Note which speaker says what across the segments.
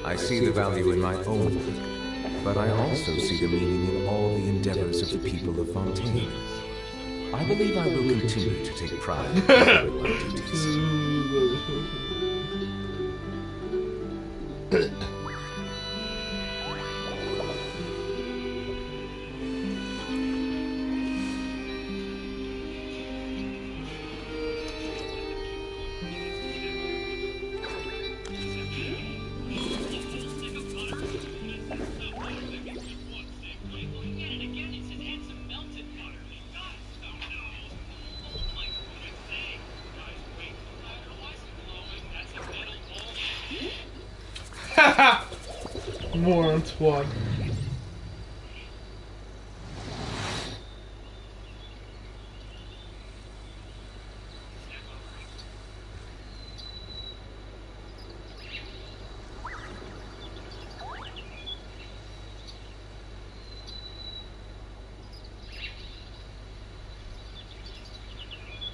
Speaker 1: I see the value in my own work, but I also see the meaning in all the endeavors of the people of Fontaine. I believe I will continue to take pride in fulfilling my duties.
Speaker 2: Moron squad.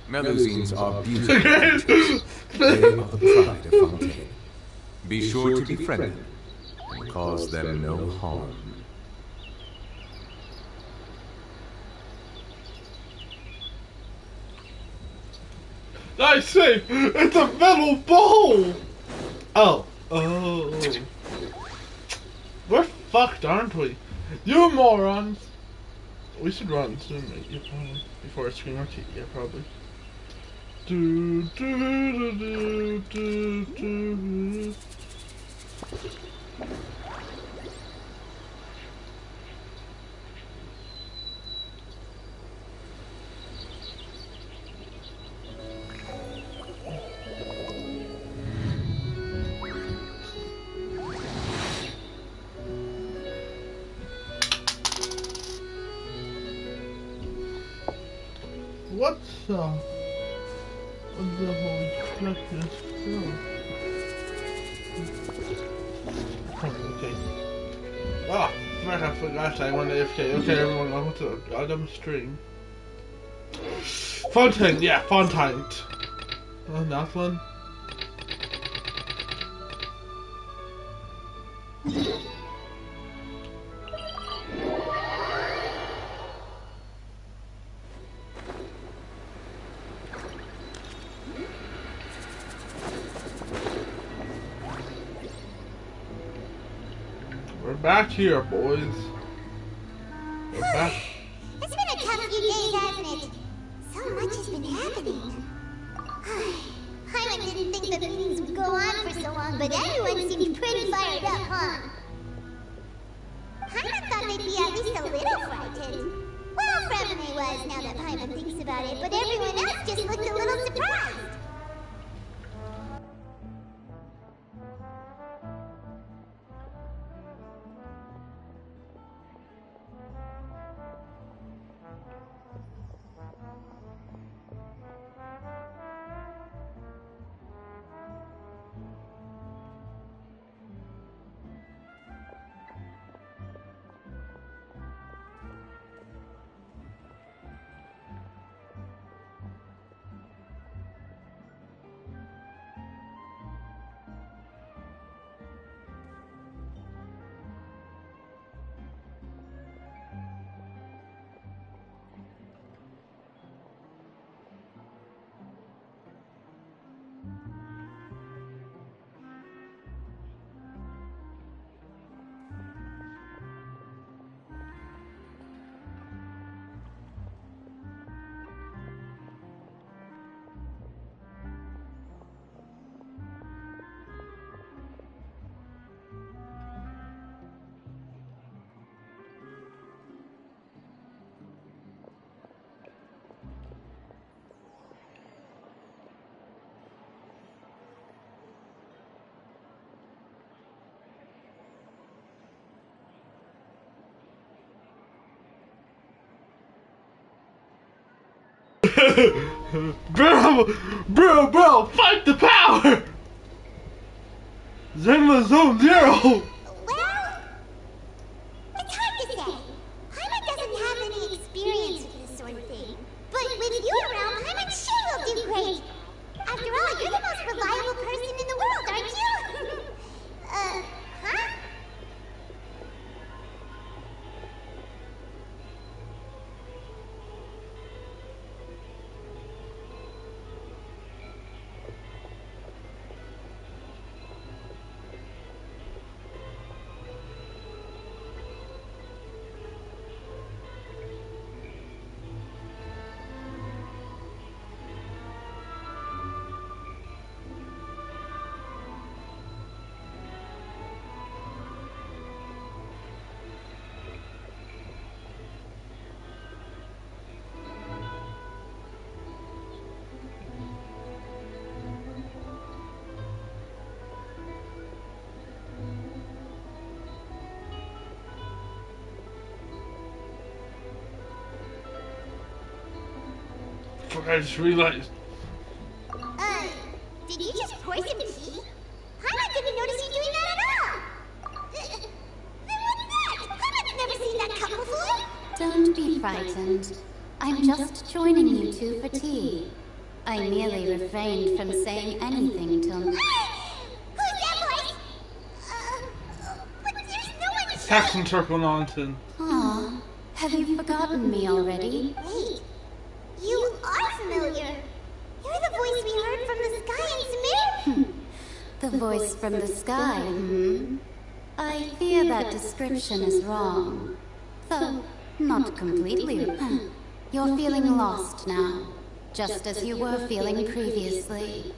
Speaker 1: Melusines are beautiful creatures. They are the pride of Fontaine. Be sure to befriend them and cause them no harm.
Speaker 2: I see! It's a metal bowl! Oh. Oh. We're fucked, aren't we? You morons! We should run soon, mate. Yeah, probably. Before I scream our teeth. Yeah, probably. Do, do, do, do, do, do. What's the whole darkness? Okay. Ah, right, I forgot I went AFK. Okay, everyone, welcome to the goddamn stream. Fontaine, yeah, Fontaine. Oh, Northland. We're back here, boys. We're back.
Speaker 3: It's been a tough few days, hasn't it? So much has been happening. Hyman didn't think the meetings would go on for so long, but everyone seemed pretty fired up, huh? Hyman thought they'd be at least a little frightened. Well, Fremine was, now that Hyman thinks about it, but everyone else just looked a little surprised.
Speaker 2: Bro, fight the power! Zenma Zone Zero!
Speaker 3: Well, it's hard to say. Hyman doesn't have any experience with this sort of thing. But with you around, Hyman sure will do great. After all, you're the most reliable person in the world, aren't you?
Speaker 2: I just realized.
Speaker 3: Did you just pour some tea? I didn't notice you doing that at all. Then what's that? I've never seen that cup before.
Speaker 4: Don't be frightened. I'm just joining you two for tea. I merely refrained from saying anything till...
Speaker 3: Who's that voice? But there's no one to
Speaker 2: Saxon Circle nonsense.
Speaker 4: Aw, have you forgotten me already?
Speaker 3: Wait, you are familiar. You're the voice we heard from the sky in Samir.
Speaker 4: The voice from the sky, hmm? I fear that description is wrong. Though, not completely. You're feeling lost now, just as you were feeling previously.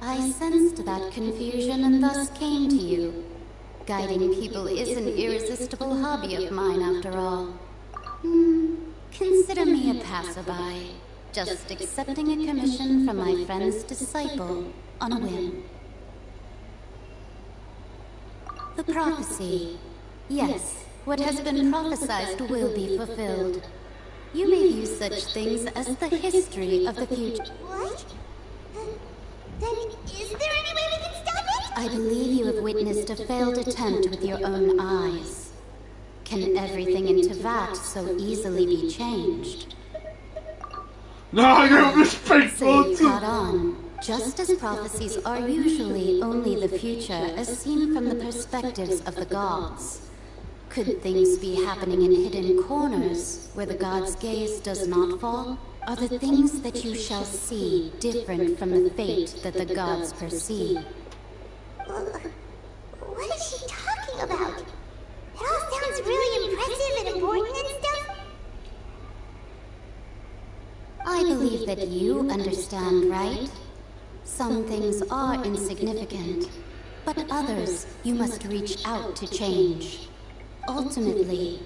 Speaker 4: I sensed that confusion and thus came to you. Guiding people is an irresistible hobby of mine, after all. Consider me a passerby, just accepting a commission from my friend's disciple on a whim. The prophecy. Yes, what has been prophesied will be fulfilled. You may view such things as the history of the future.
Speaker 3: What? Then is there any way we can stop it?
Speaker 4: I believe you have witnessed a failed attempt with your own eyes. Can everything in Tevat so easily be changed?
Speaker 2: No, you're respectful.
Speaker 4: So you got on. Just as prophecies are usually only the future as seen from the perspectives of the gods. Could things be happening in hidden corners where the god's gaze does not fall? Are the things that you shall see different from the fate that the gods perceive?
Speaker 3: What is she talking about? It all sounds really impressive and important and stuff.
Speaker 4: I believe that you understand, right? Some things are insignificant, but others you must reach out to change. Ultimately,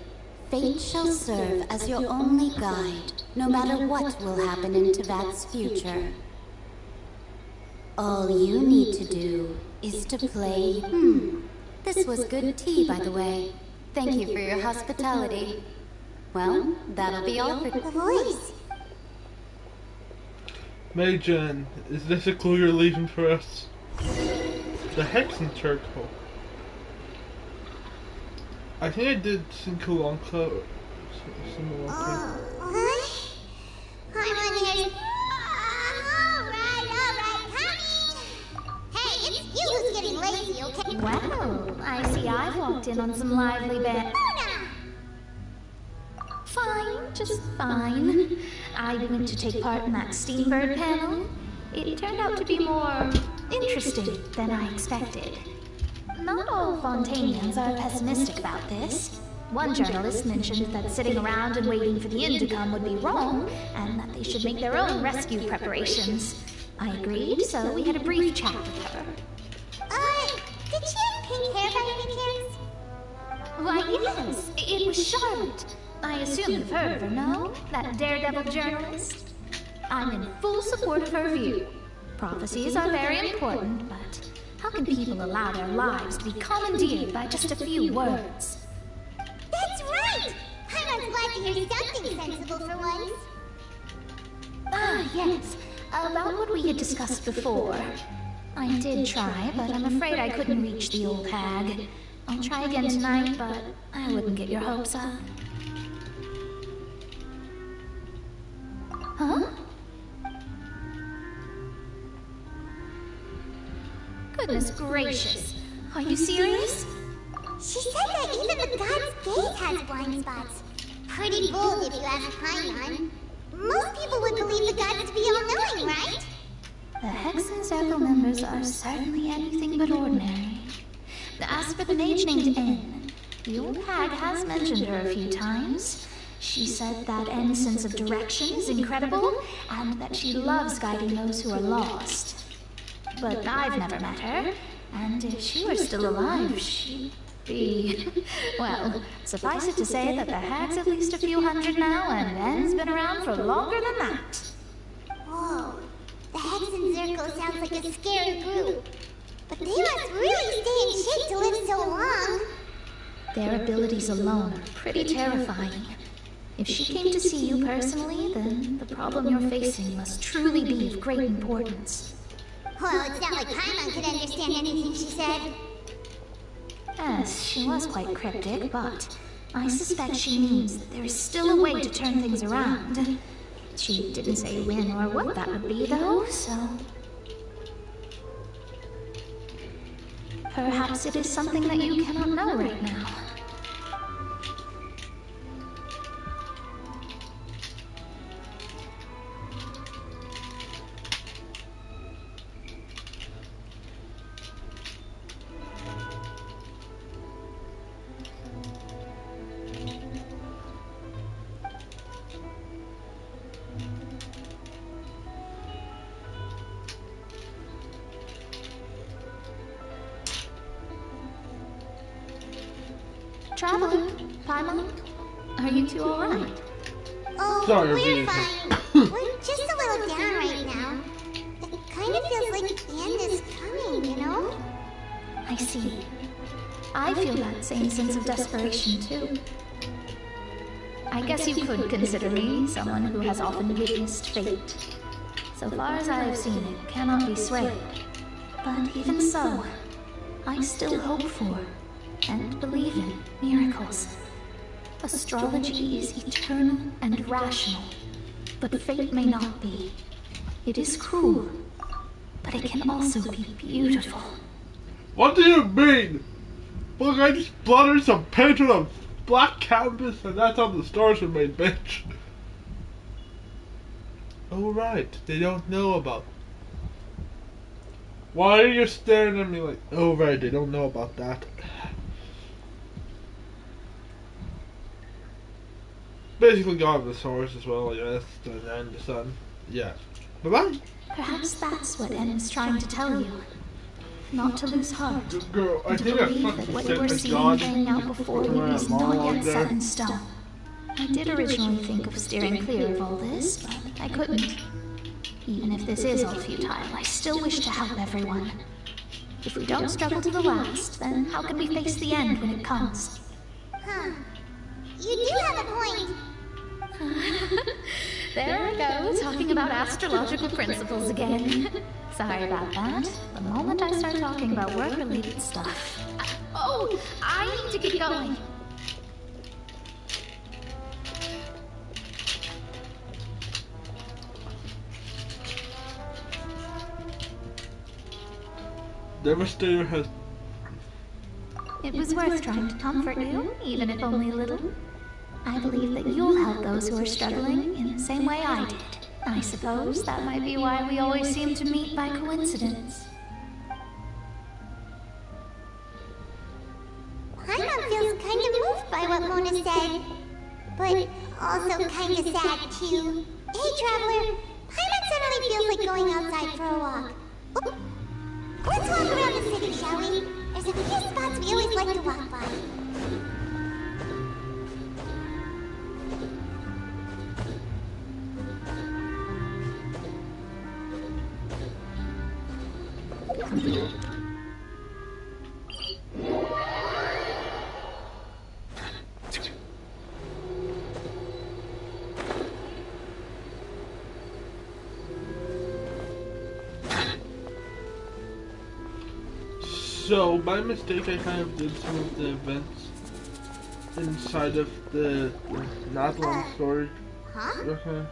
Speaker 4: fate shall serve as your only guide, no matter what will happen in Tevat's future. All you need to do is to play... This was good tea, by the way. Thank you for your hospitality. Well, that'll be all for...
Speaker 3: The voice.
Speaker 2: Majin, is this a clue you're leaving for us? The Hexen Circle. I think I did Sinkalanka.
Speaker 3: Huh? I'm on here. Alright, coming. Hey, it's you who's getting lazy, okay?
Speaker 5: Wow, I see I've walked in on some lively band. Fine, just fine. I went to take part in that Steambird panel. It turned out to be more interesting than I expected. Not all Fontainians are pessimistic about this. One journalist mentioned that sitting around and waiting for the end to come would be wrong, and that they should make their own rescue preparations. I agreed, so we had a brief chat with her.
Speaker 3: Did she have pink hair by any chance?
Speaker 5: Why, yes, it was Charlotte. I assume you've heard of her, no? That daredevil journalist? I'm in full support of her view. Prophecies are very important, but how can people allow their lives to be commandeered by just a few words?
Speaker 3: That's right! I'm glad to hear something sensible for once.
Speaker 5: Ah, yes. About what we had discussed before. I did try, but I'm afraid I couldn't reach the old hag. I'll try again tonight, but I wouldn't get your hopes up. Huh? Goodness gracious. Are you serious?
Speaker 3: She said that even the god's gaze has blind spots. Pretty bold if you ask Paimon. Most people would believe the gods to be all-knowing, right?
Speaker 5: The Hexen Circle members are certainly anything but ordinary. As for the mage named N, the old hag has mentioned her a few times. She said that N's sense of direction is incredible, and that she loves guiding those who are lost. But I've never met her, and if she were still alive, she'd be... Well, suffice it to say that the hag's at least a few hundred now, and N's been around for longer than that.
Speaker 3: Whoa, the Hexen Circle sounds like a scary group. But they must really stay in shape to live so long.
Speaker 5: Their abilities alone are pretty terrifying. If she came to see you personally, then the problem you're facing must truly be of great importance.
Speaker 3: Well, it's not like Paimon could understand anything she said.
Speaker 5: Yes, she was quite cryptic, but I suspect she means that there is still a way to turn things around. She didn't say when or what that would be, though, so... Perhaps it is something that you cannot know right now. Traveler, Paimon, are you two alright?
Speaker 3: Oh,
Speaker 2: Sorry,
Speaker 3: we're
Speaker 2: Reese.
Speaker 3: fine. We're just a little down right now. It kind of feels like the end is coming, you know?
Speaker 5: I see. I feel that same sense of desperation, too. I guess you could consider me someone who has often witnessed fate. So far as I have seen, it cannot be swayed. But even so, I still hope for and believe in miracles. Astrology is eternal and rational, but fate may not be. It is cruel, but it can also be beautiful.
Speaker 2: What do you mean? Look, I just blotted some paint on a black canvas and that's how the stars were made, bitch. Oh right, they don't know about... Why are you staring at me like, oh right, they don't know about that. Basically God of the Source as well, yes, and the Sun. Yeah. Bye-bye.
Speaker 5: Perhaps that's what N was trying to tell you. Not to lose heart.
Speaker 2: Girl, I
Speaker 5: To
Speaker 2: think I
Speaker 5: believe that
Speaker 2: fucking
Speaker 5: what you
Speaker 2: sent
Speaker 5: are
Speaker 2: my
Speaker 5: seeing
Speaker 2: God.
Speaker 5: playing out before you is not yet set in stone. I did originally think of steering clear of all this, but I couldn't. Even if this is all futile, I still wish to help everyone. If we don't struggle to the last, then how can we face the end when it comes?
Speaker 3: Huh. You do have a point.
Speaker 5: There I go, talking about astrological principles again. Sorry about that. The moment I start talking about work-related stuff... Oh, I need to get going.
Speaker 2: Devastator has...
Speaker 5: It was worth trying to comfort you, even if only a little. I believe that you'll help those who are struggling in the same way I did. I suppose that might be why we always seem to meet by coincidence.
Speaker 3: Paimon feels kind of moved by what Mona said, but also kind of sad too. Hey, Traveler, Paimon suddenly feels like going outside for a walk. Oh, let's walk around the city, shall we? There's a few spots we always like to walk by.
Speaker 2: So, by mistake, I kind of did some of the events inside of the not long story.
Speaker 3: Huh?
Speaker 2: Okay.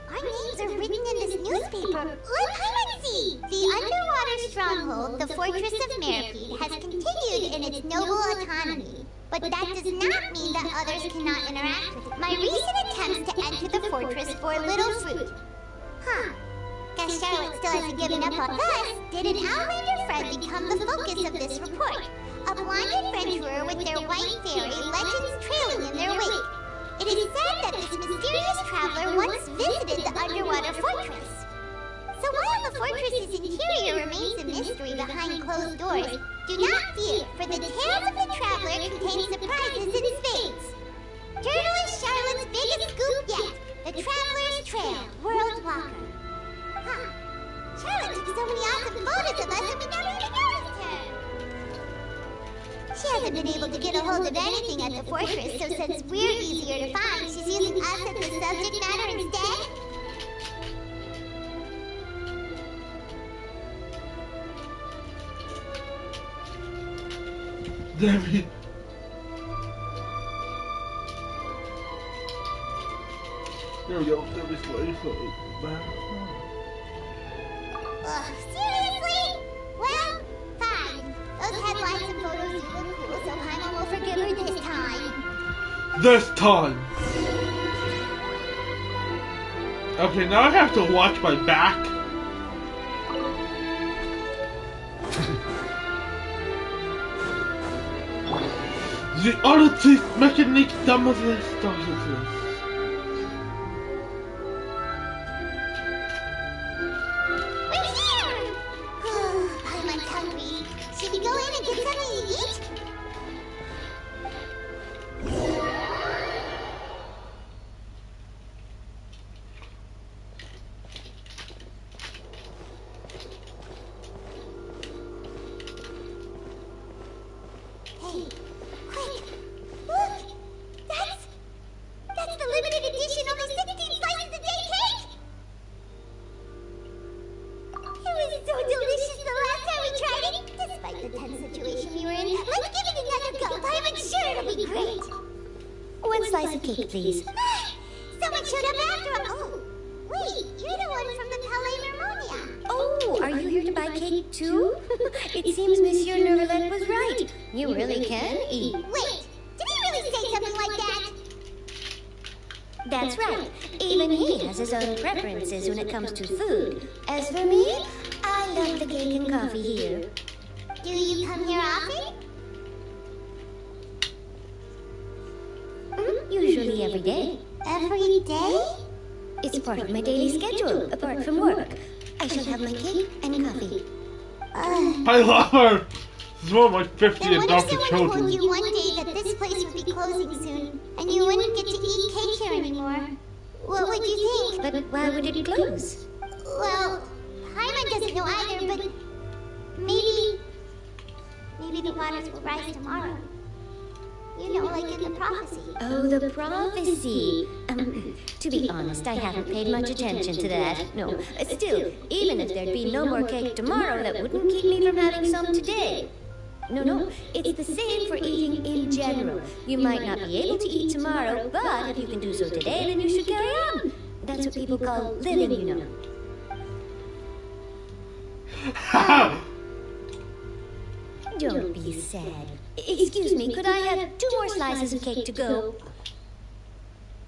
Speaker 3: Our names are written in this newspaper. Let Paimon see! The underwater stronghold, the Fortress of Meripede, has continued in its noble autonomy. But that does not mean that others cannot interact with it. My recent attempts to enter the fortress bore little fruit. Huh. Guess Charlotte still hasn't given up on us. Did an Outlander friend become the focus of this report? A blind adventurer with their white fairy legends trailing in their wake. It is said that this mysterious traveler once visited the underwater fortress. So while the fortress's interior remains a mystery behind closed doors, do not fear, for the tales of the traveler contain surprises in spades. Turtle is Charlotte's biggest scoop yet, the Traveler's Trail, World Walker. Huh. Charlotte took so many awesome photos of us and we never even noticed her. She hasn't been able to get a hold of anything at the fortress, so since we're easier to find, she's using us as the subject matter instead?
Speaker 2: Damn it. There we go. Seriously?
Speaker 3: Well, fine. Those headlines and photos do look cool, so Paimon will forgive her this time.
Speaker 2: This time! Okay, now I have to watch my back. The other mechanic demonstrates.
Speaker 3: Paimon's hungry. Should we go in and get something to eat? Hey, quick! Look! That's the limited edition only 16 slices a day cake! It was so delicious the last time we tried it, despite the tense situation we were in. Let's give it another go. I'm sure it'll be great.
Speaker 6: One slice of cake, please.
Speaker 3: Someone showed up after us. Oh, wait, you're the one from the Palais Mermonia.
Speaker 6: Oh, are you here to buy cake too? It seems Monsieur Neuralette was right. You really can eat.
Speaker 3: Wait, did he really say something like that?
Speaker 6: That's right. Even he has his own preferences when it comes to food. As for me, I love the cake and coffee here.
Speaker 3: Do you come here often?
Speaker 6: Usually every day.
Speaker 3: Every day?
Speaker 6: It's part of my daily schedule, apart from work. I shall have my cake and coffee.
Speaker 2: I love her! This is one of my 50
Speaker 3: Then what if
Speaker 2: adopted
Speaker 3: someone told
Speaker 2: children.
Speaker 3: you one day that this place would be closing soon, and you wouldn't get to eat cake here anymore? What would you think?
Speaker 6: But why would it close?
Speaker 3: Well, Paimon doesn't know either, but maybe the waters will rise tomorrow. You know, like in the prophecy.
Speaker 6: Oh, the prophecy. To be honest, I haven't paid much attention to that. No, still, even if there'd be no more cake tomorrow, that wouldn't keep me from having some today. No, it's the same for eating in general. You might not be able to eat tomorrow, but if you can do so today, then you should carry on. That's what people call living, you know. Don't be sad. Excuse me, could I have 2 more slices of cake to go?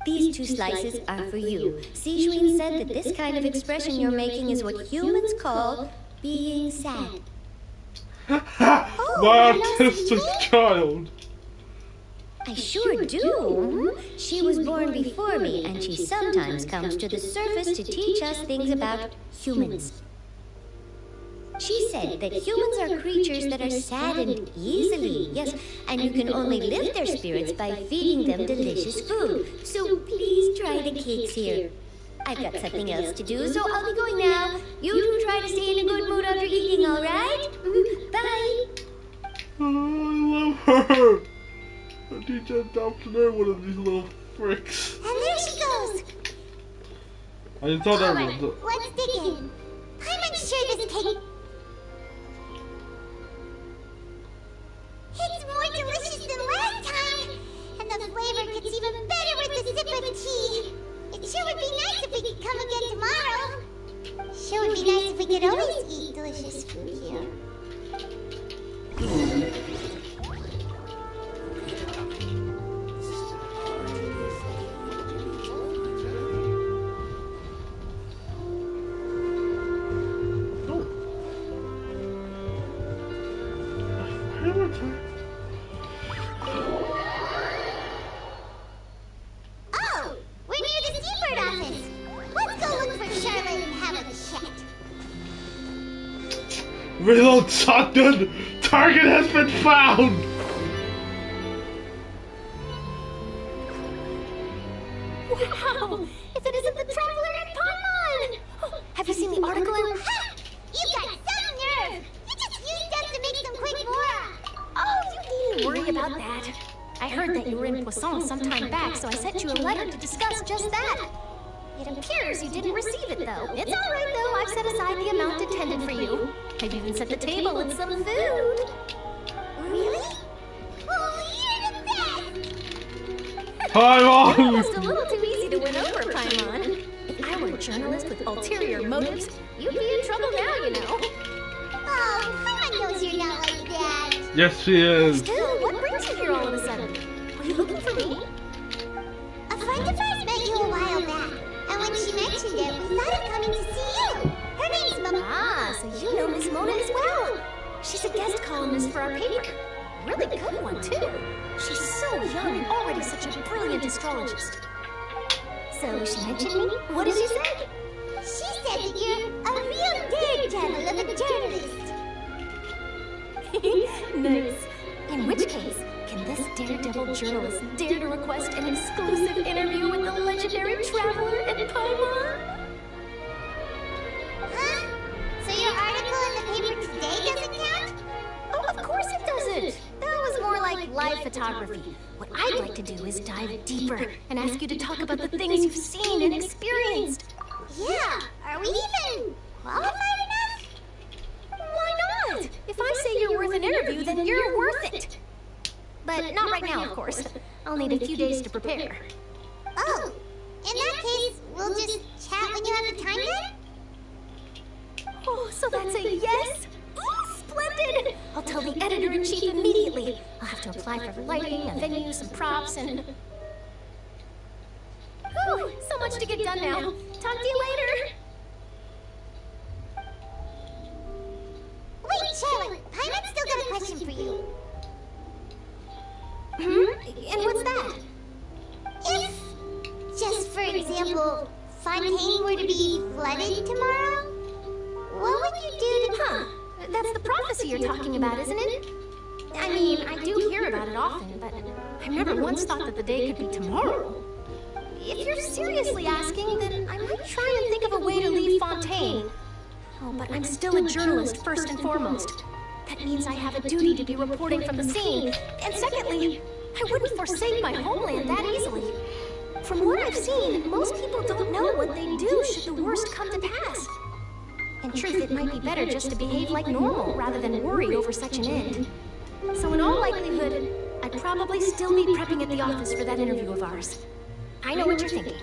Speaker 6: These 2 slices are for you. Sijuin said that this kind of expression you're making is what humans call being sad.
Speaker 2: My autistic child.
Speaker 6: I sure do. She was born before me, and she sometimes comes to the surface to teach us things about humans. She said that humans are creatures that are saddened easily, yes, and you can only lift their spirits by feeding them delicious food. So please try the cakes here. I've got something else to do, so I'll be going now. You two try to stay in a good mood after eating, all right? Bye.
Speaker 2: Oh, I love her. I teacher adopted her, one of these little fricks.
Speaker 3: And there she goes.
Speaker 2: I thought that
Speaker 3: Alright,
Speaker 2: was
Speaker 3: let's dig in. I'm sure this cake... It's more delicious than last time. And the flavor gets even better with a sip of tea. It sure would be nice if we could come again tomorrow. Sure would be nice if we could always eat delicious food here. Oh, we're near the Seabird office. Let's go look for Charlotte and have a chat.
Speaker 2: Reload shotgun! Target has been found!
Speaker 6: Wow! If it isn't the Traveler and Paimon! Have you seen the article in...
Speaker 3: Ha! You got some nerve! You just used us to make some quick mora!
Speaker 6: Oh, you mean
Speaker 7: Don't worry about that. I heard that you were in Poisson some time back, so I sent you a letter to discuss just that. It appears you didn't receive it, though. It's all right, though. I've set aside the amount intended for you. I've even set the table with some food.
Speaker 3: Really? Oh, you're the best!
Speaker 2: Paimon!
Speaker 7: You're almost a little too easy to win over, Paimon. If I were a journalist with ulterior motives, you'd be in trouble now, you know.
Speaker 3: Oh, Paimon knows you're not like that.
Speaker 2: Yes, she is.
Speaker 7: Still, what brings you here all of a sudden? Were you looking for me?
Speaker 3: A friend of ours met you a while back, and when she mentioned it, we thought of coming to see you. Her name's Mona.
Speaker 7: Ah, so you know Miss Mona as well. She's a guest columnist for our paper. Really good one, too. She's so young and already such a brilliant astrologist. So she mentioned me? What did she say?
Speaker 3: She said that you're a real daredevil of a journalist.
Speaker 7: Nice. In which case, can this daredevil journalist dare to request an exclusive interview with the legendary traveler and Paimon?
Speaker 3: Huh? So your article in the paper today doesn't count?
Speaker 7: Oh, of course it doesn't. That was more like live photography. What I'd like to do is dive deeper and ask you to talk about the things you've seen and experienced.
Speaker 3: Yeah. Are we even qualified enough?
Speaker 7: Why not? If I say you're worth an interview, then you're worth it. But not right now, of course. I'll need a few days to prepare.
Speaker 3: Oh, in that case, we'll just chat when you have the time then?
Speaker 7: Oh, so that's a yes? Ooh, splendid! I'll tell the editor-in-chief immediately. I'll have to apply for lighting, a venue, some props, and... Whew, so much to get done now. Talk to you later.
Speaker 3: Wait, Charlotte, Paimon's still got a question for you.
Speaker 7: And what's that?
Speaker 3: If, just for example, Fontaine were to be flooded tomorrow, what would you do to...
Speaker 7: Huh, that's the prophecy you're talking about, isn't it? I mean, I do hear about it often, but I've never once thought that the day could be tomorrow. If you're seriously asking, then I might try and think of a way to leave Fontaine. Oh, but I'm still a journalist, first and foremost. That means I have a duty to be reporting from the scene. And secondly, I wouldn't forsake my homeland that easily. From what I've seen, most people don't know what they do should the worst come to pass. In truth, it might be better just to behave like normal rather than worry over such an end. So in all likelihood, I'd probably still be prepping at the office for that interview of ours. I know what you're thinking.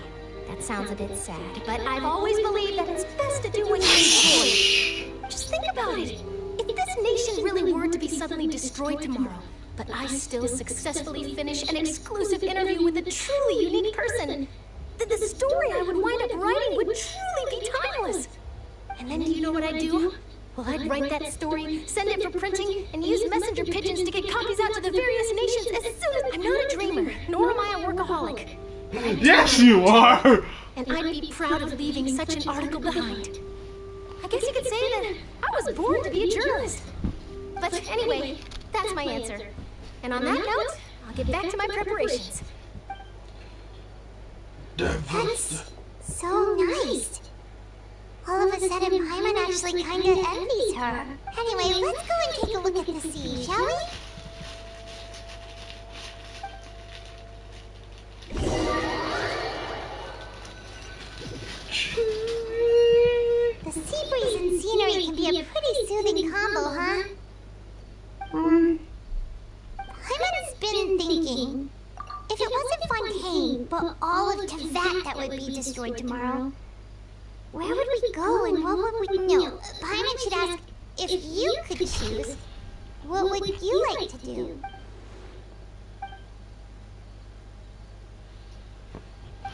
Speaker 7: That sounds a bit sad, but I've always believed that it's best to do what you enjoy. Just think about it. If this nation really were to be suddenly destroyed tomorrow, but I still successfully finish an exclusive interview with a truly unique person, then the story I would wind up writing would truly be timeless. And then do you know what I'd do? Well, I'd write that story, send it for printing, and use messenger pigeons to get copies out to the various nations as soon as... I'm not a dreamer, nor am I a workaholic.
Speaker 2: Yes, you are!
Speaker 7: And I'd be proud of leaving such an article behind. I guess you could say that I was born to be a journalist. But anyway, that's my answer. And on that note, I'll get back to my preparations.
Speaker 3: That's so nice. All of a sudden, Paimon actually kinda envies her. Anyway, let's go and take a look at the sea, shall we? The sea breeze and scenery can be a pretty soothing combo, huh? Paimon's been thinking, if it wasn't Fontaine, but all of Tevat that would be destroyed tomorrow, where would we go and what would we... No, Paimon should ask, if you could choose, what would you like to do?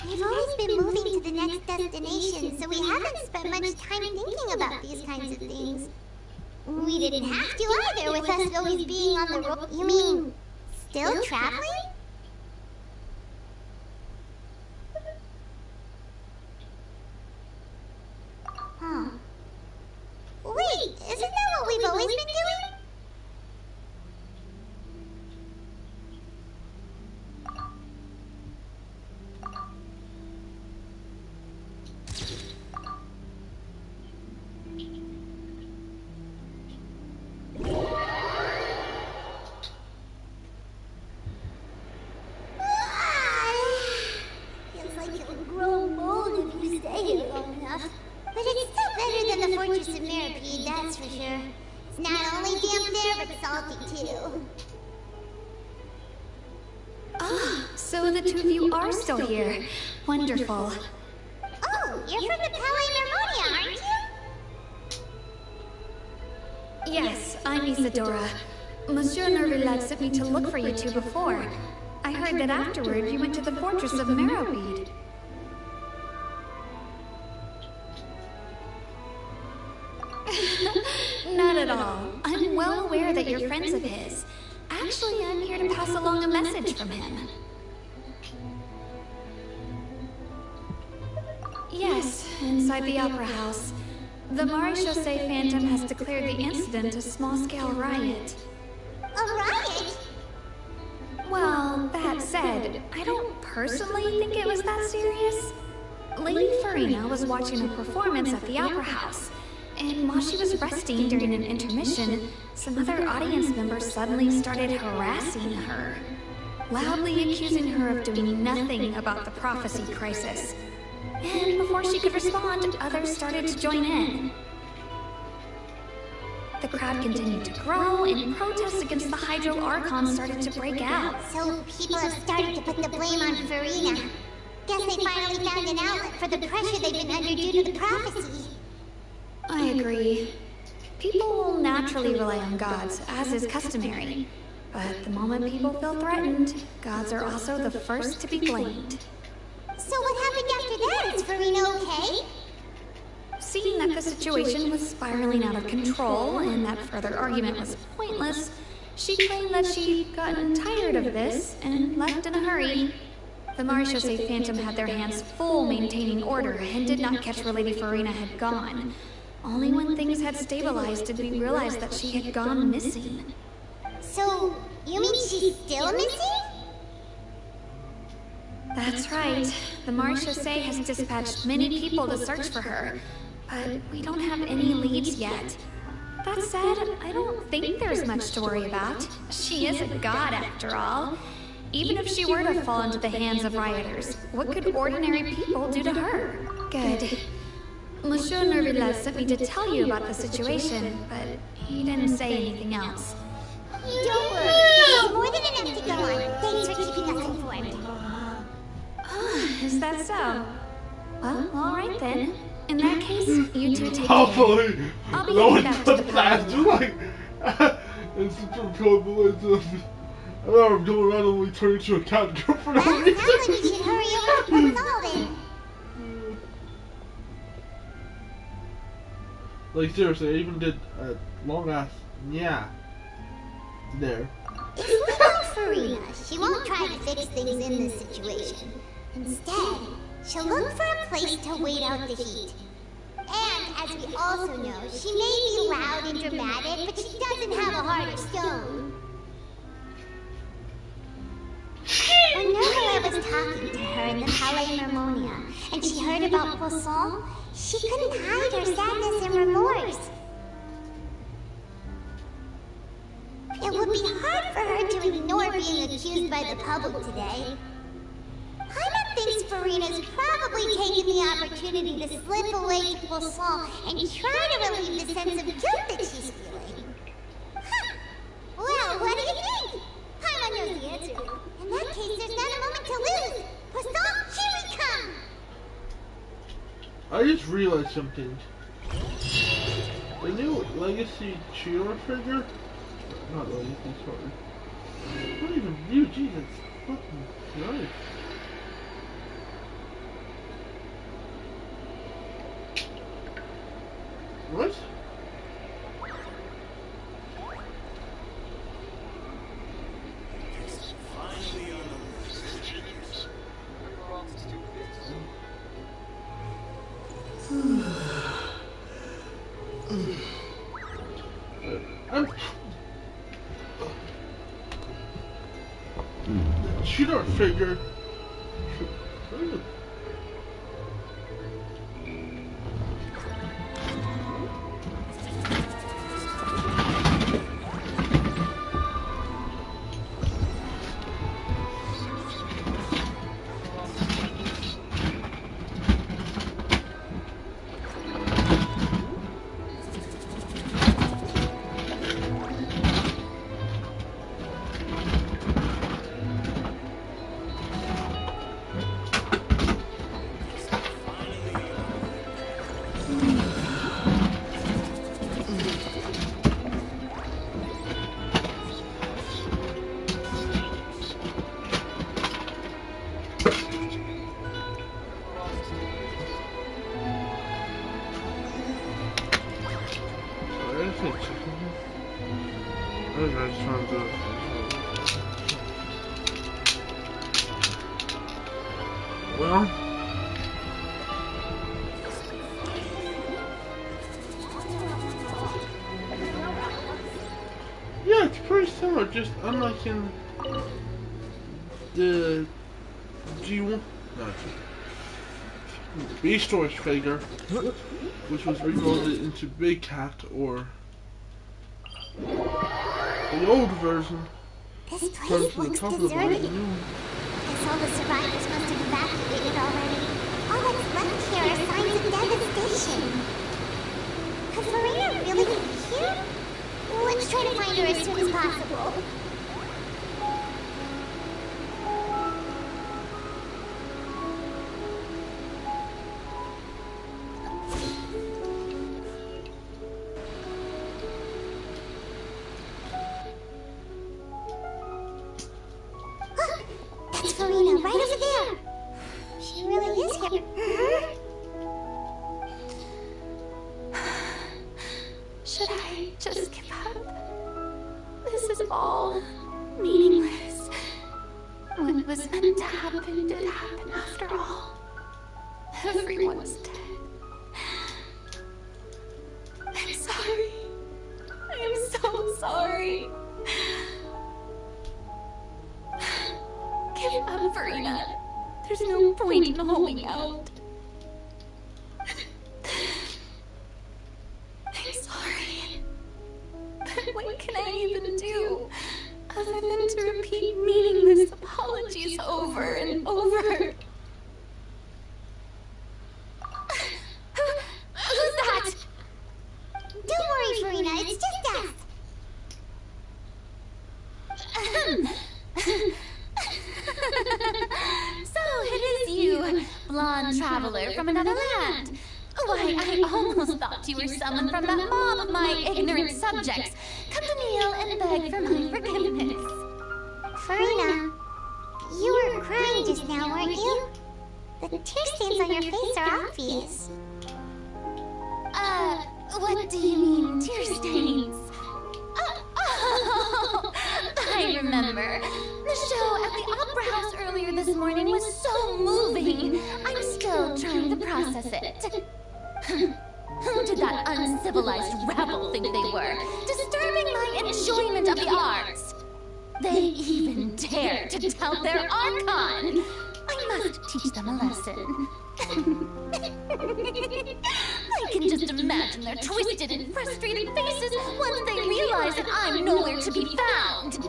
Speaker 3: We've always been moving to the next destination, so we haven't spent much time thinking about these kinds of things. We didn't have to either, with us always being on the road. You mean, still traveling? Huh. Wait, isn't that what we've always been doing?
Speaker 5: So the two of you are still here. Wonderful.
Speaker 3: Oh, you're from the Palais Nermonia, aren't you?
Speaker 5: Yes, I'm Isadora. Monsieur Nervillet sent me to look for you two before. I heard that afterward you went to the fortress of Meroweed. Not at all. I'm well aware that you're friends of his. Actually, I'm here to pass along a message from him. Yes, inside the Opera House. The Maréchaussée Phantom has declared the incident a small-scale riot.
Speaker 3: A riot?
Speaker 5: Well, that said, I don't personally think it was that serious. Lady Farina was watching a performance at the Opera House, and while she was resting during an intermission, some other audience members suddenly started harassing her, loudly accusing her of doing nothing about the prophecy crisis. And before she could respond, others started to join in. The crowd continued to grow, and protests against the Hydro Archon started to break out.
Speaker 3: So people have started to put the blame on Farina. Guess they finally found an outlet for the pressure they've been under due to the prophecy.
Speaker 5: I agree. People will naturally rely on gods, as is customary. But the moment people feel threatened, gods are also the first to be blamed.
Speaker 3: So what happened after that? Is Farina okay?
Speaker 5: Seeing that the situation was spiraling out of control and that further argument was pointless, she claimed that she'd gotten tired of this and left in a hurry. The Maréchaussée Phantom had their hands full maintaining order and did not catch where Lady Farina had gone. Only when things had stabilized did we realize that she had gone missing.
Speaker 3: So, you mean she's still missing?
Speaker 5: That's right. The Maréchaussée has dispatched many people to search for her, but we don't have any leads yet. That said, I don't think there's much to worry about. She is a god, after all. Even if she were to fall into the hands of rioters, what could ordinary people do to her? Good. Monsieur Nervillet sent me to tell you about the situation, but he didn't say anything else.
Speaker 3: Don't worry, there's more than enough to go on. Thanks for keeping us informed.
Speaker 5: Is that so? Well, alright then. In that case, you two take
Speaker 2: Hopefully,
Speaker 5: care. I'll be
Speaker 2: no
Speaker 5: heading
Speaker 2: one
Speaker 5: back to the
Speaker 2: does that.
Speaker 5: palace.
Speaker 2: Like, it's super cool, but I know I'm going randomly turn into a cat girl for no
Speaker 3: Well,
Speaker 2: reason.
Speaker 3: sounds like you should hurry over to Port then.
Speaker 2: Like, seriously, I even did a long ass yeah there.
Speaker 3: It's not Farina. She won't try to fix things in this situation. Instead, she'll look for a place to wait out the heat. And, as we also know, she may be loud and dramatic, but she doesn't have a heart of stone. When Nervillet was talking to her in the Palais Nermonia, and she heard about Poisson, she couldn't hide her sadness and remorse. It would be hard for her to ignore being accused by the public today. Paimon thinks Farina's probably taken the opportunity to slip away to Poisson and try to relieve the sense of guilt that she's feeling. Huh. Well, what do you think? Paimon knows the answer. In that case, there's not a moment to lose. Poisson, here we come!
Speaker 2: I just realized something. The new Legacy cheer figure? Not Legacy, sorry. Not even new, Jesus. Fucking Christ. What? Cheater figure. Well, yeah, it's pretty similar, just unlike in the G1, no, Beast Wars figure, which was remolded into Big Cat, or the old version.
Speaker 3: This
Speaker 2: Turns
Speaker 3: place
Speaker 2: to the
Speaker 3: looks
Speaker 2: top of the
Speaker 3: deserted.
Speaker 2: new one.
Speaker 3: Guess all the survivors must have evacuated already. All that's left here are signs of devastation. Could Farina really be here? Let's try to find her as soon as possible. That's Farina, right over there. She really is here.
Speaker 5: Should I just give up? This is all meaningless. What was meant to happen did happen after all. Everyone's dead. I'm sorry. I'm so sorry. Give up, Farina. There's no point in holding out. I'm sorry. But what can I even do other than to repeat meaningless apologies over and over? Who's that?
Speaker 3: Don't worry, Farina, it's just us.
Speaker 5: So it is you, blonde traveler from another land. Why, I almost thought you were someone from that mob of my ignorant subjects. Come to kneel and beg for my forgiveness.
Speaker 3: Farina, you were crying just now, weren't you? The tear stains on your face are obvious.
Speaker 5: What do you mean, tear stains? Oh, I remember. The show at the Opera House earlier this morning was so moving. I'm still trying to process it. Who did that uncivilized rabble think they were, disturbing my enjoyment of the arts? They even dared to tout their Archon. I must teach them a lesson. I can just imagine their twisted and frustrated faces once they realize that I'm nowhere to be found.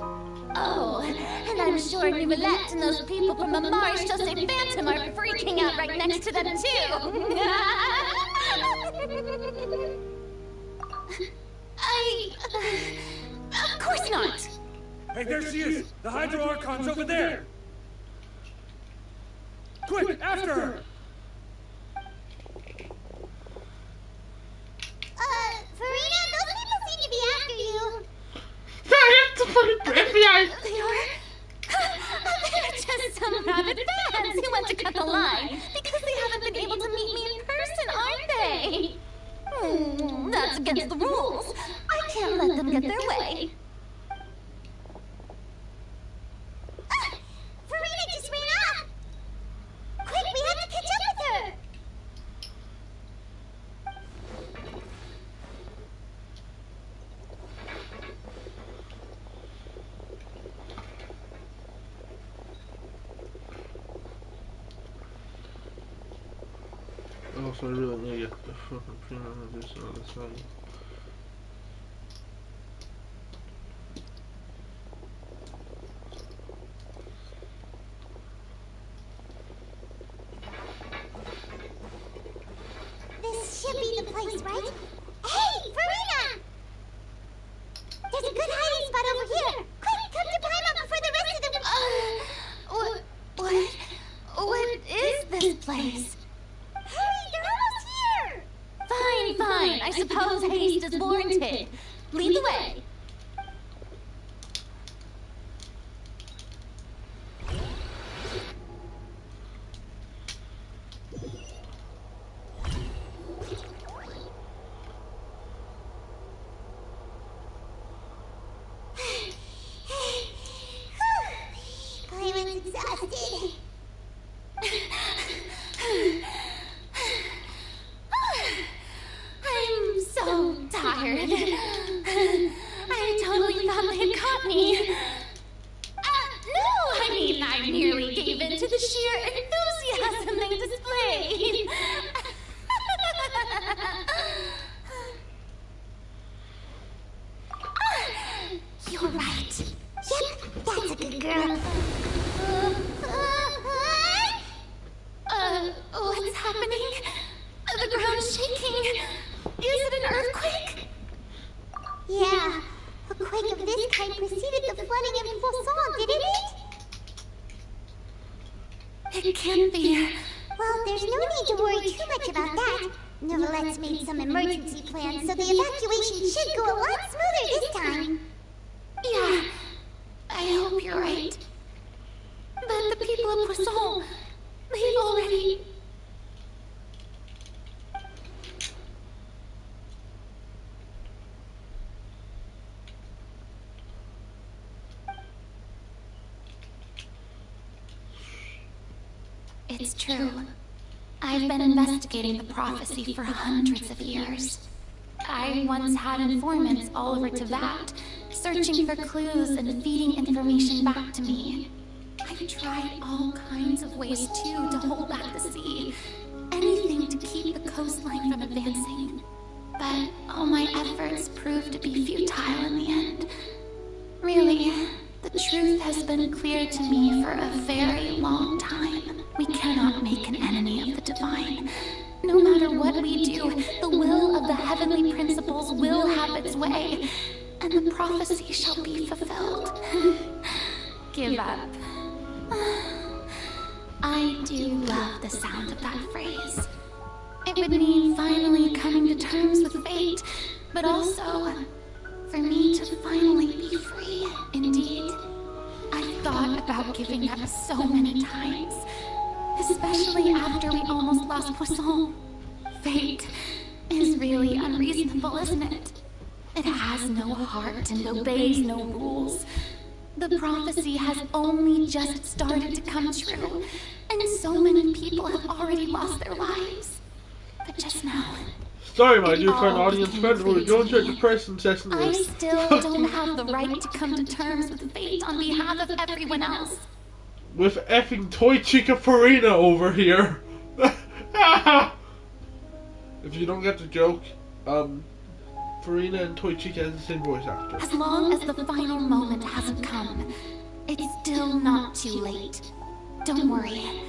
Speaker 5: Oh, and I'm sure Nicolette and those people from the Mars Jose Phantom are freaking out right next to them too. Of course not.
Speaker 8: Hey, there she is! The Hydro Archon's over there! Quick, after her!
Speaker 3: Farina, those people seem to be after you.
Speaker 2: It's the fucking FBI!
Speaker 5: They're just some rabid fans who want to cut the line because they haven't been able to meet me in person, aren't they? That's against the rules. I can't let them get their way.
Speaker 3: Farina just ran off. Quick, we have to catch up with her.
Speaker 2: Also, I really need to get the fucking print on this other side.
Speaker 3: This should be the place, right? Hey, Farina! There's a good hiding spot over here. Quick, come to Paimon before the rest of the...
Speaker 5: What is this place?
Speaker 3: Hurry, they're almost here!
Speaker 5: Fine. I suppose haste is warranted. Lead the way.
Speaker 3: Paimon's exhausted.
Speaker 5: I merely gave in to the sheer enthusiasm they displayed.
Speaker 3: You're right. Yep, that's a good girl.
Speaker 5: What's happening? The ground's shaking. Is it an earthquake?
Speaker 3: Yeah, a quake of this kind preceded the flooding in Poisson, didn't it?
Speaker 5: It can't be.
Speaker 3: Well, there's no need to worry too much about that. Novelette's made some emergency plans, so the evacuation should go a lot smoother this time.
Speaker 5: Yeah, I hope you're right. But the people of Poisson, they've already... It's true. I've been investigating the prophecy for hundreds of years. I once had informants all over Teyvat, searching for clues and feeding information back to me. I've tried all kinds of ways, too, to hold back the sea. Anything to keep the coastline from advancing. But all my efforts proved to be futile in the end. Really, the truth has been clear to me for a very long time. We cannot make an enemy of the divine. No matter what we do, the will of the heavenly principles will have its way, and the prophecy shall be fulfilled. Give up. I do love the sound of that phrase. It would mean finally coming to terms with fate, but also for me to finally be free, indeed. I've thought about giving up so many times, especially after we almost lost Poisson. Fate is really unreasonable, isn't it? It has no heart and obeys no rules. The prophecy has only just started to come true, and so many people have already lost their lives. But just now...
Speaker 2: Sorry, my dear friend, audience member, we're going to a depressing session.
Speaker 5: I still don't have the right to come to terms with fate on behalf of everyone else.
Speaker 2: With effing Toy Chica Farina over here. If you don't get the joke, Farina and Toy Chica has the same voice actor.
Speaker 5: As long as the final moment hasn't come, it's still not too late. Don't worry.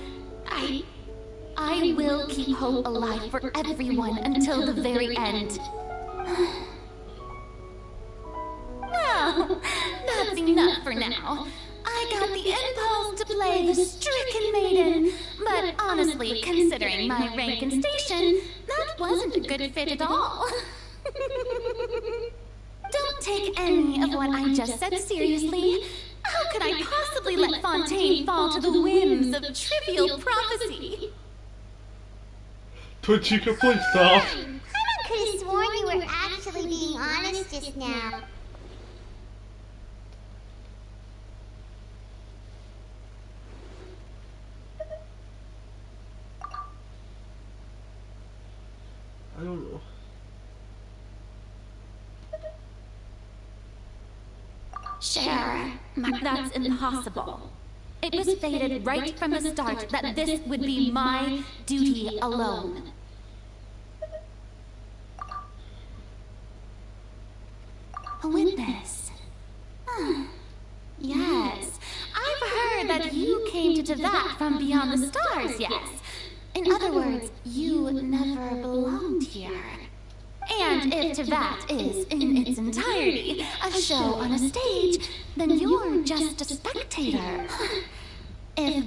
Speaker 5: I will keep hope alive for everyone until the very end. Well, that's enough for now. I got the impulse to play the stricken maiden, but honestly, considering my rank and station, that wasn't a good fit at all. Don't take any of what I just said seriously. How could I possibly let Fontaine fall to the whims of trivial prophecy?
Speaker 2: Toy Chica, please stop.
Speaker 3: I could have sworn you were actually being honest just now.
Speaker 2: I don't know.
Speaker 5: Cher, that's impossible. It was fated right from the start that this would be my duty alone. A witness. Yes, I've heard that you came to Teyvat from beyond the stars, yes. In other words, you never belonged here. And if Teyvat is, in its entirety, a show on a stage, then you're just a spectator. If...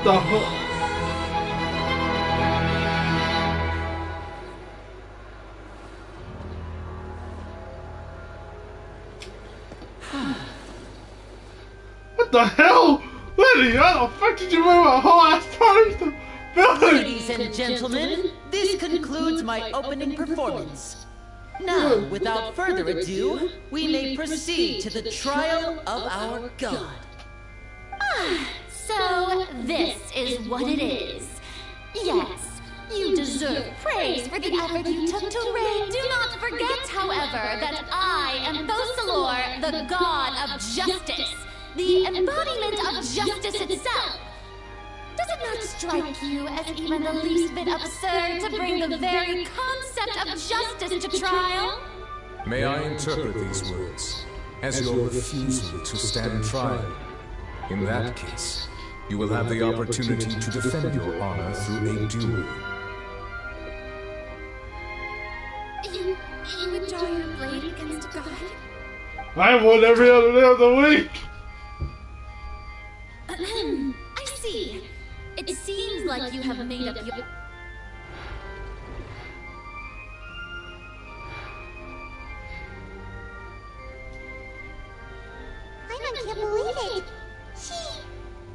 Speaker 2: What the fuck? What the hell? Lady, how the fuck did you move a whole ass time to build
Speaker 9: and gentlemen, this concludes my opening performance. Now, without further ado, we may proceed to the trial of our god.
Speaker 7: So, this is what it is. Yes, you deserve praise for the effort you took to raid. Do not forget, however, that I am Thosalor, the god of justice, the embodiment of justice itself. Does it not strike you as even the least bit absurd to bring the very concept of justice to trial?
Speaker 1: May I interpret these words as your refusal to stand trial? In that case, you will have the opportunity to defend your honor through a duel.
Speaker 7: You would draw your blade against a god?
Speaker 2: I won every other day of the week!
Speaker 7: I see. It seems like you have made up your...
Speaker 3: I can't believe it.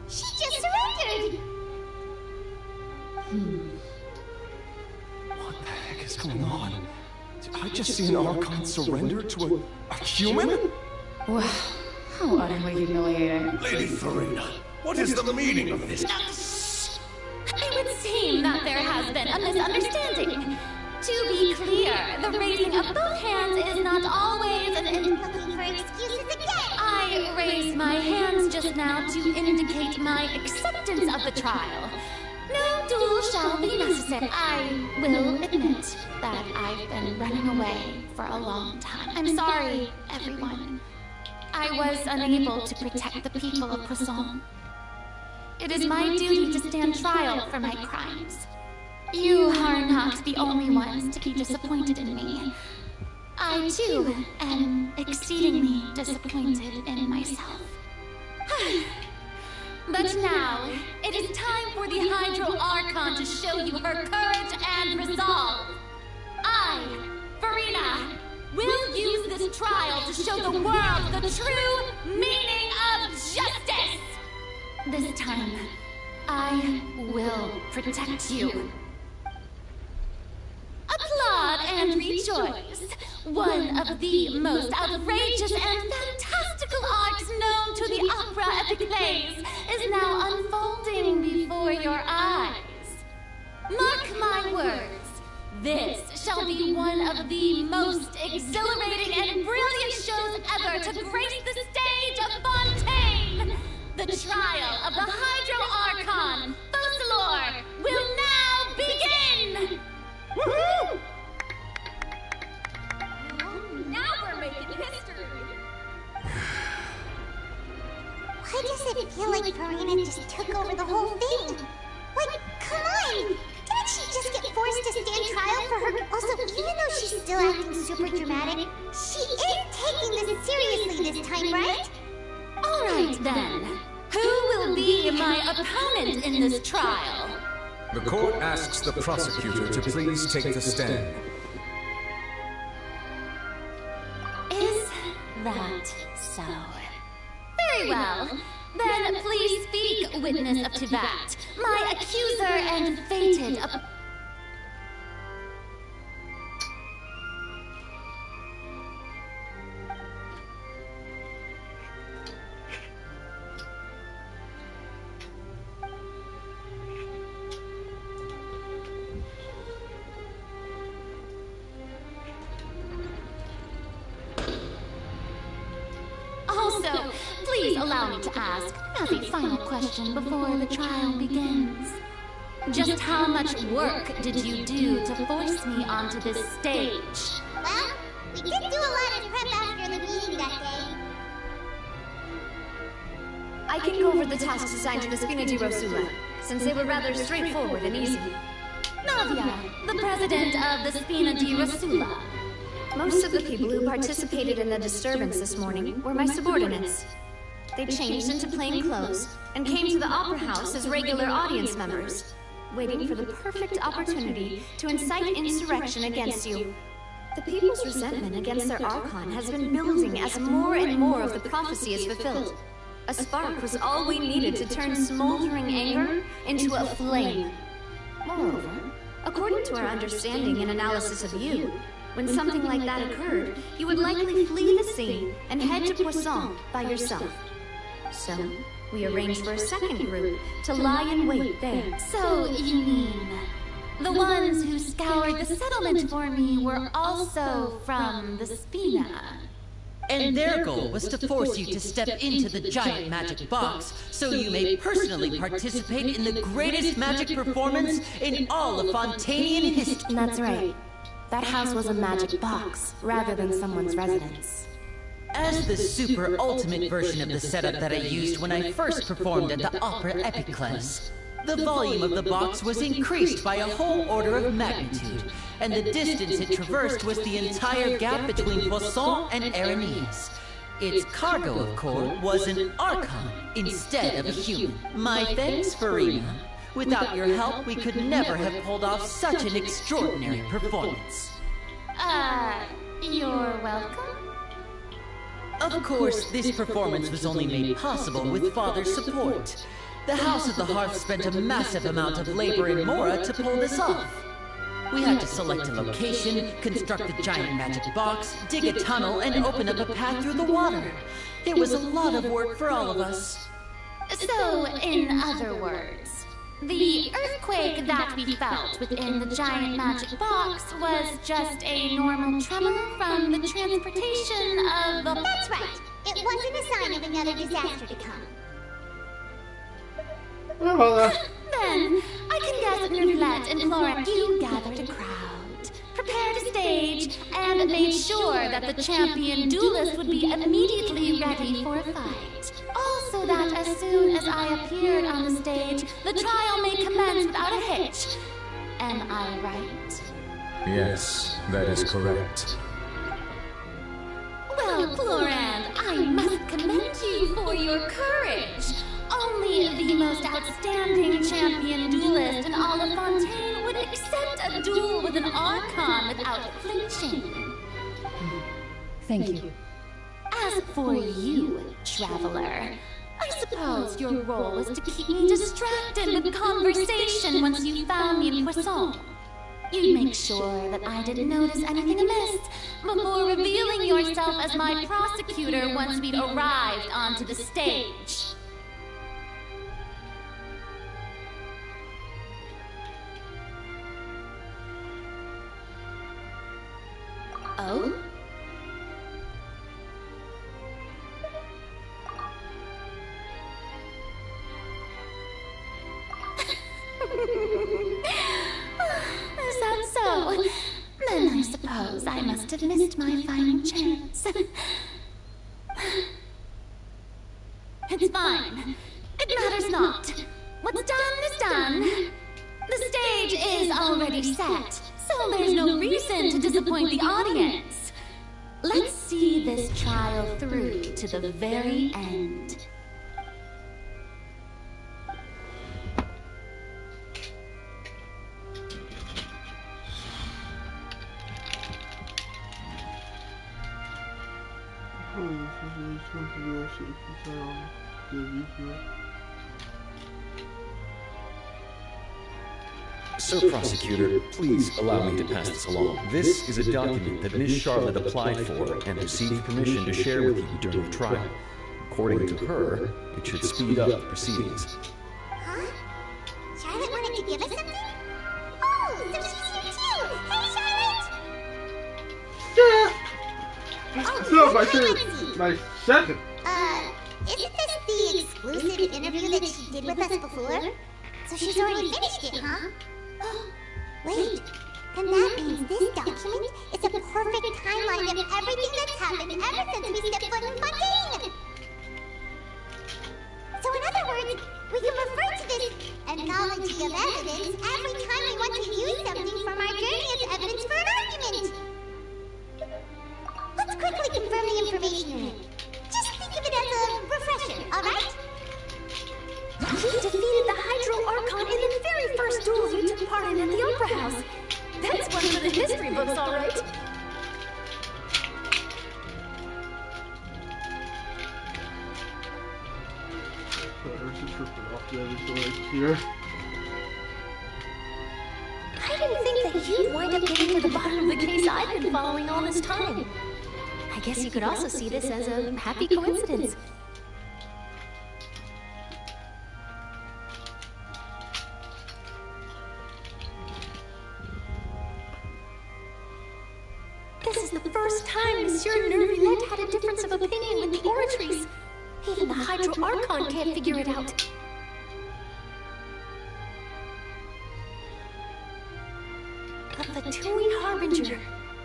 Speaker 3: She just surrendered.
Speaker 10: What the heck is going on? Did I just see an Archon surrender to a human?
Speaker 11: Wow, how utterly humiliating.
Speaker 10: Lady Farina, what is the meaning of this?
Speaker 7: It would seem that there has been a misunderstanding. To be clear, the raising of both hands is not always an...
Speaker 3: Looking for excuses again.
Speaker 7: I raised my hands just now to indicate my acceptance of the trial. No duel shall be necessary. I will admit that I've been running away for a long time. I'm sorry, everyone. I was unable to protect the people of Poisson. It is my duty to stand trial for my crimes. You are not the only ones to be disappointed in me. I, too, am exceedingly disappointed in myself. But now, it is time for the Hydro Archon to show you her courage and resolve. I, Farina, will use this trial to show the world the true meaning of justice! This time, I will protect you. Applaud and rejoice! One of the most outrageous and fantastical arcs known to the opera epic plays is now unfolding before your eyes. Mark my words, this shall be one of the most exhilarating and brilliant shows ever to grace the stage of Fontaine! The trial of the Hydro Archon, Thosalor, will now begin!
Speaker 10: Woohoo!
Speaker 7: Now we're making history!
Speaker 3: Why does it feel like Farina just took over the whole thing? Like, come on! Didn't she just get forced to stand trial for her? Also, even though she's still acting super dramatic, she is taking this seriously this time, right?
Speaker 7: Alright then. Who will be my opponent in this trial?
Speaker 1: The court asks the prosecutor to please take the stand.
Speaker 7: Is that so? Very well. Then please speak, witness of Tivat, my accuser and fated Also, please allow me to ask, as a final question before the trial begins. Just how much work did you do to force me onto this stage?
Speaker 3: Well, we did do a lot of prep after the meeting that day.
Speaker 12: I can go over the tasks assigned to the Spina di Rosula, since they were rather straightforward and easy.
Speaker 7: Navia, the president of the Spina di Rosula.
Speaker 12: Most of the people who participated in the disturbance this morning were my subordinates. They changed into plain clothes and came to the Opera House as regular audience members, waiting for the perfect opportunity to incite insurrection against you. The people's resentment against their Archon has been building as more and more of the prophecy is fulfilled. A spark was all we needed to turn smoldering anger into a flame. Moreover, according to our understanding and analysis of you, when something like that occurred, you would likely flee the scene and head to Poisson by yourself. So, we arranged for a second group to lie in wait there.
Speaker 4: So, you mean the ones who scoured the settlement for me were also from the Spina?
Speaker 9: And their goal was to force you to step into the giant magic box so you may personally participate in the greatest magic performance in all of Fontanian history.
Speaker 7: That's right. That house was a magic box, rather than someone's residence.
Speaker 9: As the super ultimate version of the setup that I used when I first performed at the Opera Epiclese, the volume of the box was increased by a whole order of magnitude, and the distance it traversed was the entire gap between Poisson and Aranese. Its cargo, of course, was an Archon instead of a human. My thanks, Farina. Without your help, we could never have pulled off such an extraordinary performance.
Speaker 4: You're welcome?
Speaker 9: Of course, this performance was only made possible with Father's support. The House of the Hearth spent a massive amount of labor in Mora to pull this off. We had to select a location, construct the giant magic box, dig a tunnel, and open up a path through the water. It was a lot of work for all of us.
Speaker 4: So, in other words, the earthquake that we felt within the giant magic box was just a normal tremor from the transportation of the...
Speaker 3: That's right. It wasn't a sign of another disaster to come.
Speaker 4: Then, I can guess Nerulette and Florent, you gathered a crowd, prepared a stage, and made sure that the champion duelist would be immediately ready for a fight. Also that as soon as I appeared on the stage, the trial may commence without a hitch. Am I right?
Speaker 1: Yes, that is correct.
Speaker 4: Well, Florent, I must commend you for your courage. Only the most outstanding champion duelist in all of Fontaine would accept a duel with an Archon without flinching.
Speaker 11: Thank you.
Speaker 4: As for you, traveler, I suppose your role was to keep me distracted with conversation once you found me in Poisson. You'd make sure that I didn't notice anything amiss before revealing yourself as my prosecutor once we'd arrived onto the stage. Oh? Is that so? Then I suppose I must have missed my final chance. It's fine. It matters not. What's done is done. The stage is already set, so there's no reason to disappoint the audience. Let's see this trial through to the very end.
Speaker 13: Sir Prosecutor, please allow me to pass this along. This is a document that Miss Charlotte applied for and received permission to share with you during the trial. According to her, it should speed up the proceedings.
Speaker 3: Huh? Charlotte wanted to give us something? Oh, so she's here too! Hey, Charlotte!
Speaker 2: So, my second.
Speaker 3: Isn't this the exclusive interview that she did with us before? So she's already finished it, huh? Wait, then that means this document is a perfect timeline of everything that's happened ever since we stepped foot in Fontaine! So in other words, we can refer to this analogy of evidence every time we want to use something from our journey as evidence for an argument! Let's quickly confirm the information in it. Just think of it as a refresher, alright?
Speaker 7: You defeated the Hydro Archon in the very first duel you took part in at the Opera House. That's one for the history books, all right.
Speaker 2: Sorry, I was just ripping off the other right here.
Speaker 7: I didn't think that you'd wind up getting to the bottom of the case I've been following all this time. I guess you could also see this as a happy coincidence. This is the first time Monsieur Nervillette had a difference of opinion with the Oratrice. Even the Hydro Archon can't figure it out. The Fatui Harbinger.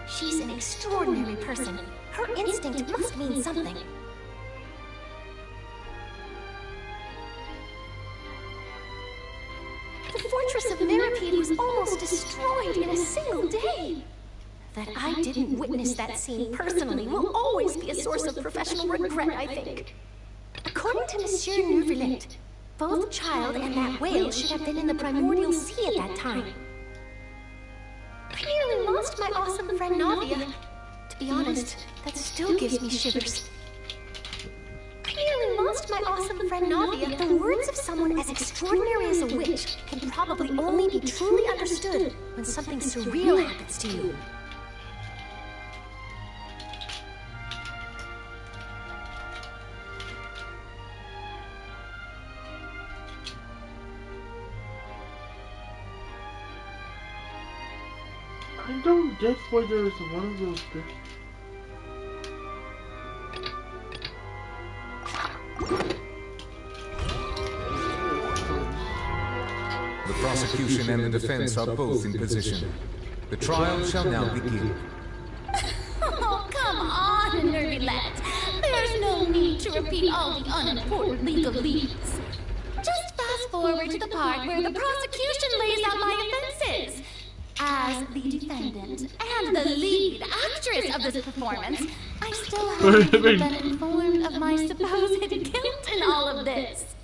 Speaker 7: She's an extraordinary person. Her instinct must mean something. The fortress of Meripede was almost destroyed in a single day. That I didn't witness that scene personally will always be a source of professional regret, I think. According to Monsieur Nervillette, both Child and that whale should have been in the primordial sea at that time. I nearly lost my awesome friend Navia. To be honest, that still gives me shivers. I nearly lost my awesome friend Navia. The words of someone as extraordinary as a witch can probably only be truly understood when something surreal happens to you.
Speaker 2: I don't get why there's one of those things.
Speaker 1: The prosecution and the defense are both in position. The trial shall now begin.
Speaker 12: Oh, come on, Nervillette. There's no need to repeat all the unimportant legalese. Just fast forward to the part where the prosecution lays out my offenses. As the defendant and the lead actress of this performance, I still haven't even been informed of my supposed guilt in all of this.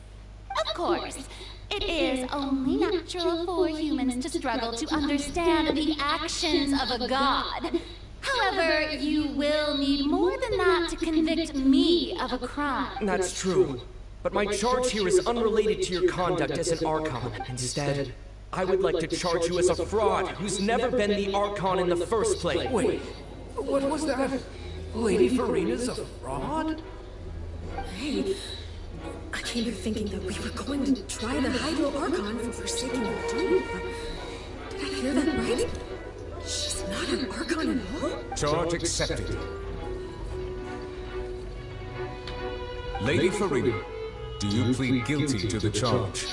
Speaker 12: Of course, it is only natural for humans to struggle to understand the actions of a god. However, you will need more than that to convict me of a crime.
Speaker 14: That's true. But my charge here is unrelated to your conduct as an Archon. Instead, I would like to charge you as a fraud who's never been the Archon in the first place.
Speaker 15: Wait, what was that? Lady Farina's a fraud?
Speaker 16: Hey, I came here thinking that we were going to try the Hydro Archon for forsaking your duty. Did I hear that right? She's not an Archon at all?
Speaker 1: Charge accepted. Lady Farina, do you plead guilty to the charge?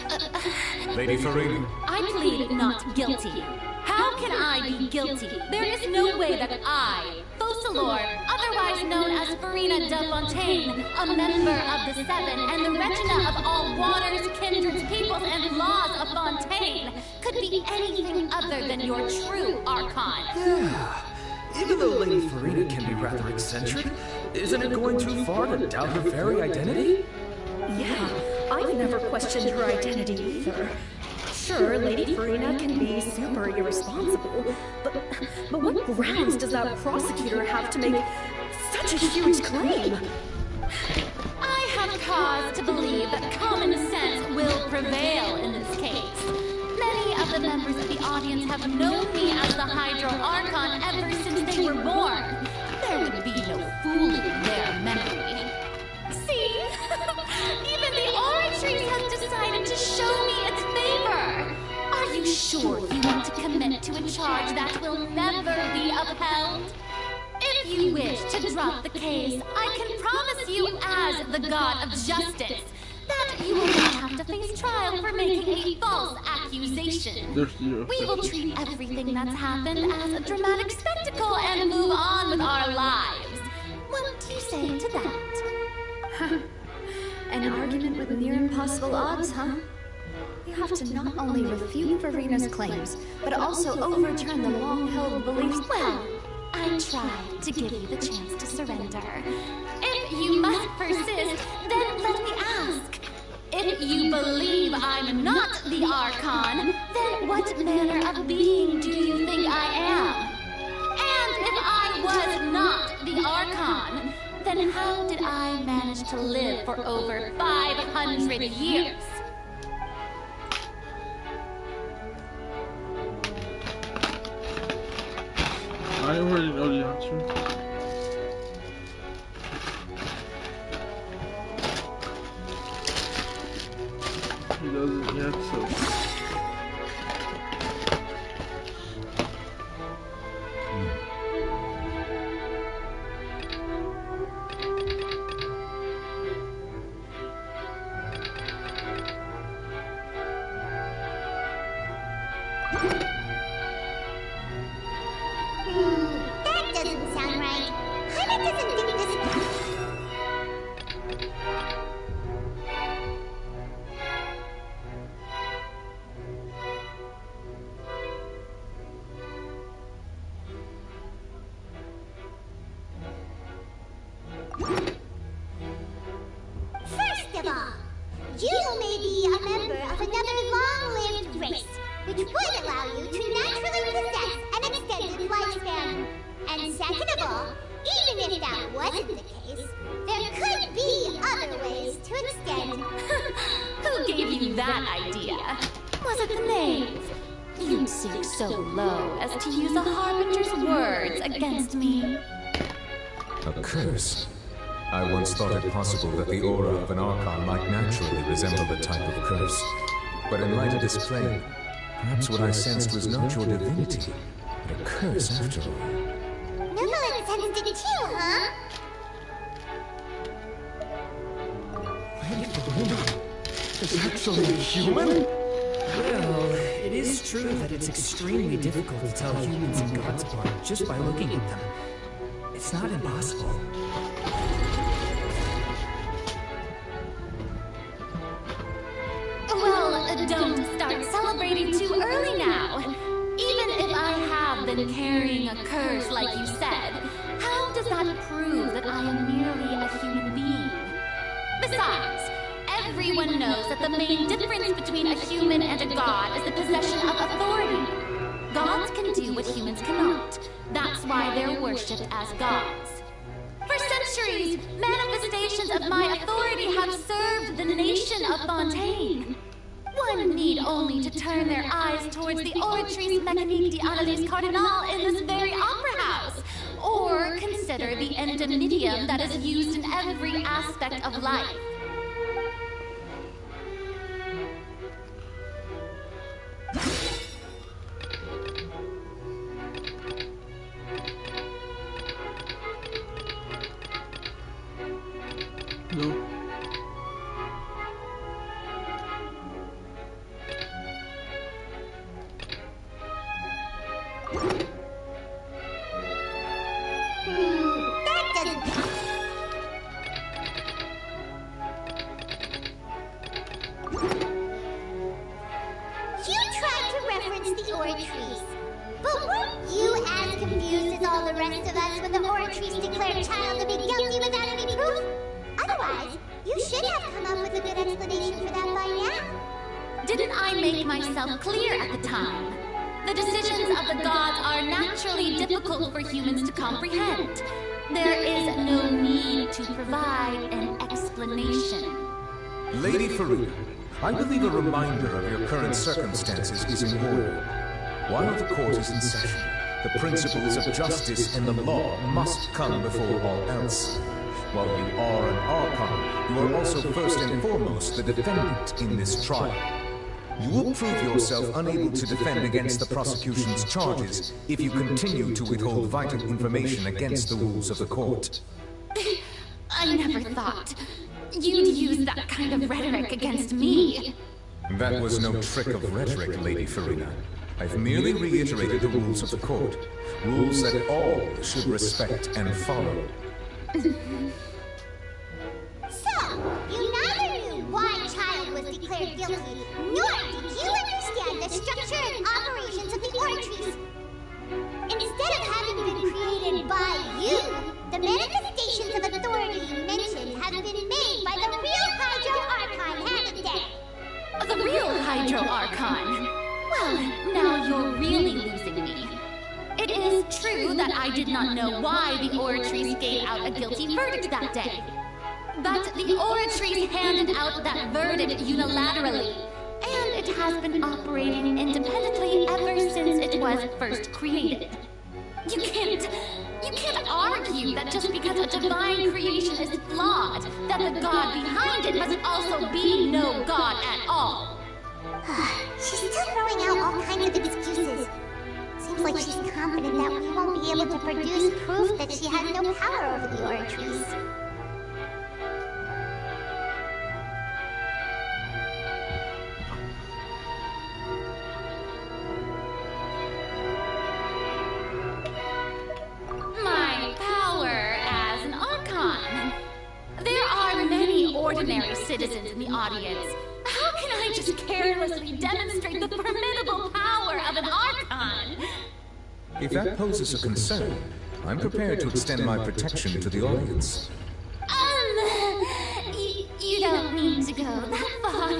Speaker 1: Lady Farina.
Speaker 12: I plead not guilty. How can I be guilty? There is no way that I, Focalor, otherwise known as Farina de Fontaine, a member of the Seven and the Regina of all waters, kindreds, peoples, and laws of Fontaine, could be anything other than your true Archon.
Speaker 15: Yeah. Even though Lady Farina can be rather eccentric, isn't it going too far to doubt her very identity?
Speaker 16: Yeah, I've never questioned her identity either. Sure, Lady Farina can be super irresponsible, but what grounds does that prosecutor have to make such a huge claim?
Speaker 12: I have cause to believe that common sense will prevail in this case. Many of the members of the audience have known me as the Hydro Archon ever since they were born. There would be no fooling their memory. See? Even the Oratrice has decided to show me its favor. Are you sure you want to commit to a charge that will never be upheld? If you wish to drop the case, I can promise you as the God of Justice that you will not have to face trial for making a false accusation. We will treat everything that's happened as a dramatic spectacle and move on with our lives. What do you say to that?
Speaker 16: An argument with near impossible odds, huh? You have to not only refute Farina's claims, but also overturn the long-held beliefs.
Speaker 12: Well, I tried to give you the chance to surrender. If you must persist, then let me ask. If you believe I'm not the Archon, then what manner of being do you think I am? And if I was not the Archon, then how did I manage to live for over 500 years?
Speaker 2: I already know the answer. He doesn't yet, so...
Speaker 3: That doesn't sound right. Hyman doesn't think this... First of all, you may be a member of another long-lived race, which would allow you to naturally possess an extended lifespan. And second of all, even if that wasn't the case, there could be other ways to extend.
Speaker 4: Who gave you that idea? Was it the knave? You'd sink so low as to use a harbinger's words against me.
Speaker 1: A curse? I once thought it possible that the aura of an Archon might naturally resemble the type of curse. But in light of this plague, perhaps what I sensed was not your divinity, but a curse after all.
Speaker 3: Neverland sensed it too, huh?
Speaker 10: Lady Verena is actually a human?
Speaker 14: Well, it is true that it's extremely difficult to tell humans and gods apart just by looking at them. It's not impossible.
Speaker 4: Well, don't start celebrating too early now. Even if I have been carrying a curse like you said, how does that prove that I am merely a human being? Besides, everyone knows that the main difference between a human and a god is the possession of authority. Gods can do what humans cannot. That's why they're worshipped as gods. For centuries, manifestations of my authority have served the nation of Fontaine. One need only to turn their eyes towards the Oratrice Mécanique d'Analyse Cardinal in this very opera house, or consider the endemitium that is used in every aspect of life.
Speaker 2: No.
Speaker 3: That doesn't... You tried to reference the Oratrice, but weren't you as confused as all the rest of us when the Oratrice declared Child to be guilty without any proof? Otherwise, you should have come up with a good explanation for that by now.
Speaker 4: Didn't I make myself clear at the time? The decisions of the gods are naturally difficult for humans to comprehend. There is no need to provide an explanation.
Speaker 1: Lady Farina, I believe a reminder of your current circumstances is in order. While the court is in session, the principles of justice and the law must come before all else. While you are an Archon, you are also first and foremost the defendant in this trial. You will prove yourself unable to defend against the prosecution's charges if you continue to withhold vital information against the rules of the court.
Speaker 4: I never thought you'd use that kind of rhetoric against me.
Speaker 1: That was no trick of rhetoric, Lady Farina. I've merely reiterated the rules of the court. Rules that all should respect and follow.
Speaker 3: So, you neither knew why Child was declared guilty, nor did you understand the structure and operations of the Oratrice. Instead of having been created by you, the manifestations of authority you mentioned have been made by the real Hydro Archon, haven't they?
Speaker 4: The real Hydro Archon? Well, now you're really losing me. It is true that I did not know why the Oratrice gave out a guilty verdict that day. But the Oratrice handed out that verdict unilaterally, and it has been operating independently ever since it was first created.
Speaker 12: You can't argue that just because a divine creation is flawed, that the god behind it must also be no god at all.
Speaker 3: She's still throwing out all kinds of excuses. Seems like she's confident that we won't be able to produce proof that she has no power over the Aura trees.
Speaker 12: My power as an Archon. There are many ordinary citizens in the audience. How can I just carelessly demonstrate the formidable power of an Archon?
Speaker 1: If that poses a concern, I'm prepared to extend my protection to the audience.
Speaker 12: You don't need to go that far.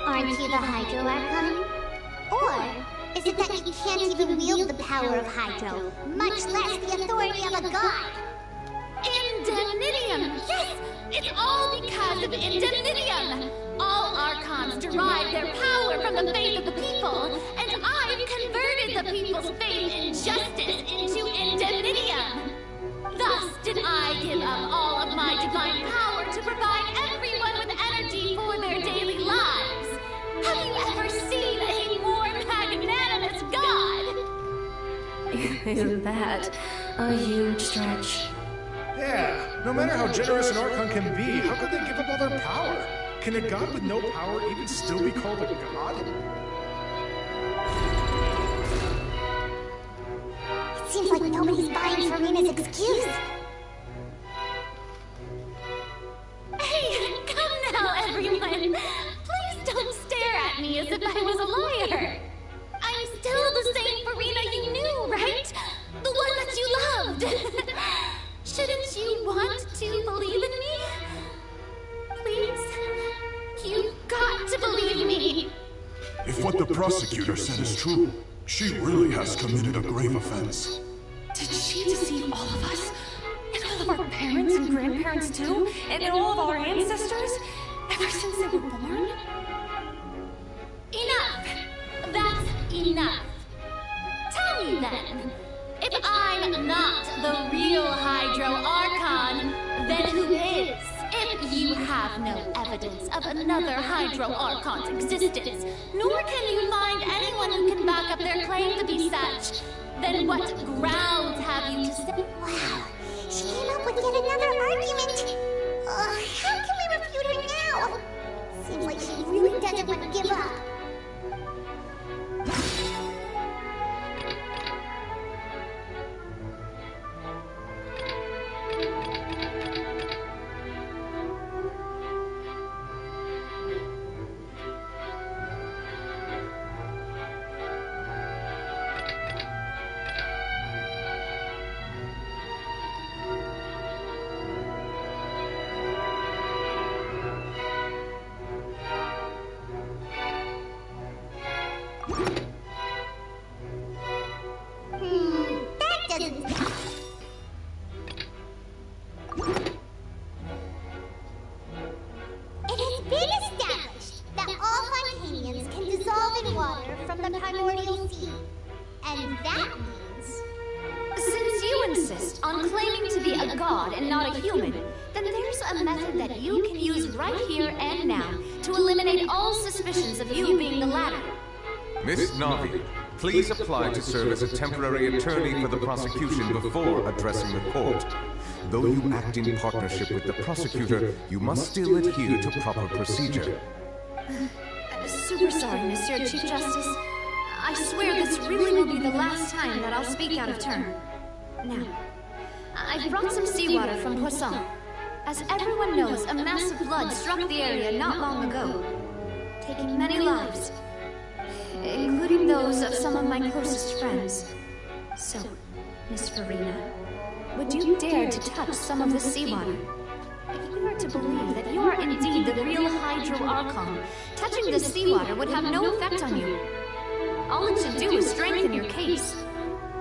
Speaker 3: Aren't you the Hydro Archon? Or is it that you can't even wield the power of Hydro, much less the authority of a god?
Speaker 12: Indemnitium! Yes! It's all because of Indemnitium! All Archons derive their power from the faith of the people, and I've converted the people's faith in justice into Indemnitium! Thus did I give up all of my divine power to provide everyone with energy for their daily lives! Have you ever seen a more magnanimous god?
Speaker 16: Isn't that a huge stretch?
Speaker 8: Yeah, no matter how generous an Archon can be, how could they give up all their power? Can a god with no power even still be called a god?
Speaker 3: It seems like nobody's buying Farina's excuse.
Speaker 12: Hey, come now, everyone! Please don't stare at me as if I was a liar! I'm still the same Farina you knew, right? The one that you loved! Shouldn't you want to believe in me? Please? You've got to believe me!
Speaker 10: If what the prosecutor said is true, she really has committed a grave offense.
Speaker 16: Did she deceive all of us? And all of our parents and grandparents too? And all of our ancestors? Ever since they were born?
Speaker 12: Enough! That's enough! Tell me then, if I'm not the real Hydro Archon, then who is? If you have no evidence of another Hydro Archon's existence, nor can you find anyone who can back up their claim to be such, then what grounds have you to say?
Speaker 3: Wow, she came up with yet another argument. How can we refute her now? Seems like she really doesn't want to give up.
Speaker 1: Miss Navi, please apply to serve as a temporary attorney for the prosecution before addressing the court. Though you act in partnership with the prosecutor, you must still adhere to proper procedure.
Speaker 12: Super sorry, Monsieur Chief Justice. I swear this really will be the last time that I'll speak out of turn. Now, I've brought some seawater from Poisson. As everyone knows, a massive flood struck the area not long ago, taking many lives, including those of some of my closest friends. So, Miss Farina, would you dare to touch some of the seawater? If we are to believe that you are indeed the real Hydro Archon, touching the seawater would have no effect on you. All it should do is strengthen your case.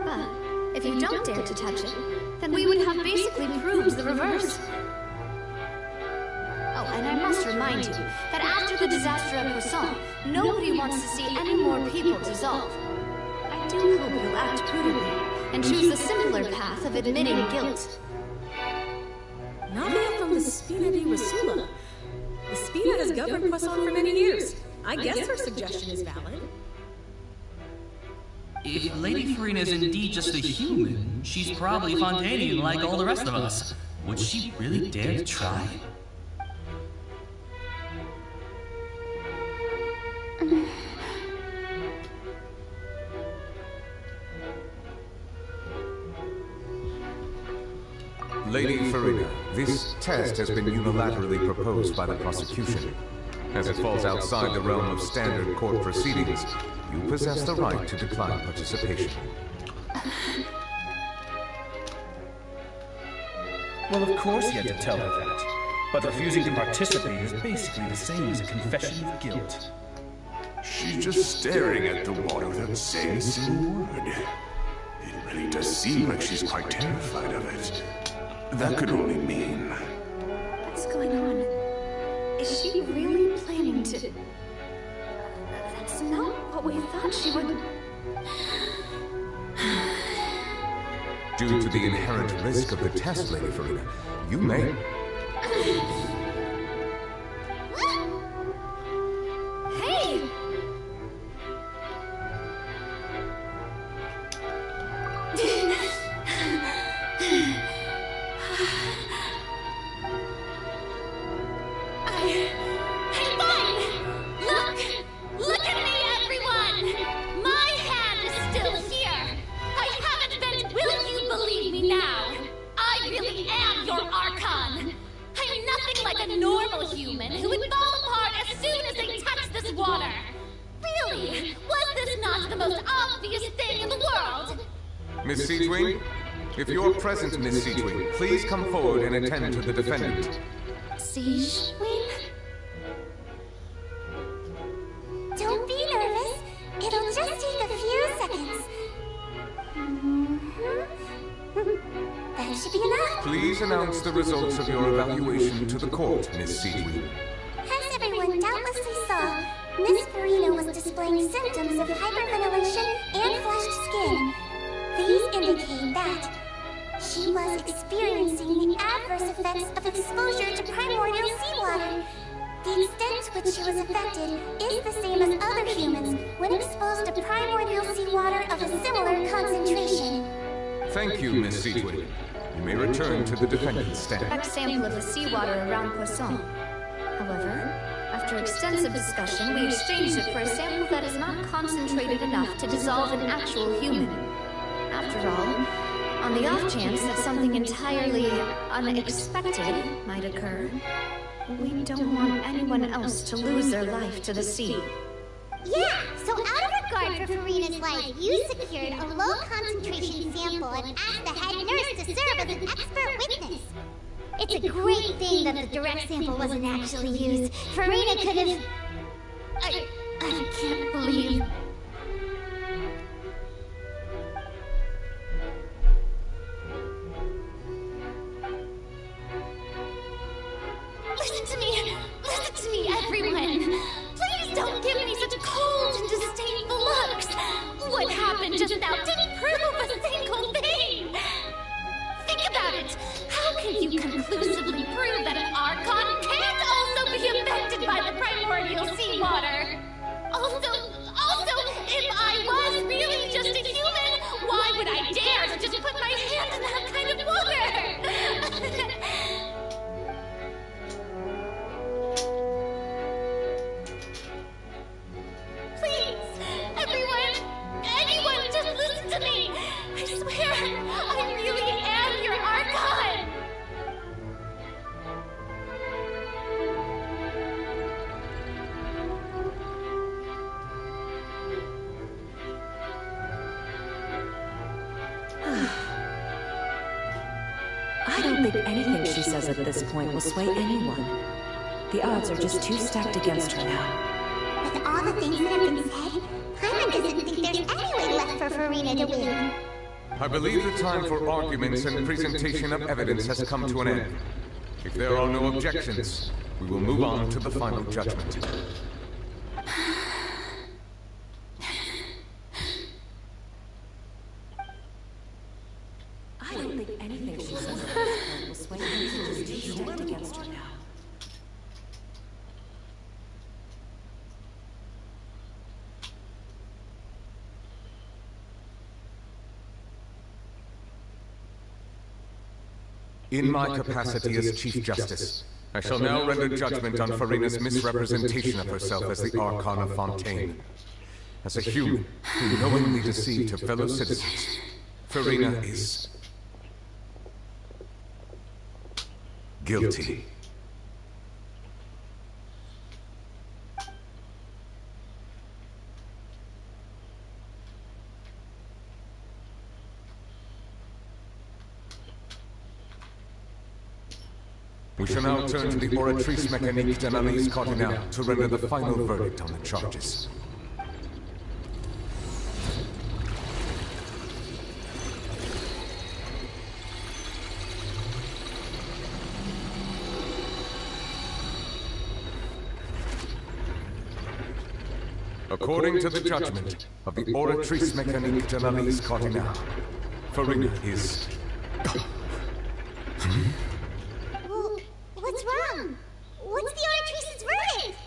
Speaker 12: But if you don't dare to touch it, then we would have basically proved the reverse. Oh, and I must remind you that after the disaster at Poisson, nobody wants to see any more people dissolve. I do hope you'll act prudently and choose the simpler path of admitting guilt.
Speaker 16: Navia from the Spina di Rasula. The Spina has governed Poisson for many years. I guess her suggestion is valid.
Speaker 15: If Lady Farina is indeed just a human, she's probably Fontanian like all the rest of us. Would she really dare to try?
Speaker 1: Lady Farina, this test has been unilaterally proposed by the prosecution. As it falls outside the realm of standard court proceedings, you possess the right to decline participation.
Speaker 17: Well, of course he had to tell her that. But refusing to participate is basically the same as a confession of guilt.
Speaker 18: She's just staring at the water without saying a single word. It really does seem like she's quite terrified of it. That could only mean...
Speaker 12: What's going on? Is she really planning to... That's not what we thought she would...
Speaker 1: Due to the inherent risk of the test, Lady Farina, you may...
Speaker 12: Hey!
Speaker 19: Hey, fine! Look at me, everyone! My hand is still here! I haven't been... Will you believe me now? I really am your Archon! I'm nothing like a normal human who would fall apart as soon as they touch this water! Really? Was this not the most obvious thing in the world?
Speaker 1: Miss Seedwing? If you're present, Miss Seedwing, please come forward and attend to the defendant.
Speaker 3: Seedwing? Don't be nervous. It'll just take a few seconds. That should be enough.
Speaker 1: Please announce the results of your evaluation to the court, Miss Seedwing.
Speaker 3: As everyone doubtlessly saw, Miss Farina was displaying symptoms of hyperventilation and flushed skin. These indicate that she was experiencing the adverse effects of exposure to primordial seawater. The extent to which she was affected is the same as other humans when exposed to primordial seawater of a similar concentration.
Speaker 1: Thank you, Miss Seedwing. You may return to the defendant's stand.
Speaker 12: Direct sample of the seawater around Poisson. However, after extensive discussion, we exchanged it for a sample that is not concentrated enough to dissolve an actual human. After all, on the off chance that something entirely unexpected might occur, we don't want anyone else to lose their life to the sea.
Speaker 3: Yeah, so out of regard for Farina's life, you secured a low-concentration sample and asked the head nurse to serve as an expert witness. It's a great thing that the direct sample wasn't actually used. Farina could have... I can't believe...
Speaker 19: Listen to me, everyone! Please don't give me such cold and disdainful looks! What happened just now didn't prove a single thing! Think about it! How can you conclusively prove that an Archon can't also be affected by the primordial seawater? Also, if I was really just a human, why would I dare to just put my hand in that kind of water? Anyone, just listen to me! I swear, I really am your Archon!
Speaker 20: I don't think anything she says at this point will sway anyone. The odds are just too stacked against her now.
Speaker 3: With all the things that have been said, Paimon doesn't think there's any way left for Furina to win.
Speaker 1: I believe the time for arguments and presentation of evidence has come to an end. If there are no objections, we will move on to the final judgment.
Speaker 20: I don't think anything she says at this point will sway anyone. She's too stacked against her now.
Speaker 1: In my capacity as Chief Justice, I shall now render judgment on Furina's misrepresentation of herself as the Archon of Fontaine. As a human who knowingly deceived her fellow citizens, Furina is guilty. We shall now turn to the Oratrice Mécanique d'Analyse Cardinale to render the final verdict on the charges. According to the judgment of the Oratrice Mécanique d'Analyse Cardinale, Furina is...
Speaker 3: What's wrong? What's the Oratrice's verdict?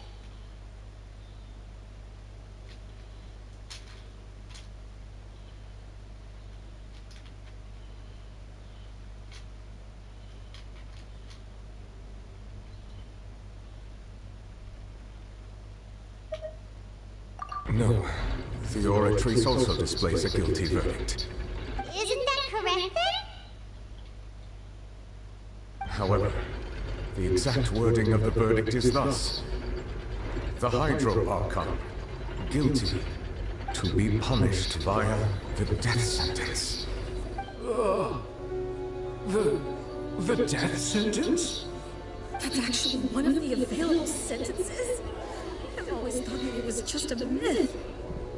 Speaker 1: No. The Oratrice also displays a guilty verdict.
Speaker 3: Isn't that correct then?
Speaker 1: However, the exact wording of the verdict is thus. The Hydro Archon, guilty, to be punished via the death sentence.
Speaker 10: The death sentence?
Speaker 16: That's actually one of the available sentences? I've always thought that it was just a myth.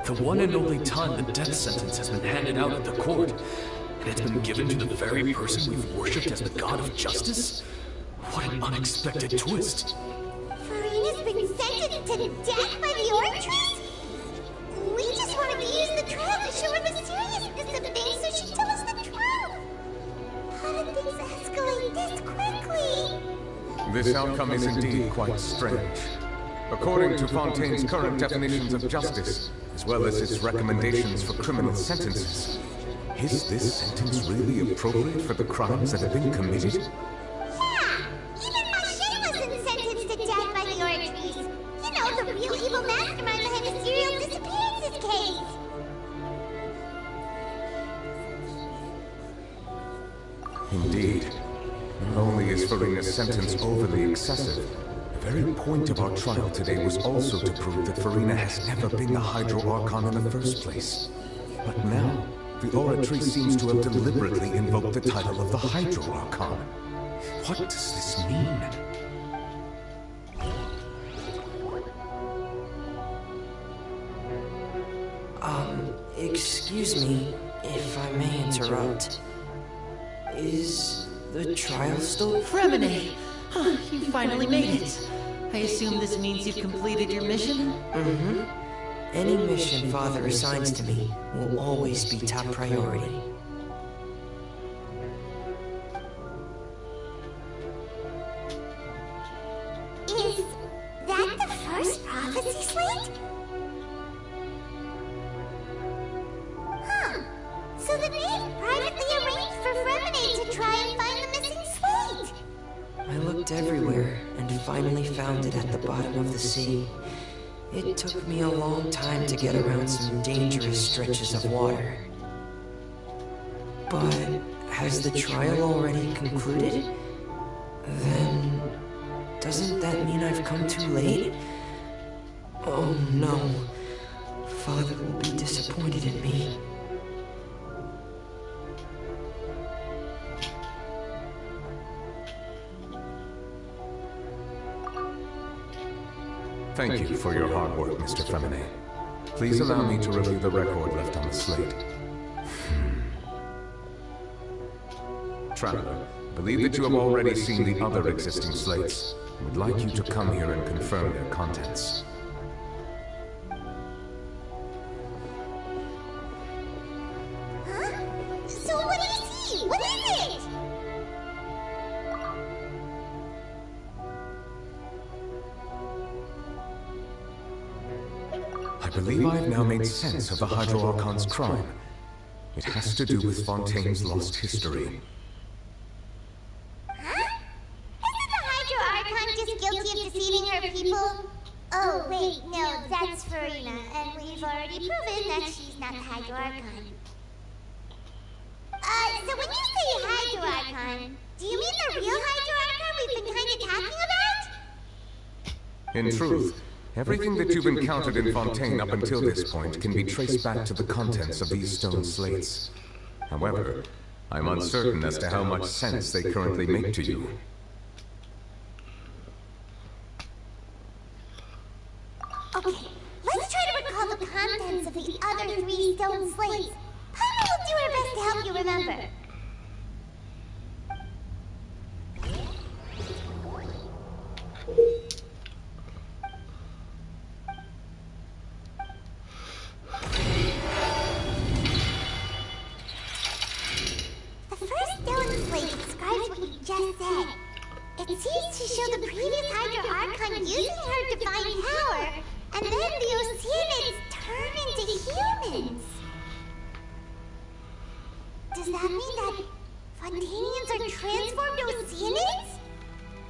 Speaker 17: The one and only time the death sentence has been handed out at the court, and it's been given to the very person we've worshipped as the god of justice? What an unexpected twist.
Speaker 3: Furina's been sentenced to death by the Oratrice? We just wanted to use the trial to show her the seriousness of things so she'd tell us the truth. How did things escalate this quickly?
Speaker 1: This outcome is indeed quite strange. According to Fontaine's current definitions of justice, as well as his recommendations for criminal sentences, is this sentence really appropriate for the crimes that have been committed?
Speaker 3: Yeah! Even Mache wasn't sentenced to death by the Oratrice. You know, the real evil mastermind behind the serial disappearances case.
Speaker 1: Indeed. Not only is Furina's sentence overly excessive, the very point of our trial today was also to prove that Furina has never been the Hydro Archon in the first place. But now, the Oratrice seems to have deliberately invoked the title of the Hydro Archon. What does this mean?
Speaker 14: Excuse me, if I may interrupt. Is the trial still...
Speaker 9: Fremine! Huh, you finally made it. I assume this means you've completed your mission?
Speaker 14: Mm-hmm. Any mission Father assigns to me will always be top priority.
Speaker 3: Is that the first prophecy slate? Huh. So the knave privately arranged for Fremine to try and find the missing slate.
Speaker 14: I looked everywhere and finally found it at the bottom of the sea. It took me a long time to get around some dangerous stretches of water. But has the trial already concluded? Then... doesn't that mean I've come too late? Oh no. Father will be disappointed in me.
Speaker 1: Thank you for your hard work, Mr. Femine. Please allow me to review the record left on the slate. Traveler, I believe that you have already seen the other existing slates. I would like you to come here and confirm their contents.
Speaker 3: Huh? So what do you see? What is it?
Speaker 1: I believe I have now made sense of the Hydro Archon's crime. It has to do with Fontaine's lost history.
Speaker 3: Huh? Isn't the Hydro Archon just guilty of deceiving her people? Oh, wait, no, that's Farina, and we've already proven that she's not the Hydro Archon. So when you say Hydro Archon, do you mean the real Hydro Archon we've been kind of talking about?
Speaker 1: In truth, everything that you've encountered in Fontaine up until this point can be traced back to the contents of these stone slates. However, I'm uncertain as to how much sense they currently make to you.
Speaker 3: Okay, let's try to recall the contents of the other 3 stone slates. Paimon will do her best to help you remember. The first stone slate describes what you just said. It seems to show the previous Hydro Archon using her divine power, and then the Oceanids turn into humans. Does that mean that Fontanians are transformed Oceanids?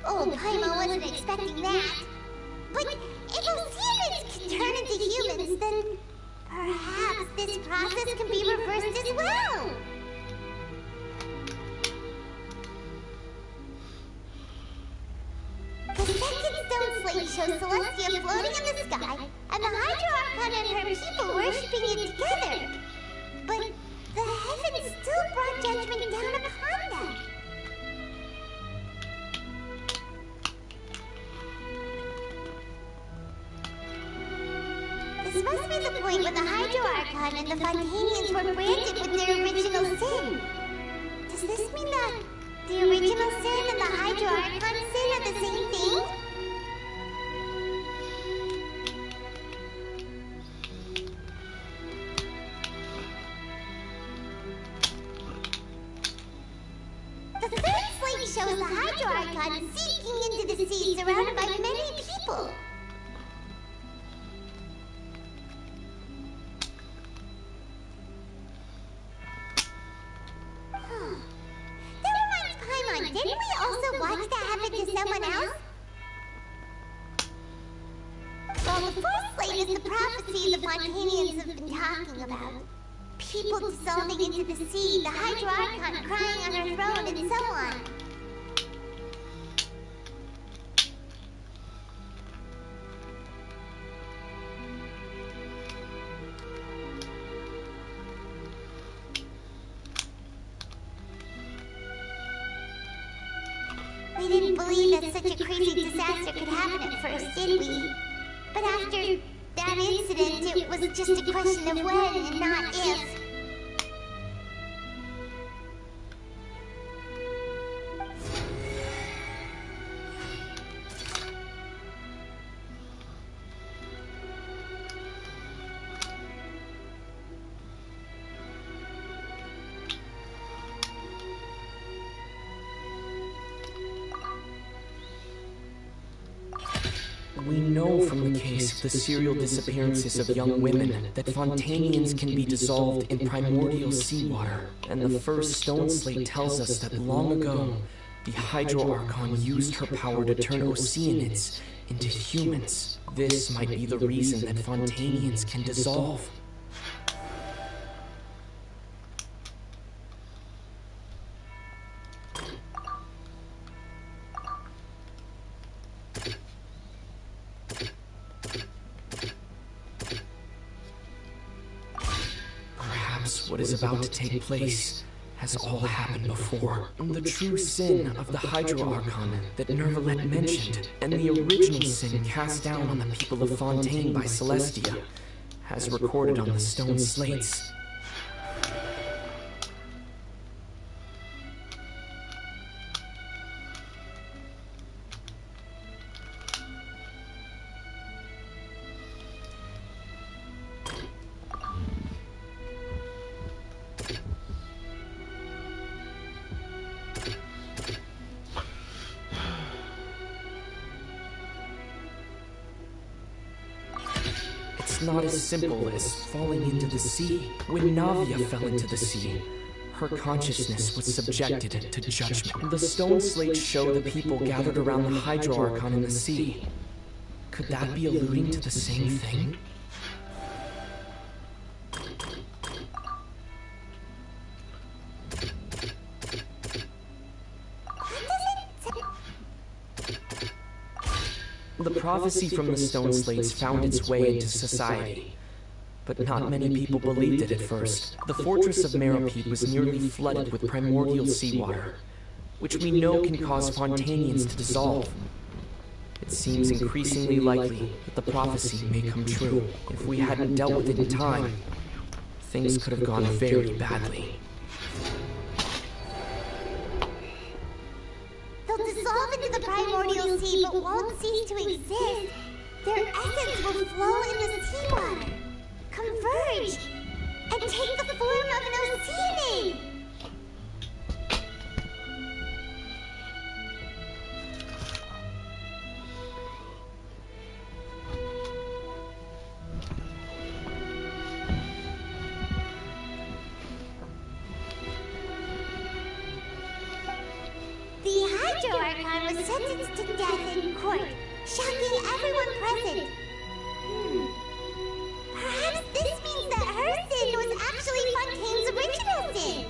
Speaker 3: Oh, Paimon wasn't expecting that. But if Oceanids can turn into humans, then perhaps this process can be reversed as well. The second stone slate shows Celestia floating in the sky, and the Hydro Archon and her people worshipping it together. But the heavens still brought judgment down upon them. This must be the point where the Hydro Archon and the Fontanians were branded with their original sin. Does this mean that the original sin and the Hydro Archon sin are the same thing? The third slate shows the Hydro Archon sinking into the sea surrounded by many people. Paimon, didn't we also watch that happen to someone else? Well, the fourth slate is the prophecy the Fontanians have been talking about. People dissolving into the sea, the Hydro Archon crying on her throne, and so on. We didn't believe that such a crazy disaster could happen at first, did we? But after that incident, it was just a question of when and not if.
Speaker 14: We know from the case of the serial disappearances of young women that Fontanians can be dissolved in primordial seawater, and the first stone slate tells us that long ago, the Hydro Archon used her power to turn Oceanids into humans. This might be the reason that Fontanians can dissolve. What is about to take place has all happened before. The true sin of the Hydro Archon that Nervalet mentioned, and the original sin cast down on the people of Fontaine by Celestia, has recorded on the stone slates. It's not as simple as falling into the sea. When Navia fell into the sea, her consciousness was subjected to judgment. The stone slates show the people gathered around the Hydro Archon in the sea. Could that be alluding to the same thing? The prophecy from the stone slates found its way into society, but not many people believed it at first. The fortress of Meropide was nearly flooded with primordial seawater, which we know can cause Fontainians to dissolve. It seems increasingly likely that the prophecy may come true. If we hadn't dealt with it in time, things could have gone very badly.
Speaker 3: They'll dissolve into the primordial sea but won't cease to exist. Their essence will flow in the seawater, converge, and take the form of an Oceanid. The Hydro Archon was sentenced to death in court, shocking everyone present. Perhaps this means that her sin was actually Fontaine's original sin.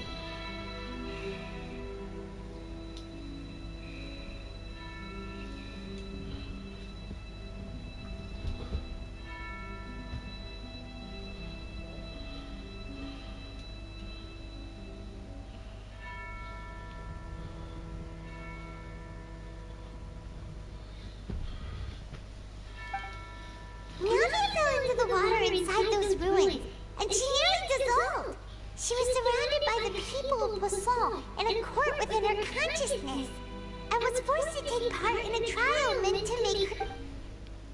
Speaker 3: Nami fell into the water inside those ruins, and she nearly dissolved. She was surrounded by the people of Poisson in a court within her consciousness, and was forced to take part in a trial meant to make her...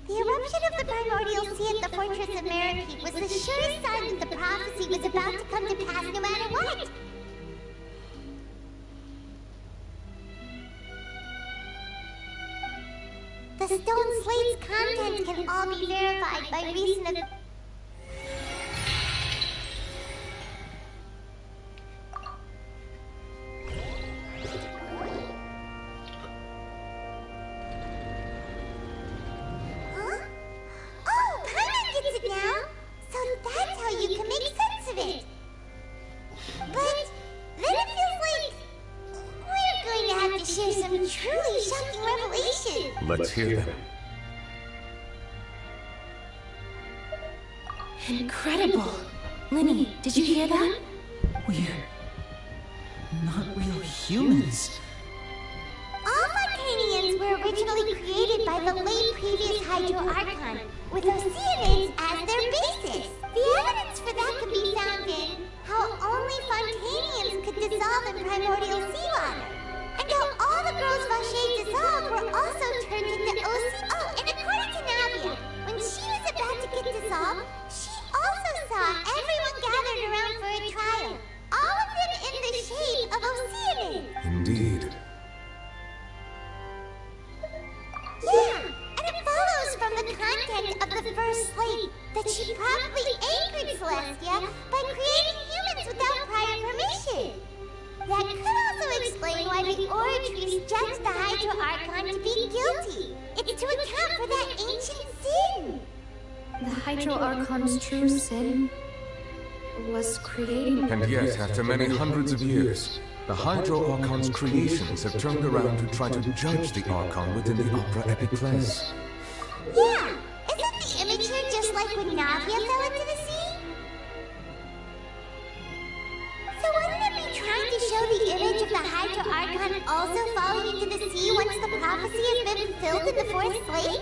Speaker 3: The eruption of the primordial sea at the fortress of Meropide was the surest sign that the prophecy was about to come to pass no matter what. The stone slate's contents can all be verified by reason of... Huh? Oh, Paimon gets it now! So that's how you can make sense of it! But then it feels like... we're going to have to share some truly shocking revelations!
Speaker 1: Let's hear them.
Speaker 11: Incredible! Linny, did you hear that?
Speaker 9: We're not real humans.
Speaker 3: All Fontanians were originally created by the late previous Hydro Archon, with Oceanids as their basis. The evidence for that can be found in how only Fontanians could dissolve in primordial seawater, and how all the girls Vacher dissolved were also turned into Ocean. Oh, and according to Navia, when she was about to get dissolved, she also saw everyone gathered around for a trial, all of them in the shape of Oceanids.
Speaker 1: Indeed.
Speaker 3: Yeah, and it follows from the content of the first slate that she probably anchored Celestia by creating humans without prior permission. That could also explain why the Oratrice judged the Hydro Archon to be guilty. It's to account for that ancient sin.
Speaker 12: The Hydro Archon's true sin was creating...
Speaker 1: And yet, after many hundreds of years, the Hydro Archon's creations have turned around to try to judge the Archon within the Opera Epiclese.
Speaker 3: Yeah, isn't the image here just like when Navia fell into the sea? So wouldn't it be trying to filled in the fourth slate?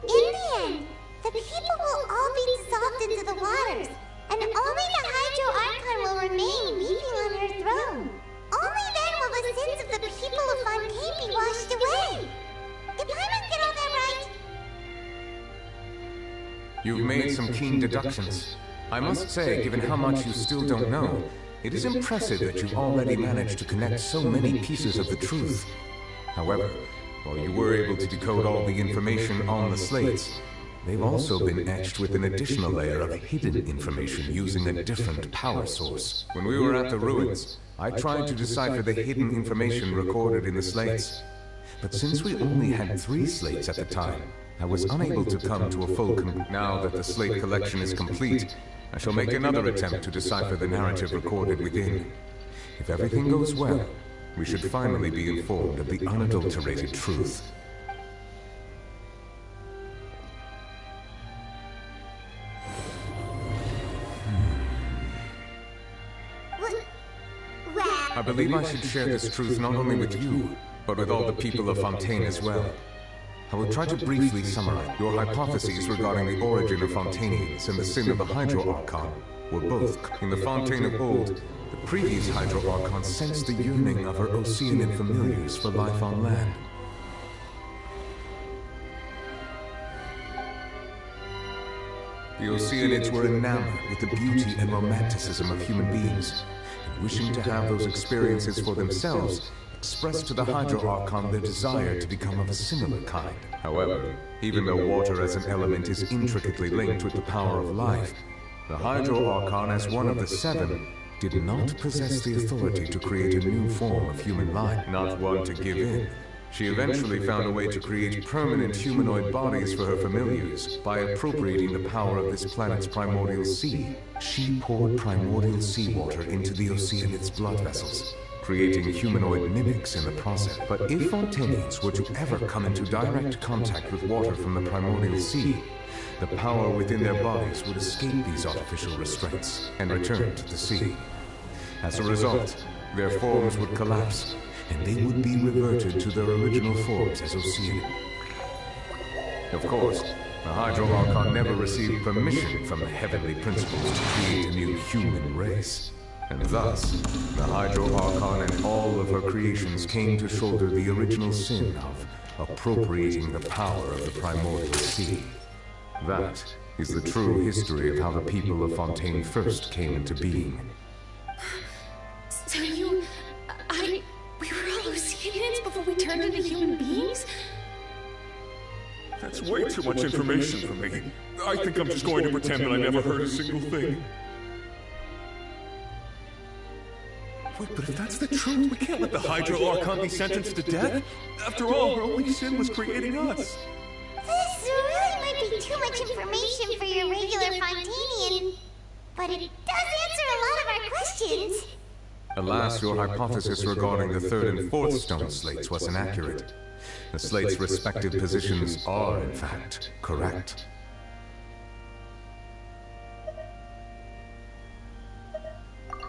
Speaker 3: In the end, the people will all be dissolved into the waters, and only the Hydro Archon will remain weeping on her throne. Only then will the sins of the people of Fontaine be washed away. Did Paimon get all that right?
Speaker 1: You've made some keen deductions. I must say, given how much you still don't know, it is impressive that you've already managed to connect so many pieces of the truth. However, while you were able to decode all the information on the slates, they've also been etched with an additional layer of hidden information using a different power source. When we were at the ruins, I tried to decipher the hidden information recorded in the slates. But since we only had 3 slates at the time, I was unable to come to a full conclusion. Now that the slate collection is complete, I shall make another attempt to decipher the narrative recorded within. If everything goes well, we should finally be informed of the unadulterated truth. I believe I should share this truth not only with you, but with all the people of Fontaine as well. I will try to briefly summarize. Your hypotheses regarding the origin of Fontainians and the sin of the Hydro Archon were both. In the Fontaine of old, the previous Hydro Archon sensed the yearning of her Oceanian familiars for life on land. The Oceanids were enamored with the beauty and romanticism of human beings, and wishing to have those experiences for themselves, expressed to the Hydro Archon their desire to become of a similar kind. However, even though water as an element is intricately linked with the power of life, the Hydro Archon, as one of the 7, did not possess the authority to create a new form of human life, not one to give in. She eventually found a way to create permanent humanoid bodies for her familiars by appropriating the power of this planet's primordial sea. She poured primordial seawater into the Oceanids' blood vessels, creating humanoid mimics in the process. But if Fontainians were to ever come into direct contact with water from the primordial sea, the power within their bodies would escape these artificial restraints and return to the sea. As a result, their forms would collapse, and they would be reverted to their original forms as Oceanic. Of course, the Hydro Archon never received permission from the heavenly principles to create a new human race. And thus, the Hydro Archon and all of her creations came to shoulder the original sin of appropriating the power of the primordial sea. That is the true history of how the people of Fontaine first came into being.
Speaker 16: So we were all Oceanians before we turned into human beings?
Speaker 18: That's way too much information for me. I think I'm just going to pretend that I never heard a single thing. Wait, but if that's the truth, we can't let the Hydro Archon be sentenced to death. After all, her only sin was creating us.
Speaker 3: This really might be too much information for your regular Fontainian, but it does answer a lot of our questions.
Speaker 1: Alas, your hypothesis regarding the 3rd and 4th stone slates was inaccurate. The slates' respective positions are, in fact, correct.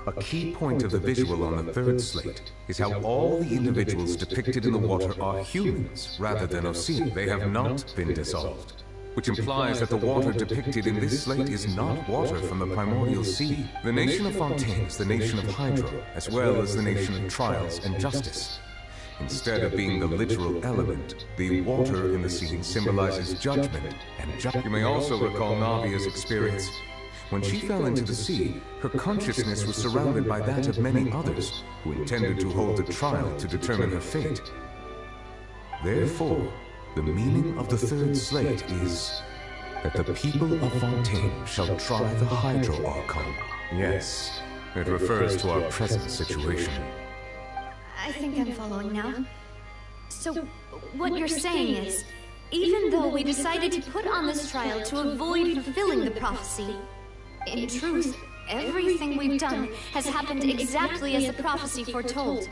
Speaker 1: A key point of the visual on the 3rd slate is how all the individuals depicted in the water are humans rather than Oceanic. They have not been dissolved, which implies that the water depicted in this slate is not water from the primordial sea. The nation of Fontaine is the nation of Hydro, as well as the nation of trials and justice. Instead of being the literal element, the water in the scene symbolizes judgment and justice. You may also recall Navia's experience. When she fell into the sea, her consciousness was surrounded by that of many others who intended to hold a trial to determine her fate. Therefore, the meaning of the 3rd slate is that the people of Fontaine shall try the Hydro Archon. Yes, it refers to our present situation.
Speaker 12: I think I'm following now. So, what you're saying is, even though we decided to put on this trial to avoid fulfilling the prophecy, in truth, everything we've done has happened exactly as the prophecy foretold.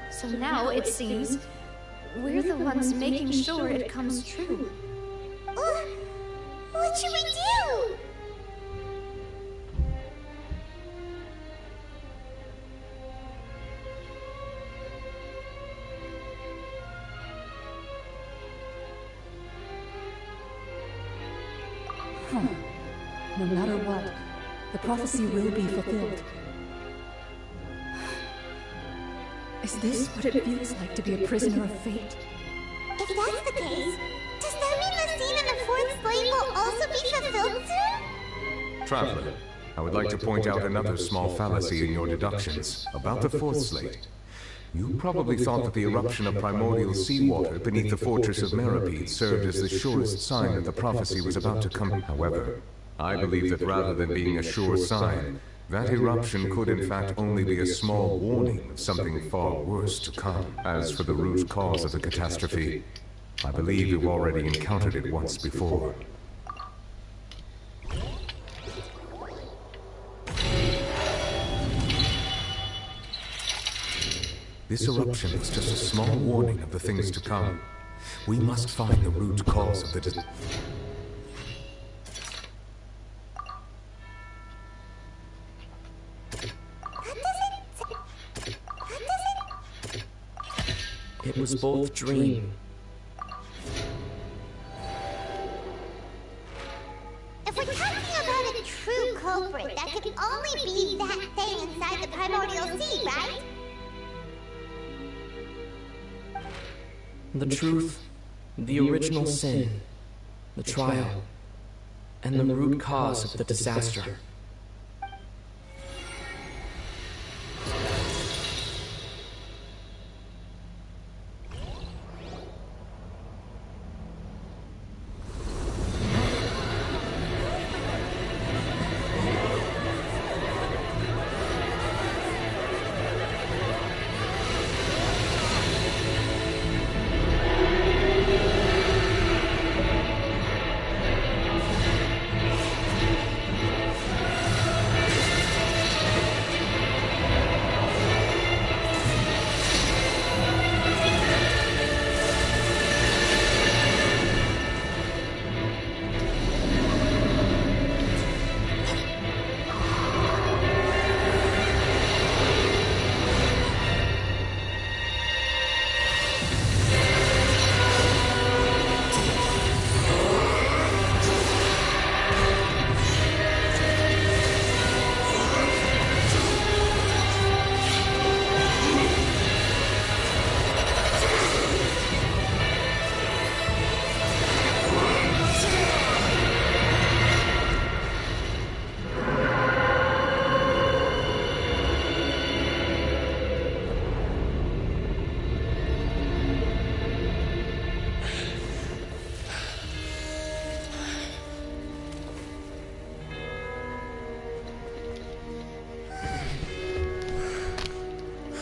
Speaker 12: So now, it seems, we're the ones making sure it comes true.
Speaker 3: What should we do?
Speaker 16: Huh. No matter what, the prophecy will be fulfilled. Is this what it feels like to be a prisoner of fate?
Speaker 3: If that's the case, does that mean the scene in the fourth slate will also be fulfilled soon?
Speaker 1: Traveler, I would like to point out another small fallacy in your deductions about the fourth slate. You probably thought that the eruption of primordial seawater beneath the fortress of Meripede served as the surest sign that the prophecy was about to come. However, I believe that rather than being a sure sign, that eruption could in fact only be a small warning of something far worse to come. As for the root cause of the catastrophe, I believe you've already encountered it once before. This eruption was just a small warning of the things to come. We must find the root cause of the
Speaker 14: It was both dream.
Speaker 3: If we're talking about a true culprit, that could only be that thing inside the primordial sea, right?
Speaker 14: The truth, the original sin, the trial, and the root cause of the disaster.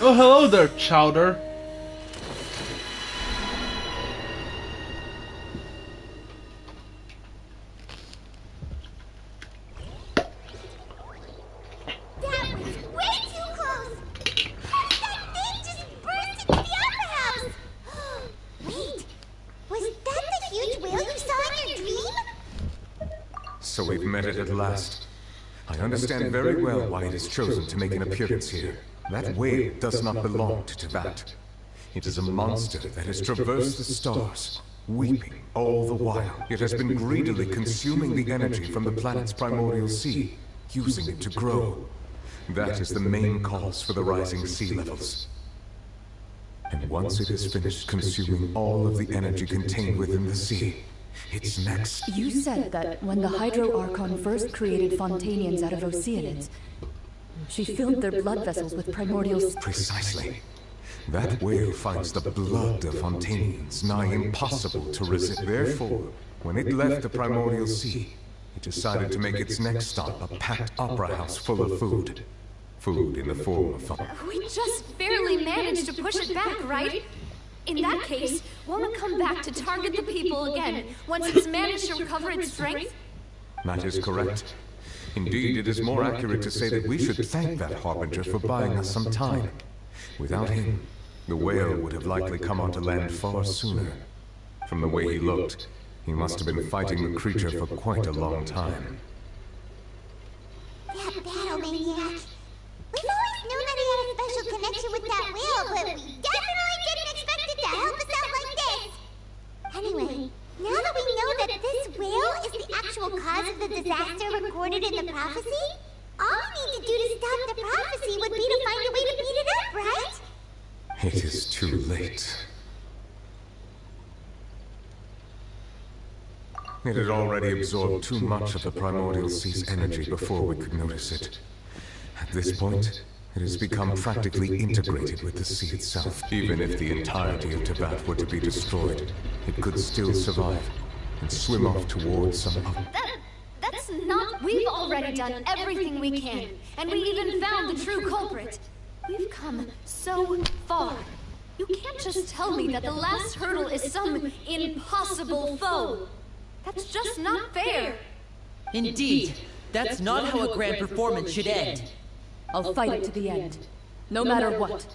Speaker 2: Oh, hello there, Chowder.
Speaker 3: That was way too close! How did that thing just burst into the opera house? Wait, was that the huge whale you saw in your dream?
Speaker 1: So we've met it at last. I understand very well why it has chosen to make an appearance here. That whale does not belong to Teyvat. It is a monster that has traversed the stars, weeping all the while. It has been greedily consuming the energy from the planet's primordial sea, using it to grow. That is the main cause for the rising sea levels. And once it has finished consuming all of the energy contained within the sea, it's next.
Speaker 16: You said that when the Hydro Archon first created Fontanians out of Oceanids, she filled their blood vessels with primordial...
Speaker 1: Precisely. That whale finds the blood of Fontanians nigh impossible to resist. Therefore, when it left the primordial sea, it decided to make its next stop a packed opera house full of food. Food in the form of...
Speaker 12: We just barely managed to push it back, right? In that case, won't it come back to target the people again once it's managed to recover its strength?
Speaker 1: That is correct. Indeed, it is more accurate to say that we should thank that Harbinger for buying us some time. Without him, the whale would have likely come onto land far sooner. From the way he looked, he must have been fighting the creature for quite a long time.
Speaker 3: That battle maniac. We've always known that he had a special connection with that whale, but we definitely didn't expect it to help us out like this. Anyway, now that we know that this whale is the actual cause of disaster recorded in the prophecy? All we need to do to stop the prophecy would be to find a way to beat it up, right?
Speaker 18: It is too late. It had already absorbed too much of the primordial sea's energy before we could notice it. At this point, it has become practically integrated with the sea itself. Even if the entirety of Tibet were to be destroyed, it could still survive and swim off towards some other...
Speaker 12: That's not... We've already done everything we can, and we even found the true culprit. We've come so far. You can't just tell me that the last hurdle is some impossible foe. That's just not fair.
Speaker 9: Indeed, that's not how a grand performance should end.
Speaker 16: I'll fight it to the end, no matter what.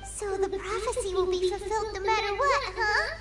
Speaker 3: So the prophecy will be fulfilled no matter what, huh?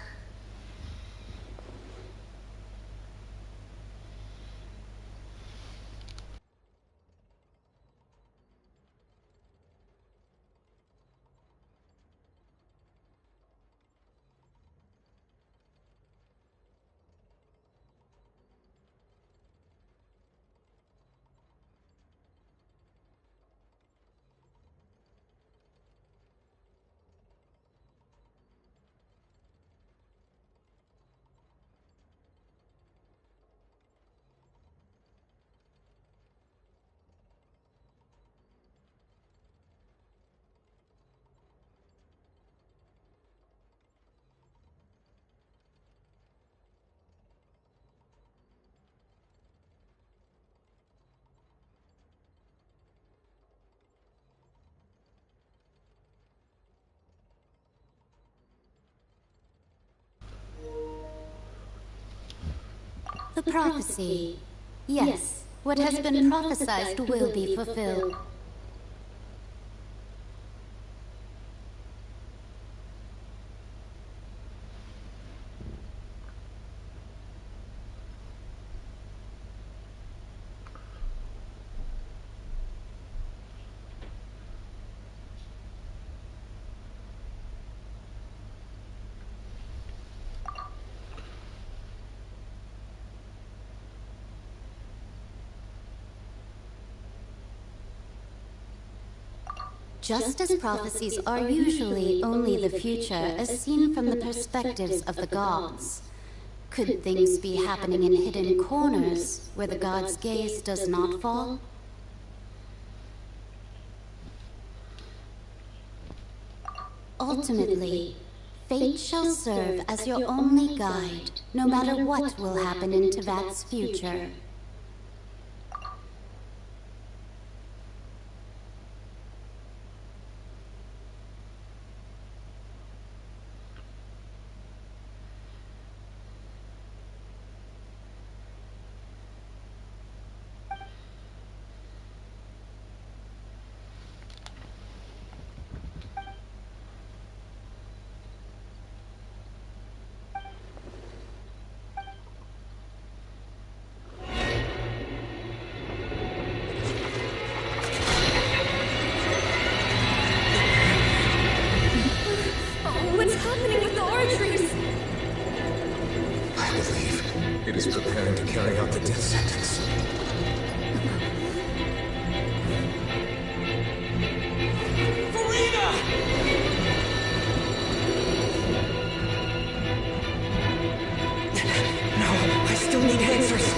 Speaker 4: The prophecy. Yes, what has been prophesied will be fulfilled. Just as prophecies are usually only the future as seen from the perspectives of the gods, could things be happening in hidden corners where the gods' gaze does not fall? Ultimately, fate shall serve as your only guide, no matter what will happen in Teyvat's future.
Speaker 18: Preparing to carry out the death sentence.
Speaker 14: No, I still need answers.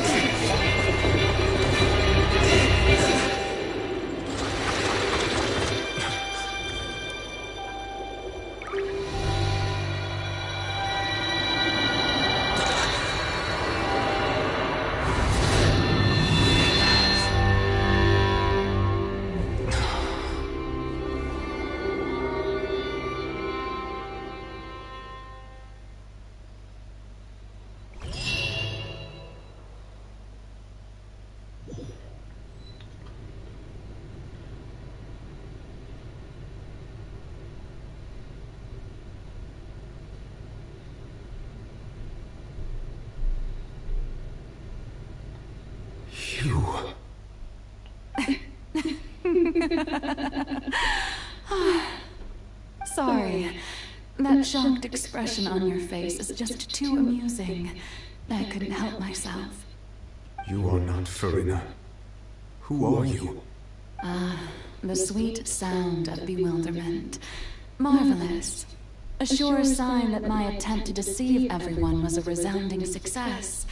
Speaker 11: Sorry. That shocked expression on your face is just too amusing. I couldn't help myself.
Speaker 18: You are not Farina. Who are you?
Speaker 11: The sweet sound of bewilderment. Marvelous. A sure sign that my attempt to deceive everyone was a resounding success.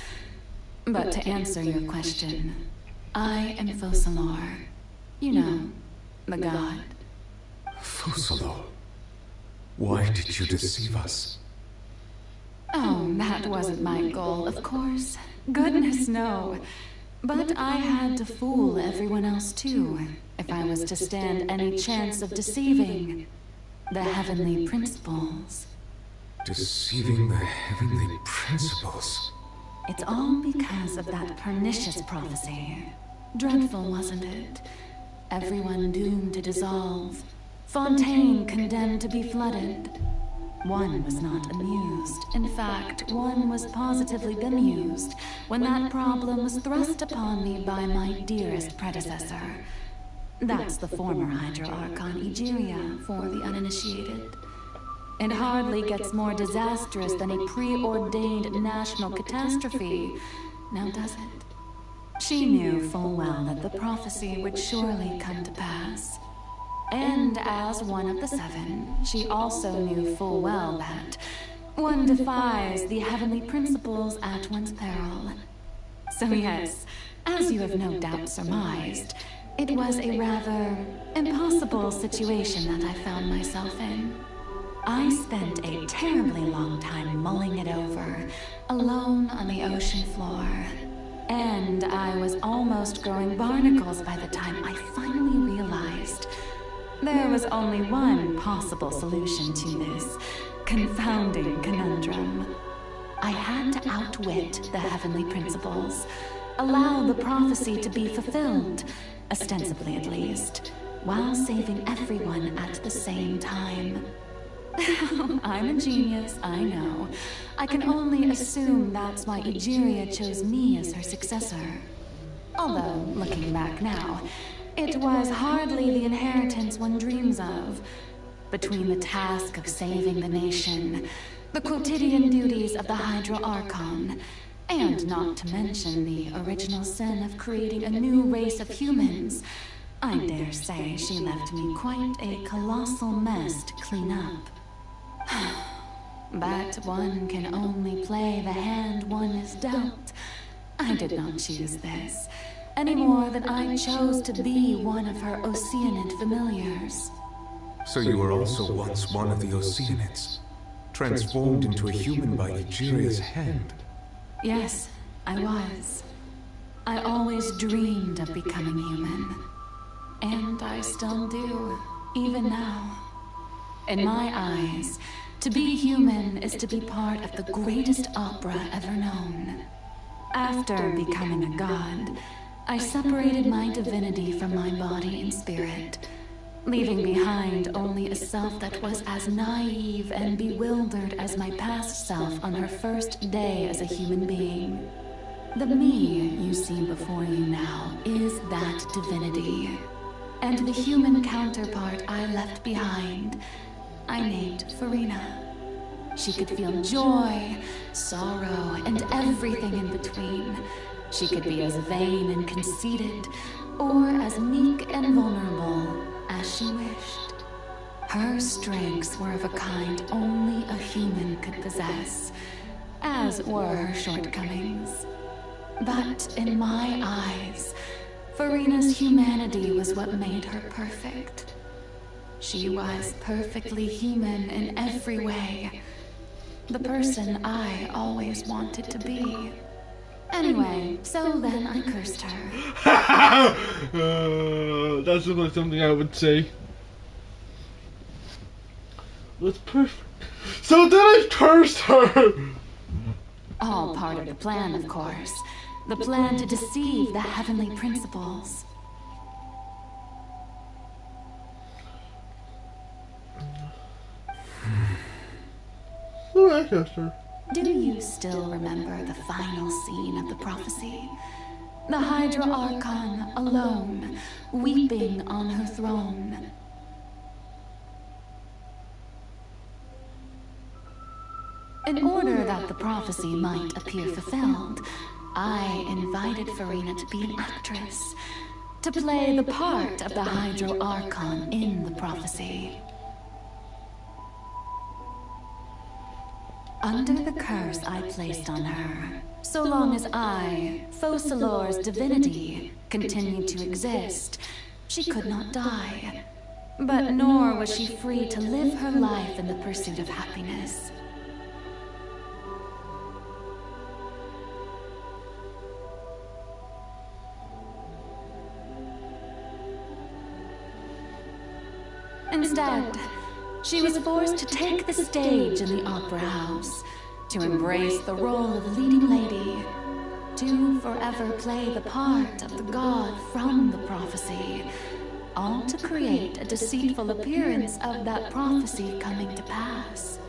Speaker 11: But to answer your question, I am Focalor. You know, the god.
Speaker 18: Focalor? Why did you deceive us?
Speaker 11: Oh, that wasn't my goal, of course. Goodness, no. But I had to fool everyone else too, if I was to stand any chance of deceiving the heavenly principles.
Speaker 18: Deceiving the heavenly principles?
Speaker 11: It's all because of that pernicious prophecy. Dreadful, wasn't it? Everyone doomed to dissolve. Fontaine condemned to be flooded. One was not amused. In fact, one was positively bemused when that problem was thrust upon me by my dearest predecessor. That's the former Hydra Archon Egeria for the uninitiated. It hardly gets more disastrous than a preordained national catastrophe, now does it? She knew full well that the prophecy would surely come to pass. And as one of the seven, she also knew full well that one defies the heavenly principles at one's peril. So yes, as you have no doubt surmised, it was a rather impossible situation that I found myself in. I spent a terribly long time mulling it over, alone on the ocean floor. And I was almost growing barnacles by the time I finally realized there was only one possible solution to this confounding conundrum. I had to outwit the heavenly principles, allow the prophecy to be fulfilled, ostensibly at least, while saving everyone at the same time. I'm a genius, I know. I can only assume that's why Egeria chose me as her successor. Although, looking back now, it was hardly the inheritance one dreams of. Between the task of saving the nation, the quotidian duties of the Hydra Archon, and not to mention the original sin of creating a new race of humans, I dare say she left me quite a colossal mess to clean up. But one can only play the hand one is dealt. I did not choose this, any more than I chose to be one of her Oceanid familiars.
Speaker 18: So you were also once one of the Oceanids, transformed into a human by Egeria's hand?
Speaker 11: Yes, I was. I always dreamed of becoming human. And I still do, even now. In my eyes, to be human is to be part of the greatest opera ever known. After becoming a god, I separated my divinity from my body and spirit, leaving behind only a self that was as naive and bewildered as my past self on her first day as a human being. The me you see before you now is that divinity. And the human counterpart I left behind, I named Farina. She could feel joy, sorrow, and everything in between. She could be as vain and conceited, or as meek and vulnerable as she wished. Her strengths were of a kind only a human could possess, as were her shortcomings. But in my eyes, Farina's humanity was what made her perfect. She was perfectly human in every way. The person I always wanted to be. Anyway, so then I cursed her.
Speaker 2: That's really something I would say. That's perfect. So then I cursed her!
Speaker 11: All part of the plan, of course. The plan to deceive the heavenly principles.
Speaker 2: So I cursed her.
Speaker 11: Do you still remember the final scene of the prophecy? The Hydra Archon, alone, weeping on her throne. In order that the prophecy might appear fulfilled, I invited Farina to be an actress, to play the part of the Hydro Archon in the prophecy. Under the curse I placed on her, so long as I, Focalor's divinity, continued to exist, she could not die. But nor was she free to live her life in the pursuit of happiness. Instead, she was forced to take the stage in the opera house, to embrace the role of leading lady, to forever play the part of the god from the prophecy, all to create a deceitful appearance of that prophecy coming to pass.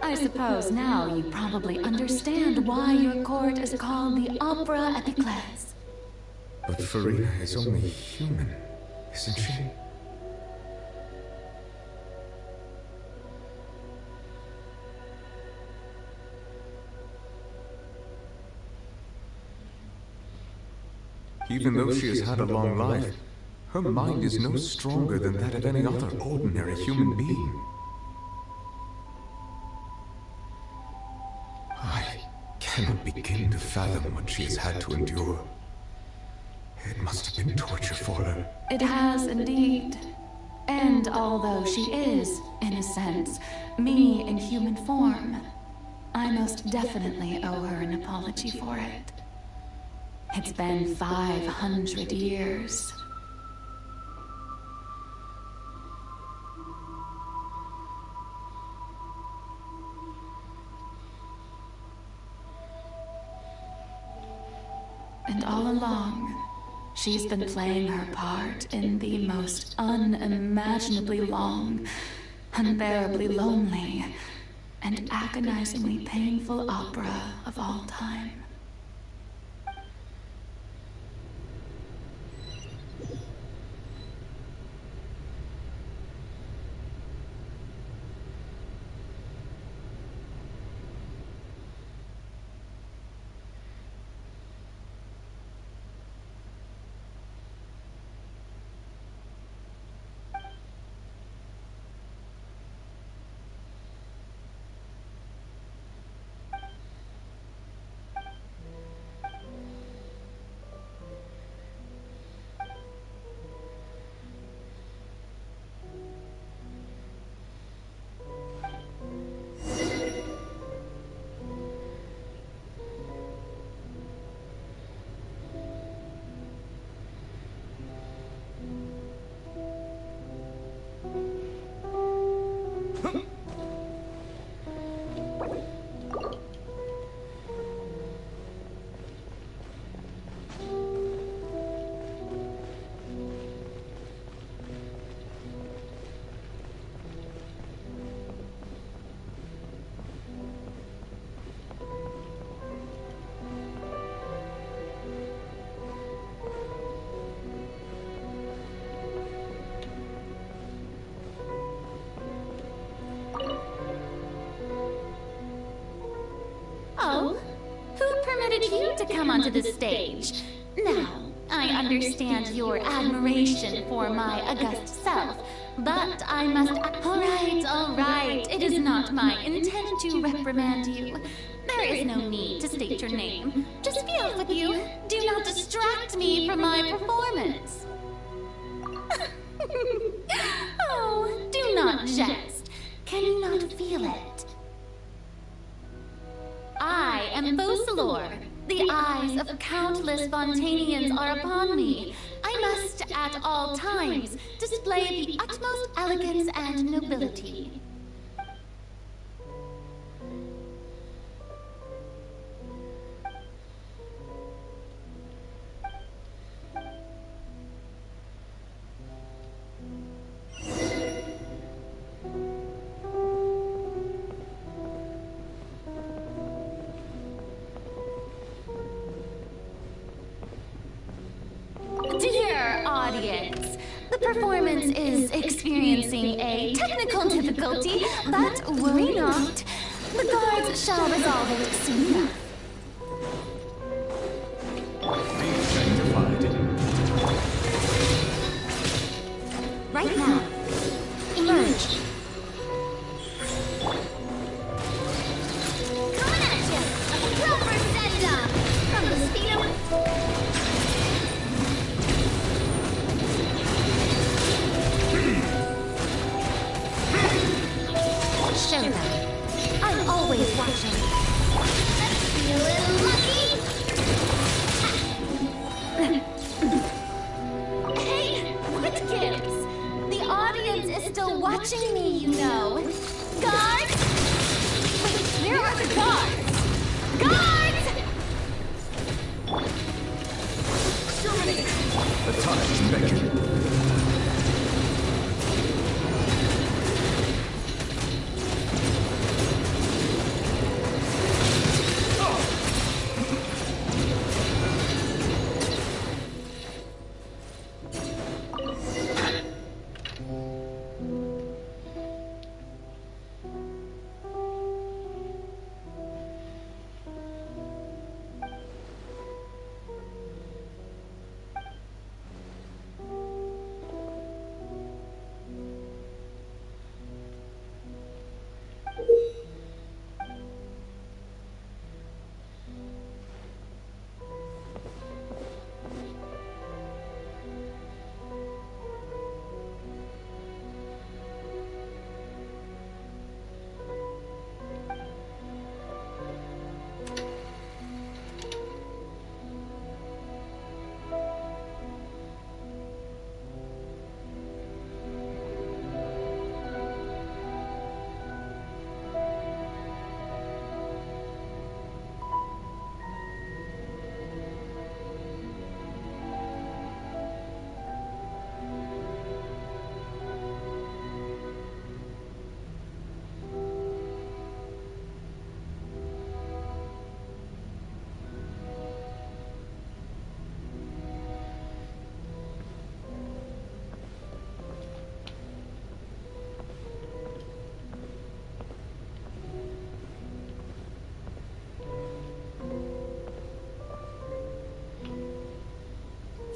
Speaker 11: I suppose now you probably understand why your court is called the Opera Epiclese.
Speaker 18: But Farina is only human, isn't she? Even though she has had a long life, her mind is no stronger than that of any other ordinary human being. I cannot begin to fathom what she has had to endure. It must have been torture for her.
Speaker 11: It has indeed. And although she is, in a sense, me in human form, I most definitely owe her an apology for it. It's been 500 years. And all along, she's been playing her part in the most unimaginably long, unbearably lonely, and agonizingly painful opera of all time.
Speaker 19: Oh, who permitted you to come onto the stage? Now, I understand your admiration for my august self, but I must... All right, it is not my intent to reprimand you. There is no need to state your name. Just be off with you. Do not distract me from my performance. Oh, do not jest. Can you not feel it? I am Focalor. The eyes of countless Fontanians are upon me. I must, at all times, display the utmost elegance and nobility. Dear audience, the performance is experiencing a technical difficulty, but worry not. The guards shall resolve it soon enough.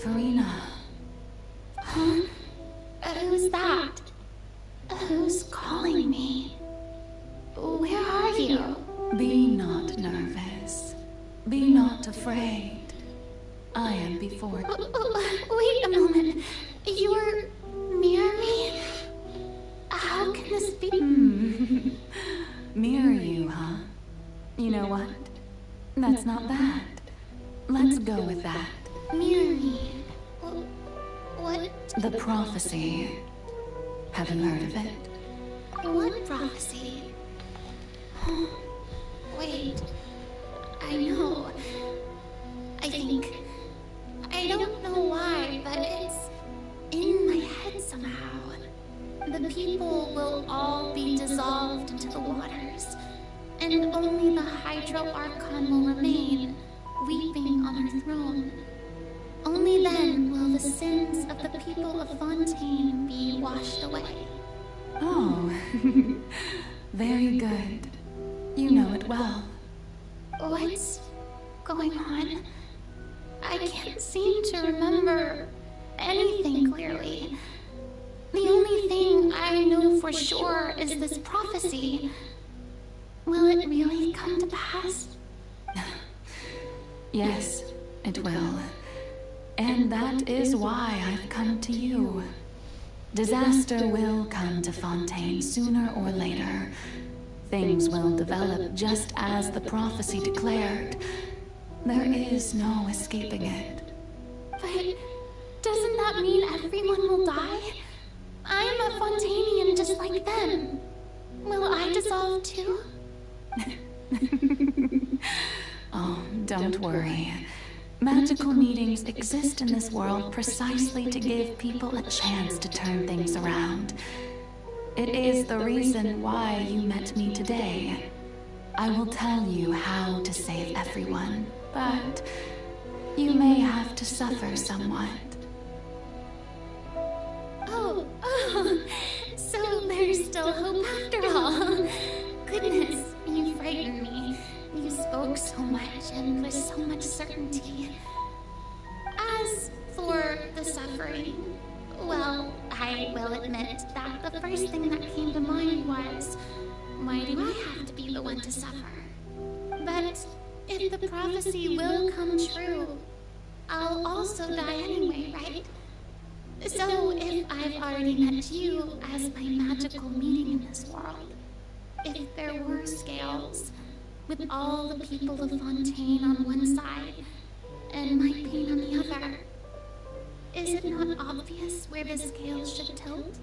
Speaker 11: Farina.
Speaker 5: Huh? Who's that? Who's calling me? Where are you?
Speaker 11: Be not nervous. Be not afraid. I am before you.
Speaker 5: Wait a moment. You're near me? How can this be?
Speaker 11: Mirror you, huh? You know what? That's not bad. Let's go with that.
Speaker 5: Mirror me? What?
Speaker 11: The prophecy. Have you heard of it?
Speaker 5: What prophecy? Wait. I know. I think... I don't know why, but it's in my head somehow. The people will all be dissolved into the waters, and only the Hydro Archon will remain, weeping on her throne. Only then will the sins of the people of Fontaine be washed away.
Speaker 11: Oh, very good. You know it well.
Speaker 5: What's going on? I can't seem to remember anything clearly. The only thing I know for sure is this prophecy. Will it really come to pass?
Speaker 11: Yes, it will. And that is why I've come to you. Disaster will come to Fontaine sooner or later. Things will develop just as the prophecy declared. There is no escaping it.
Speaker 5: But doesn't that mean everyone will die? I'm a Fontainian just like them. Will I dissolve too?
Speaker 11: Oh, don't worry. Magical meetings exist in this world precisely to give people a chance to turn things around. It is the reason why you met me today. I will tell you how to save everyone, but you may have to suffer somewhat.
Speaker 5: Oh, so there's still hope after all. Goodness, you frightened me. You spoke so much and with so much certainty. As for the suffering, well, I will admit that the first thing that came to mind was, why do I have to be the one to suffer? But if the prophecy will come true, I'll also die anyway, right? So if I've already met you as my magical meeting in this world, if there were scales, with all the people of Fontaine on one side, and my pain on the other, is it not obvious where the scales should tilt?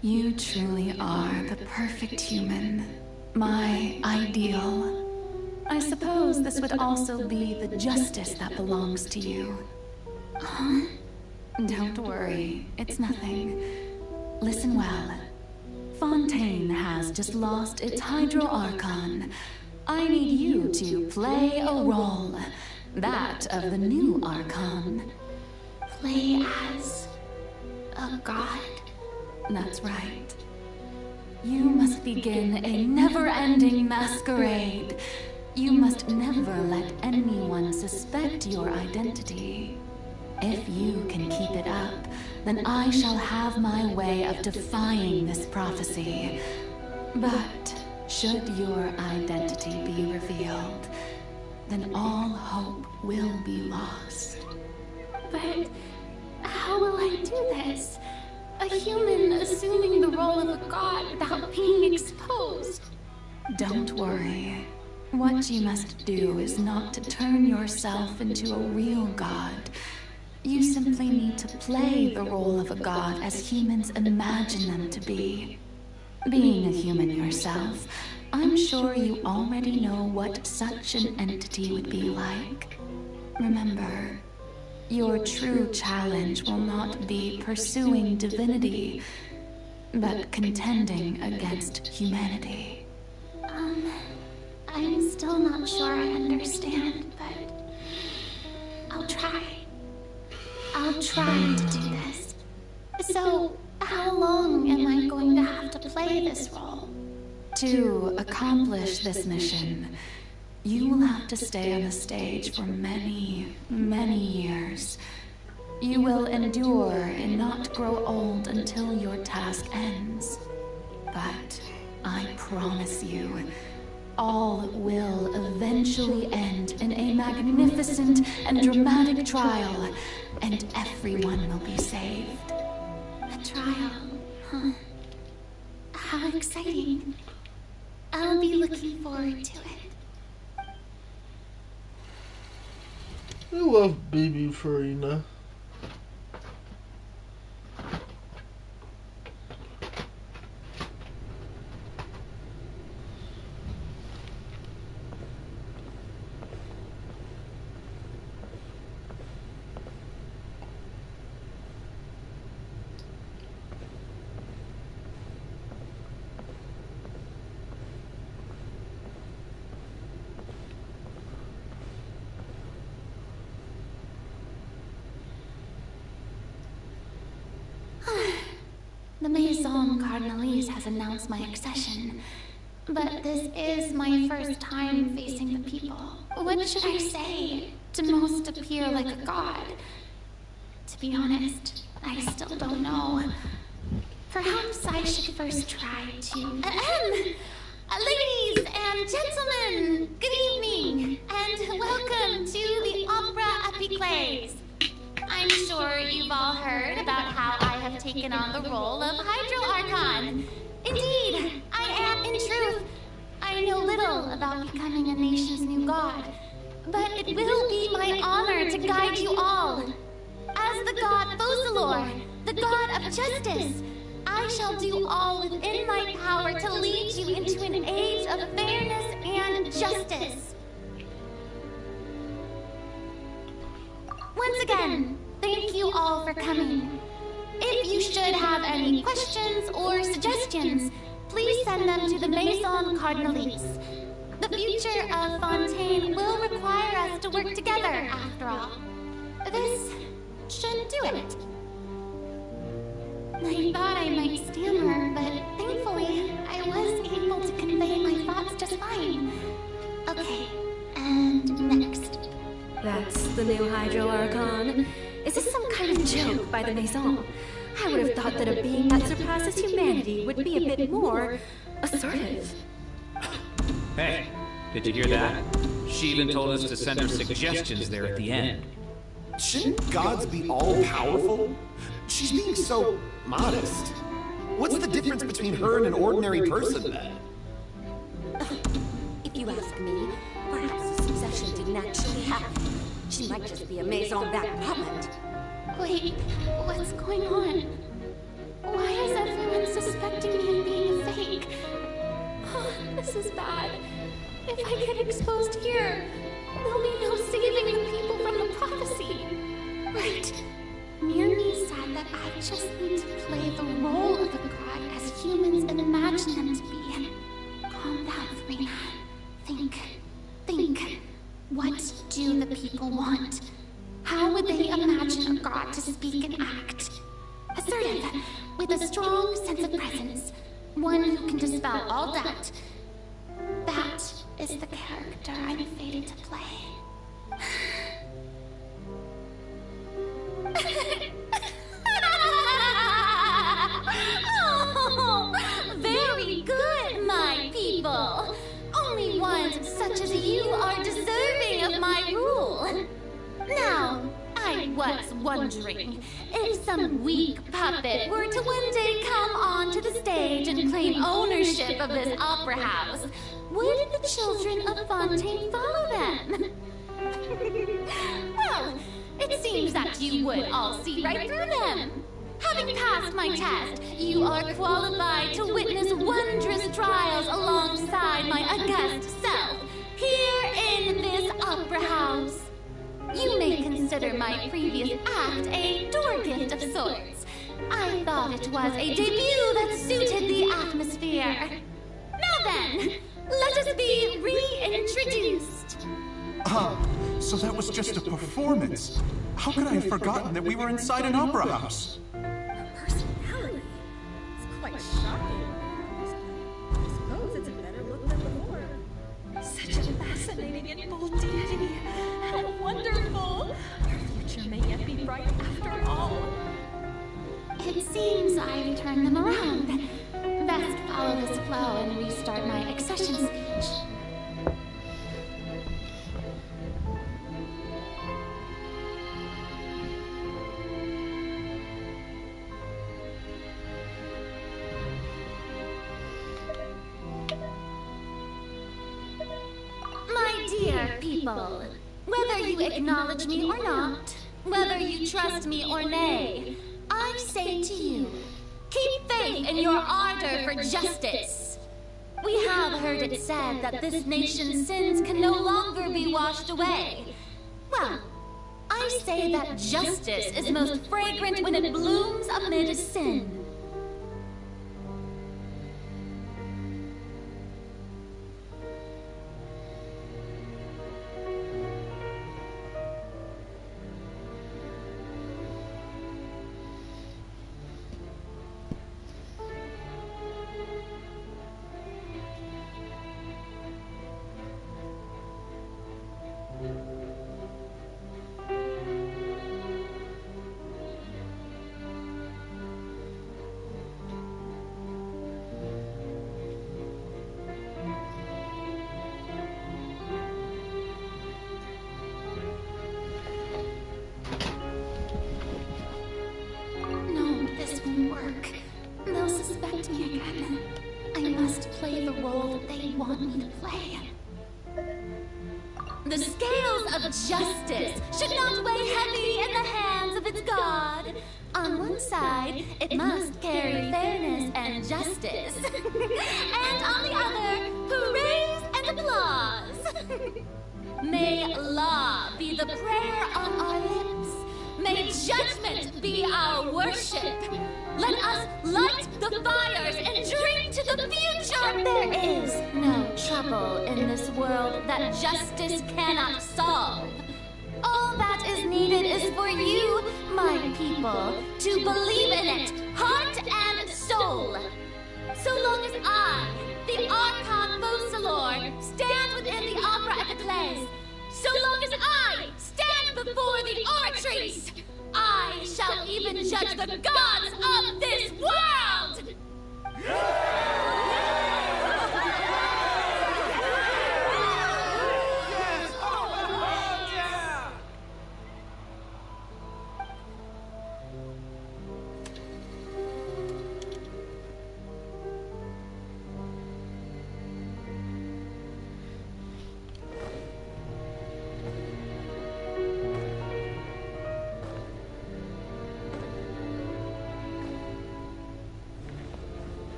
Speaker 11: You truly are the perfect human. My ideal. I suppose this would also be the justice that belongs to you.
Speaker 5: Huh?
Speaker 11: Don't worry, it's nothing. Listen well. Fontaine has just lost its Hydro Archon. I need you to play a role. That of the new Archon.
Speaker 5: Play as a god?
Speaker 11: That's right. You must begin a never-ending masquerade. You must never let anyone suspect your identity. If you can keep it up, then I shall have my way of defying this prophecy. But should your identity be revealed, then all hope will be lost.
Speaker 5: But how will I do this? A human assuming the role of a god without being exposed.
Speaker 11: Don't worry. What you must do is not to turn yourself into a real god. You simply need to play the role of a god as humans imagine them to be. Being a human yourself, I'm sure you already know what such an entity would be like. Remember, your true challenge will not be pursuing divinity, but contending against humanity.
Speaker 5: I'm still not sure I understand, but I'll try. I'll try to do this. So, how long am I going to have to play this role?
Speaker 11: To accomplish this mission, You will have to stay on the stage for many, many years. You will endure and not grow old until your task ends. But I promise you, all will eventually end in a magnificent and dramatic trial, and everyone will be saved.
Speaker 19: A trial, huh? How exciting. I'll be looking forward to it.
Speaker 2: I love baby Farina.
Speaker 19: The Maison Cardinalise has announced my accession, but this is my first time facing the people. What should I say to most appear like a god? To be honest, I still don't know. Perhaps I should first try to... Ladies and gentlemen, good evening, and welcome to the Opera Epiclese. I'm sure you've all heard about how I have taken on the role of Hydro Archon. Indeed, I am in truth. I know little about becoming a nation's new god, but it will be my honor to guide you all. As the god Fosalor, the god of justice, I shall do all within my power to lead you into an age of fairness and justice. Once again, thank you all for coming. If you should have any questions or suggestions, please send them to the Maison Cardinalise. The future of Fontaine will require us to work together, after all. This should do it. I thought I might stammer, but thankfully, I was able to convey my thoughts just fine. Okay, and next.
Speaker 16: That's the new Hydro Archon. Is this some kind of joke by the Maison? I would have thought that a being that surpasses humanity would be a bit more assertive.
Speaker 21: Hey, did you hear that? She even told us to send her suggestions there at the end.
Speaker 10: Shouldn't gods be all-powerful? She's being so modest. What's the difference between her and an ordinary person, then?
Speaker 6: If you ask me, perhaps the succession didn't actually happen. She might just be a Maison-backed puppet.
Speaker 19: Wait, what's going on? Why is everyone suspecting me of being a fake? Oh, this is bad. If I get exposed here, there'll be no saving the people from the prophecy. Right. Mirni said that I just need to play the role of a god as humans imagine them to be. Calm down, Farina. Think. What do the people want? How would they imagine a god to speak and act? Assertive, with a strong sense of presence. One who can dispel all doubt. That is the character I'm fated to play. Oh, very good, my people. Only ones such as you are deserving of my rule. Now, I was wondering if some weak puppet were to one day come onto the stage and claim ownership of this opera house, would the children of Fontaine follow them? Well, it seems that you would all see right through them. Having passed my test, you are qualified to witness wondrous trials alongside my august self, here in this opera house. You may consider my previous act a door gift of sorts. I thought it was a debut that suited the atmosphere. Now then, let us be reintroduced.
Speaker 8: So that was just a performance. How could I have forgotten that we were inside an opera house?
Speaker 16: Her personality? It's quite shocking. I suppose it's a better look than before. Such a fascinating
Speaker 7: turn them around. Best follow this flow and restart my accession speech. My dear people, whether you acknowledge me or not, whether you trust me or nay, I say to you, keep faith in your ardor for justice. We have heard it said that this nation's sins can no longer be washed away. Well, I say that justice is most fragrant when it blooms amid sin. The scales of justice should not weigh heavy in the hands of its god. On one side, it must carry fairness and justice. And on the other, praise and applause. May law be the prayer on our lips. May judgment be our worship. Let us light the fires and drink to the future. There is no trouble in this world that justice cannot solve. All that is needed is for you, my people, to believe in it, heart and soul. So long as I, the Archon Focalor, stand within the Opera Epiclese, so long as I stand before the Arches, I shall even judge the gods of this world!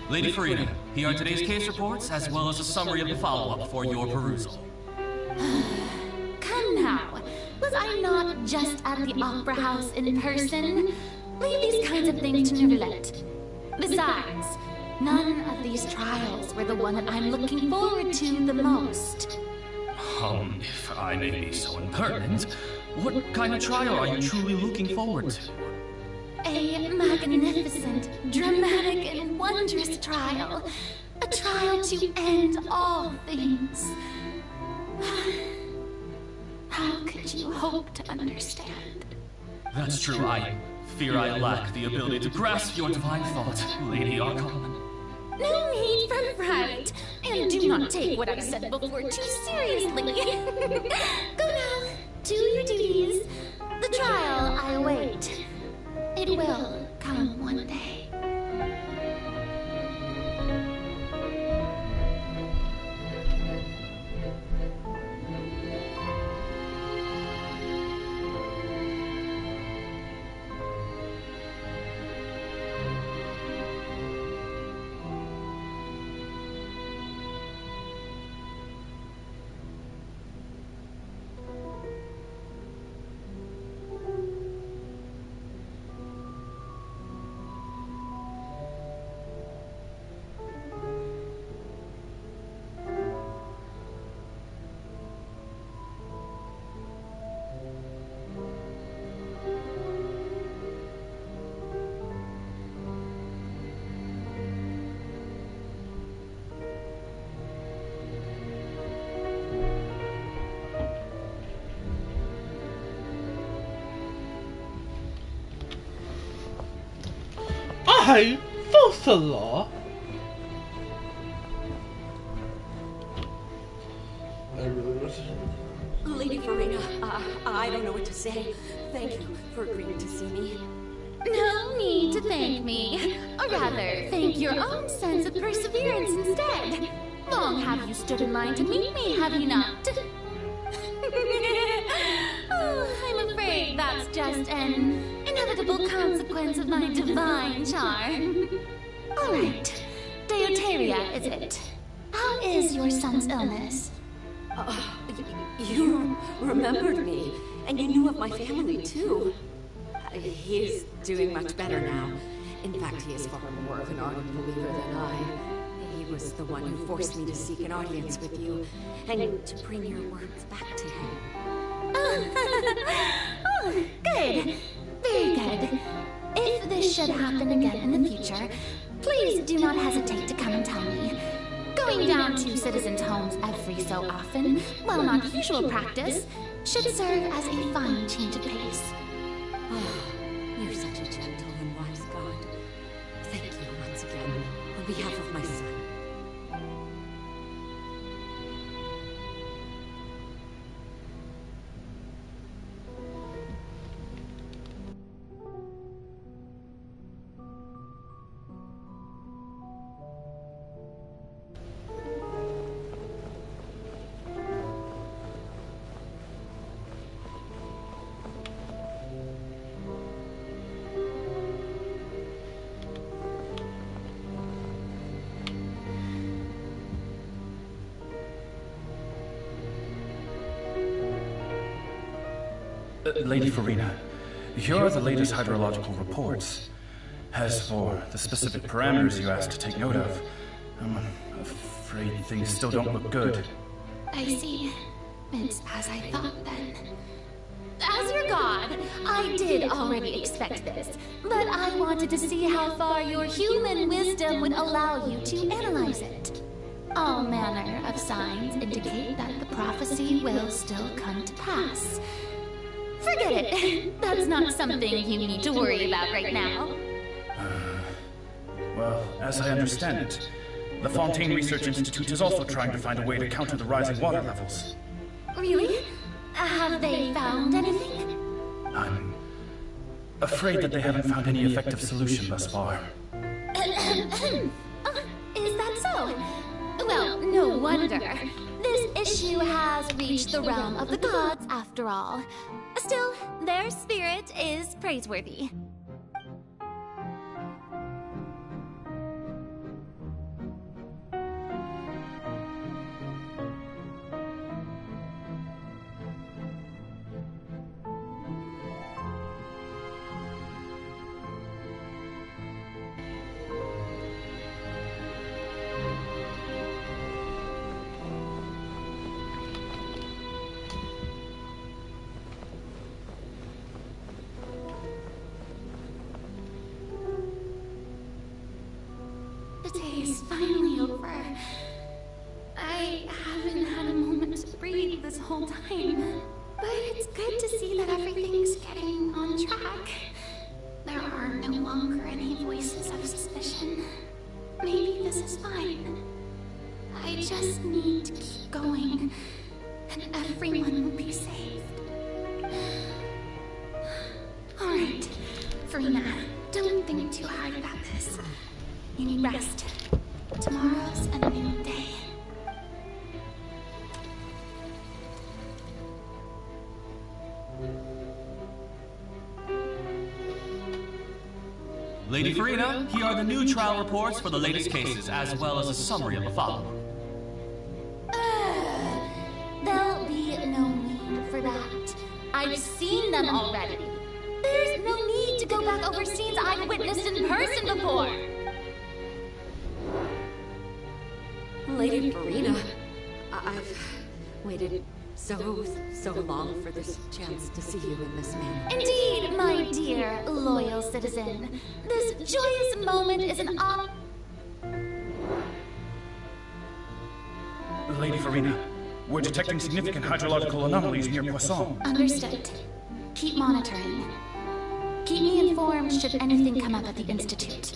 Speaker 15: Lady Farina, here are today's case reports, as well as a summary of the follow-up for your perusal.
Speaker 7: Come now. Was I not just at the Opera House in person? Leave these kinds of things to Neuvillette. Besides, none of these trials were the one that I'm looking forward to the most.
Speaker 15: If I may be so impertinent, what kind of trial are you truly looking forward to?
Speaker 7: A magnificent, dramatic, and wondrous trial. A trial to end all things. How could you hope to understand?
Speaker 15: That's true. I fear I lack the ability to grasp your divine thought, Lady Archon.
Speaker 7: No need for fright, and do not take what I said before too seriously. Go now, do your duties. The trial I await. It will come one day.
Speaker 2: Why? False law. I really was.
Speaker 20: Lady Farina, I don't know what to say. Thank you for agreeing to see me.
Speaker 19: No need to thank me. Or rather, thank your own sense of perseverance instead. Long have you stood in line to meet me, have you not? Oh, I'm afraid that's just an inevitable consequence of my divine charm. All right, Deoteria, is it? How is your son's illness?
Speaker 20: You remembered me, and you knew of my family, too. He's doing much better now. In fact, he is far more of an ardent believer than I. He was the one who forced me to seek an audience with you, and to bring your words back to him.
Speaker 19: Oh, good. Very good. If this should happen again in the future, please do not hesitate to come and tell me. Going down to citizens' homes every so often, while not usual practice, should serve as a fine change of pace.
Speaker 20: Oh, you're such a gentle and wise god. Thank you once again, on behalf of my son.
Speaker 13: Lady Farina, here are the latest hydrological reports. As for the specific parameters you asked to take note of, I'm afraid things still don't look good.
Speaker 19: I see. It's as I thought then. As your god, I did already expect this, but I wanted to see how far your human wisdom would allow you to analyze it. All manner of signs indicate that the prophecy will still come to pass. Forget it. That's not something you need to worry about right now.
Speaker 13: Well, as I understand it, the Fontaine Research Institute is also trying to find a way to counter the rising water levels.
Speaker 19: Really? Have they found anything?
Speaker 13: I'm afraid that they haven't found any effective solution thus far.
Speaker 19: Is that so? Well, no wonder. This issue has reached the realm of the gods, after all. Still, their spirit is praiseworthy. The day is finally over. I haven't had a moment to breathe this whole time, but it's good to see that everything's getting on track. There are no longer any voices of suspicion. Maybe this is fine. I just need to keep going, and everyone will be saved. Alright, Farina, don't think too hard about this. You need rest. Tomorrow's a new day.
Speaker 15: Lady Farina, here are the new trial reports for the latest cases, as well as a summary of the follow-up.
Speaker 19: There'll be no need for that. I've seen them already. There's no need to go back over scenes I've witnessed in person before.
Speaker 20: Lady Farina, I've waited so long for this chance to see you in this manner.
Speaker 19: Indeed, my dear, loyal citizen. This joyous moment is an honor.
Speaker 13: Lady Farina, we're detecting significant hydrological anomalies near Poisson.
Speaker 19: Understood. Keep monitoring. Keep me informed should anything come up at the Institute.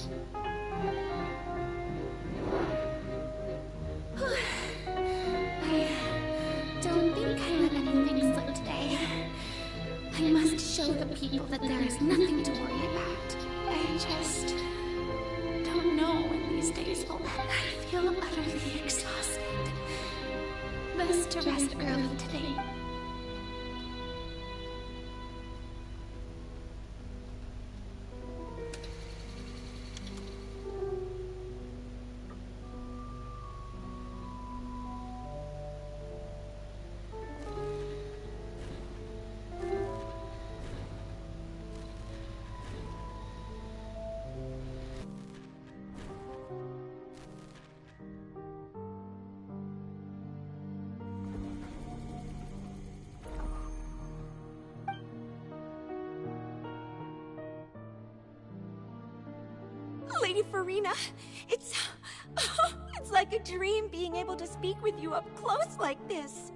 Speaker 5: to rest early today.
Speaker 17: Lady Farina, it's like a dream being able to speak with you up close like this.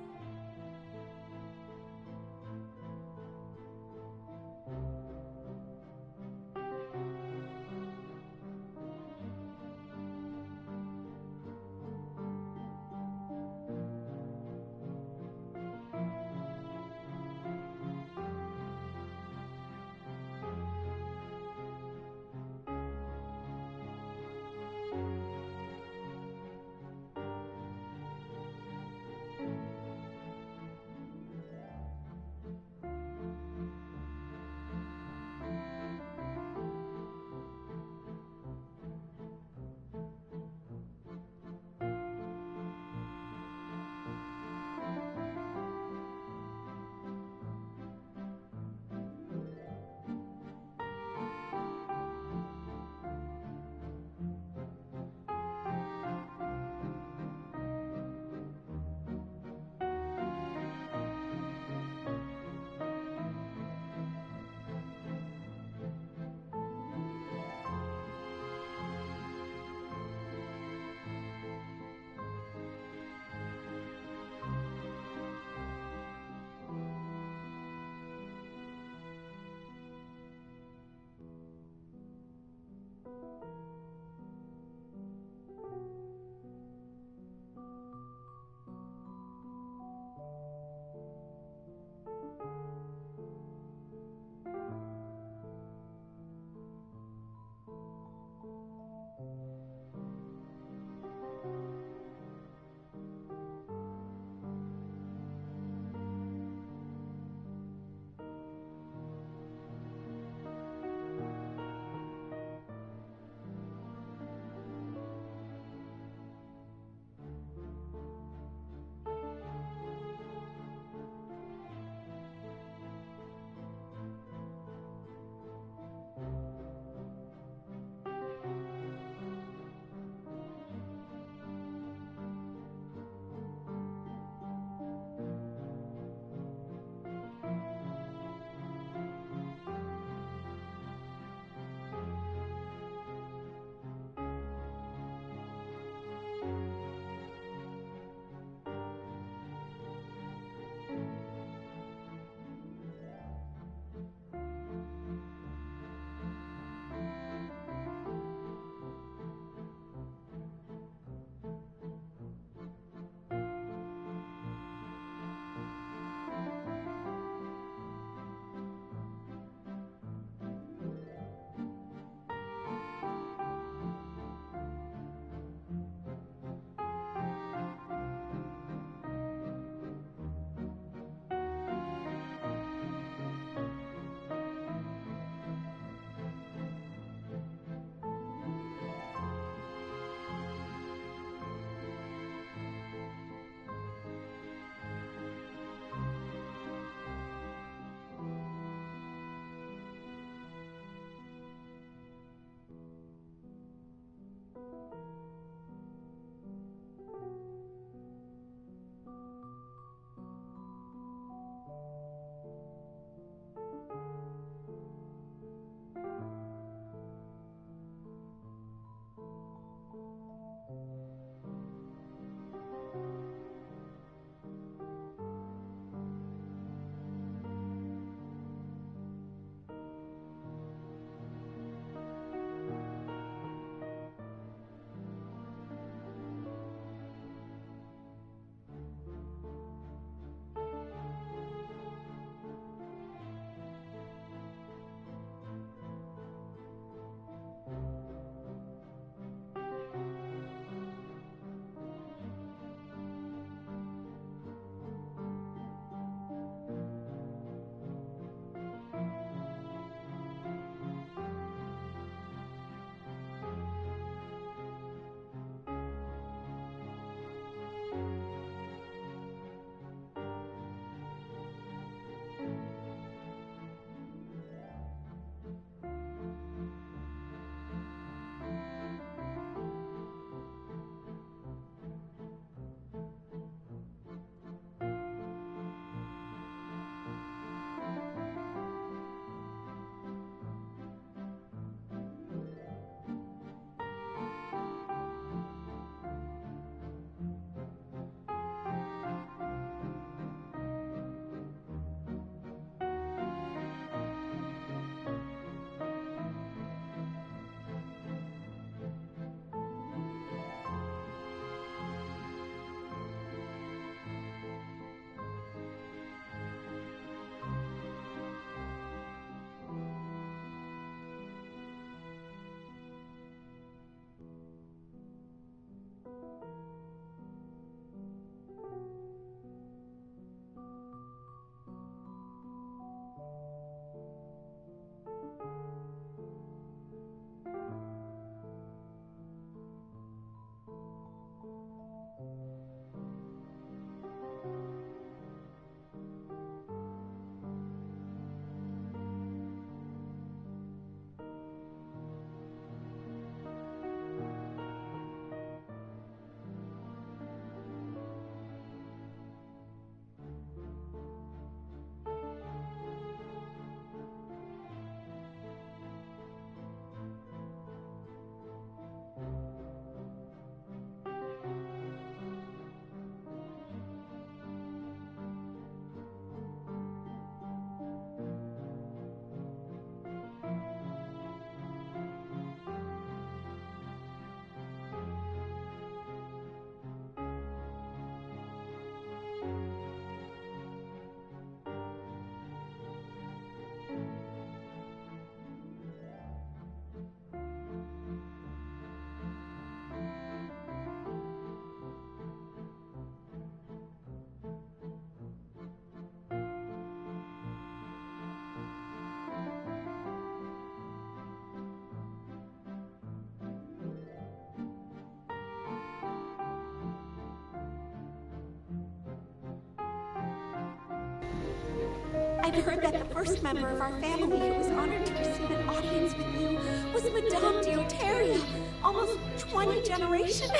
Speaker 17: I've heard that the first member of our family who was honored to receive an audience with you was Madame Dioteria, almost 20 generations.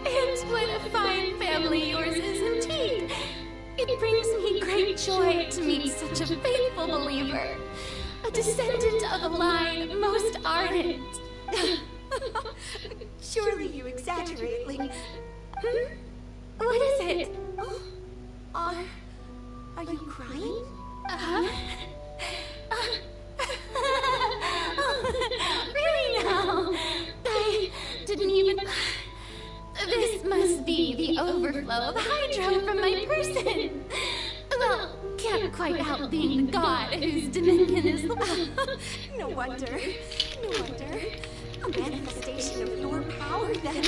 Speaker 19: And what a fine family yours is indeed. It brings me great joy to meet such a faithful believer, a descendant of a line most ardent.
Speaker 17: Surely you exaggerate, Lady.
Speaker 19: What is it?
Speaker 17: Are you crying?
Speaker 19: Really now? I didn't even... This must be the overflow of hydro from my person. Well, can't quite help being the god whose dominion is the...
Speaker 17: No wonder. No wonder. A manifestation of your power, then.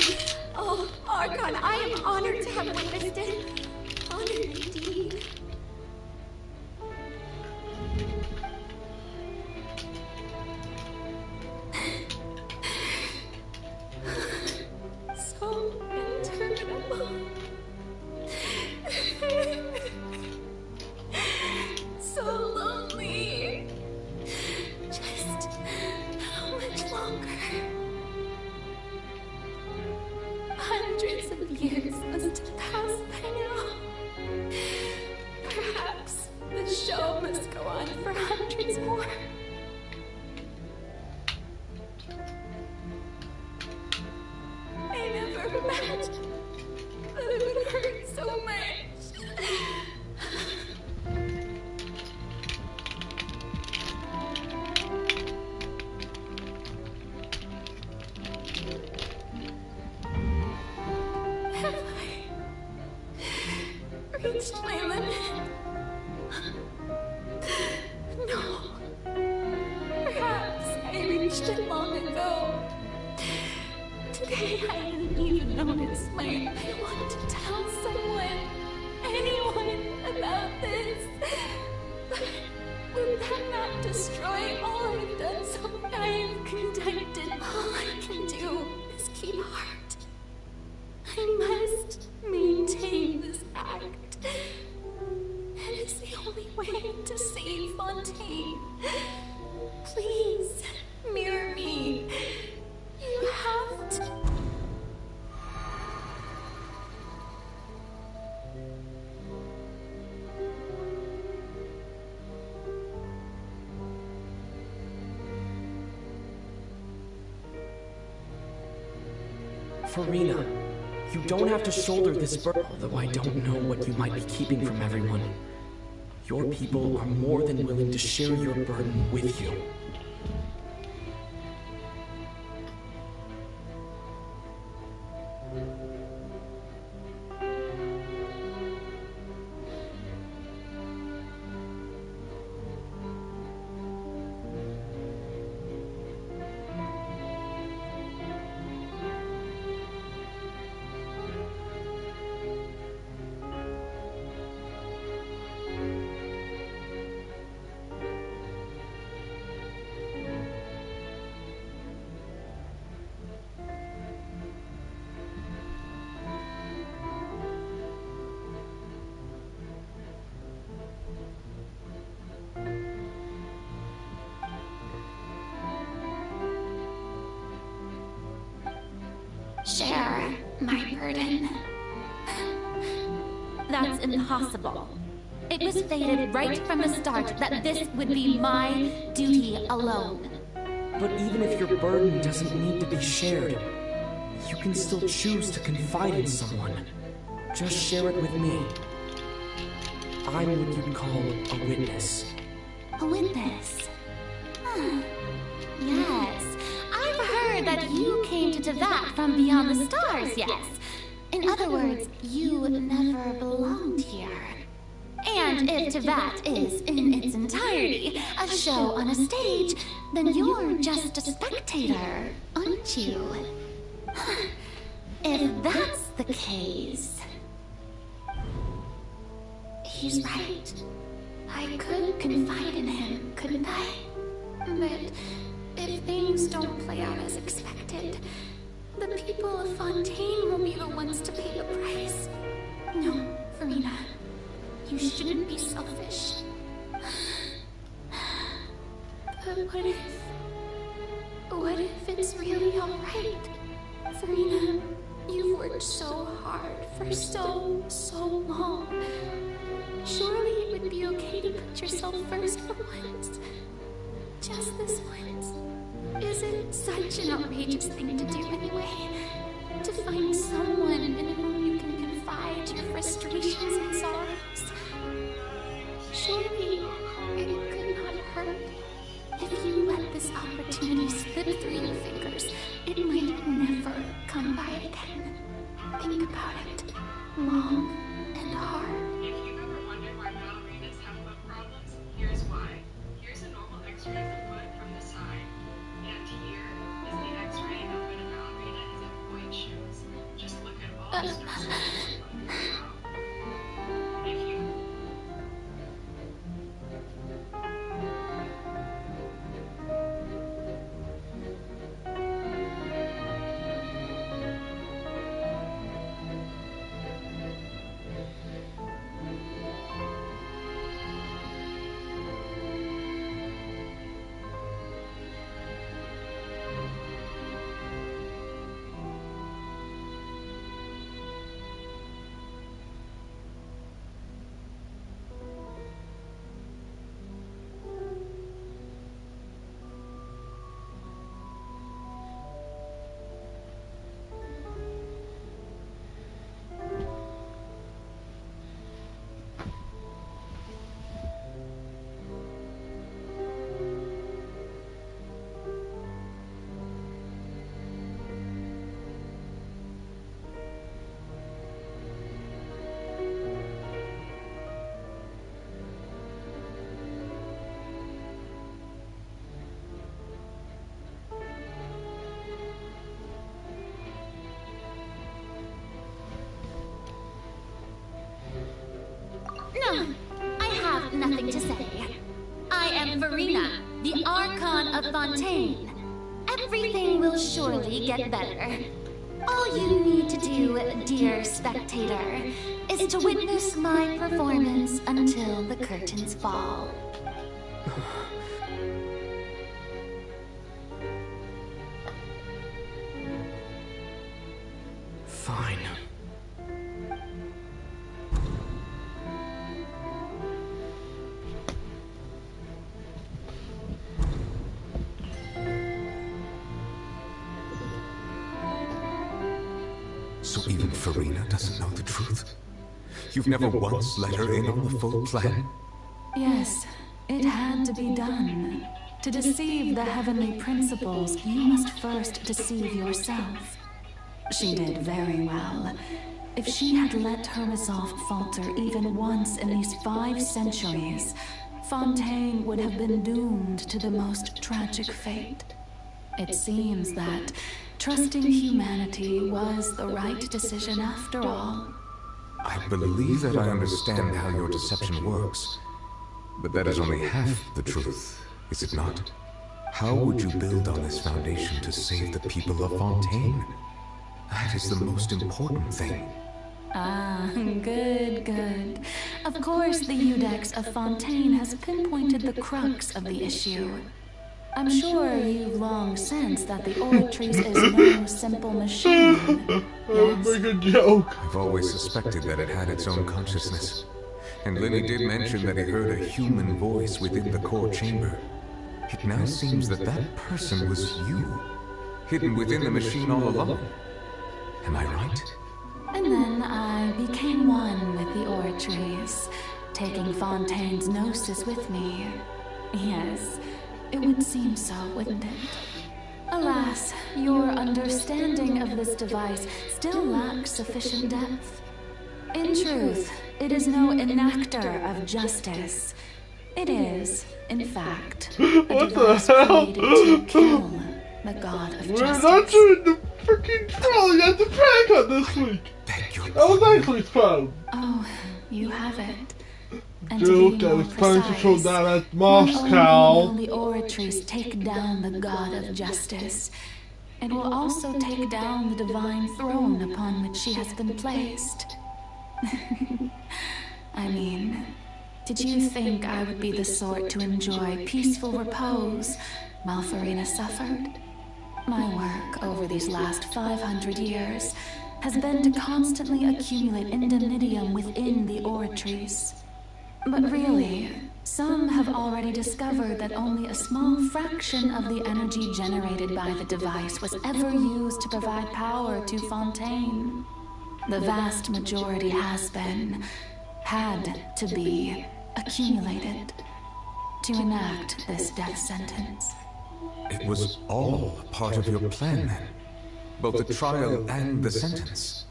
Speaker 17: Oh, Archon, I am honored to have witnessed it. Honored indeed.
Speaker 19: So interminable. So lonely. Just how much longer? Hundreds of years must have passed by now. Perhaps the show must go on for hundreds more. I never imagined that it would hurt so much. Have I reached my limit? No. Perhaps I reached it long ago. Today I didn't even notice I want to tell someone, anyone, about this. But would that not destroy all I've done so far? I am contented. All I can do is keep heart. I must maintain this act. It is the only way to save Fontaine. Please, mirror me. You have to.
Speaker 14: Farina, you don't have to shoulder this burden, although I don't know what you might be keeping from everyone. Your people are more than willing to share your burden with you.
Speaker 19: Share my burden. That's impossible. It was fated right from the start that this would be my duty alone.
Speaker 14: But even if your burden doesn't need to be shared, you can still choose to confide in someone. Just share it with me. I'm what you'd call a witness.
Speaker 19: A witness? Yes. I've heard that you came to Tevat from beyond the stars, yes. In other words, you never belonged here. And if Tevat is, in its entirety, a show on a stage, then you're just a spectator, aren't you? If that's the case... He's right. I could confide in him, couldn't I? But if things don't play out as expected, the people of Fontaine will be the ones to pay the price. No, Farina. You shouldn't be selfish. But what if it's really alright? Serena, you've worked so hard for so long. Surely it would be okay to put yourself first for once. Just this once. Is it such an outrageous thing to do anyway? To find someone in whom you can confide your frustrations and sorrows? Surely it could not hurt. If you let this opportunity slip through your fingers, it might never come by again. Think about it long and hard.
Speaker 1: If you've ever wondered why ballerinas have foot problems, here's why. Here's a normal x-ray of the foot from the side. And here is the x-ray of when a ballerina is in white shoes. Just look at all the stress. If you
Speaker 19: No, I have nothing to say. I am Verena, the Archon of Fontaine. Everything will surely get better. All you need to do, dear spectator, is to witness my performance until the curtains fall.
Speaker 14: Fine.
Speaker 18: So even Farina doesn't know the truth? You've never once let her in on the full plan?
Speaker 11: Yes, it had to be done. To deceive the heavenly principles, you must first deceive yourself. She did very well. If she had let her resolve falter even once in these 5 centuries, Fontaine would have been doomed to the most tragic fate. It seems that trusting humanity was the right decision after all.
Speaker 18: I believe that I understand how your deception works. But that is only half the truth, is it not? How would you build on this foundation to save the people of Fontaine? That is the most important thing.
Speaker 11: Ah, good. Of course, the Iudex of Fontaine has pinpointed the crux of the issue. I'm sure you've long sensed that the Oratrice is no simple machine.
Speaker 2: That was like a joke.
Speaker 18: I've always suspected that it had its own consciousness. And Lenny did mention that he heard a human voice within the core chamber. It now seems that that person was you, hidden within the machine all along. Am I right?
Speaker 11: And then I became one with the Oratrice, taking Fontaine's gnosis with me. Yes, it would seem so, wouldn't it? Alas, your understanding of this device still lacks sufficient depth. In truth, it is no enactor of justice. It is, in fact, a device created to kill the god of justice.
Speaker 2: We're not doing the freaking troll. You had the prank on this week. That was actually fun.
Speaker 11: Oh, you have it. And
Speaker 2: Joke, I was trying to show that at Moscow.
Speaker 11: Will the Oratrice take down the god of justice? It will also take down the divine throne upon which she has been placed. I mean, did you think I would be the sort to enjoy peaceful repose while Farina suffered? My work over these last 500 years has been to constantly accumulate indemnitium within the oratories. But really, some have already discovered that only a small fraction of the energy generated by the device was ever used to provide power to Fontaine. The vast majority had to be, accumulated to enact this death sentence.
Speaker 18: It was all part of your plan, then? Both the trial and the sentence?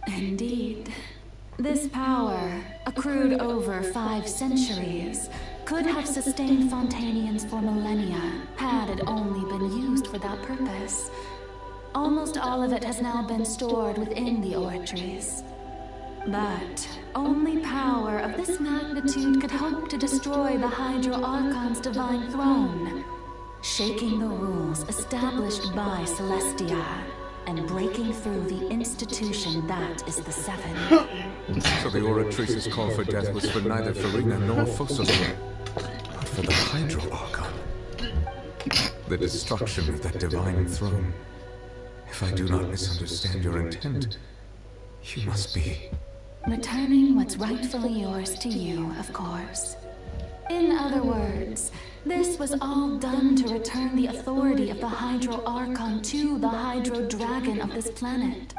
Speaker 11: Indeed. This power, accrued over 5 centuries, could have sustained Fontainians for millennia had it only been used for that purpose. Almost all of it has now been stored within the oratories. But only power of this magnitude could hope to destroy the Hydro Archon's divine throne, shaking the rules established by Celestia and breaking through the institution that is the Seven.
Speaker 18: So the Oratrice's call for death was for neither Farina nor Focalor, but for the Hydro Archon. The destruction of that divine throne. If I do not misunderstand your intent, you must be...
Speaker 11: returning what's rightfully yours to you, of course. In other words, this was all done to return the authority of the Hydro Archon to the Hydro Dragon of this planet.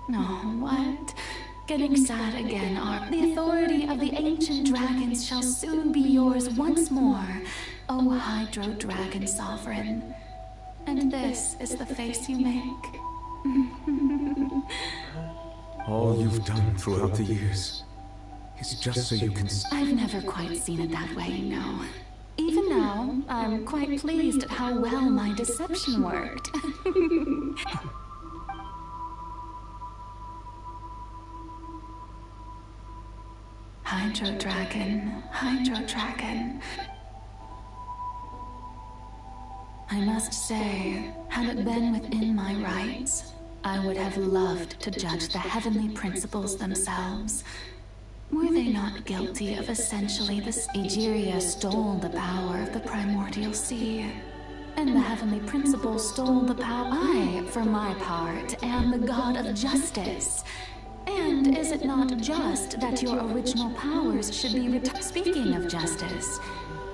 Speaker 11: No, what? Getting sad again, Arp. The authority of the ancient dragons shall soon be yours once more, O Hydro Dragon Sovereign. And this is the face you make.
Speaker 18: All you've done throughout the years is just so you can...
Speaker 11: I've never quite seen it that way, no. Even now, I'm quite pleased at how well my deception worked. Hydro Dragon, Hydro Dragon. I must say, had it been within my rights, I would have loved to judge the heavenly principles themselves. Were they not guilty of essentially this? Egeria stole the power of the primordial sea, and the heavenly principles stole the power. I, for my part, am the god of justice. And is it not just that your original powers should be returned? Speaking of justice,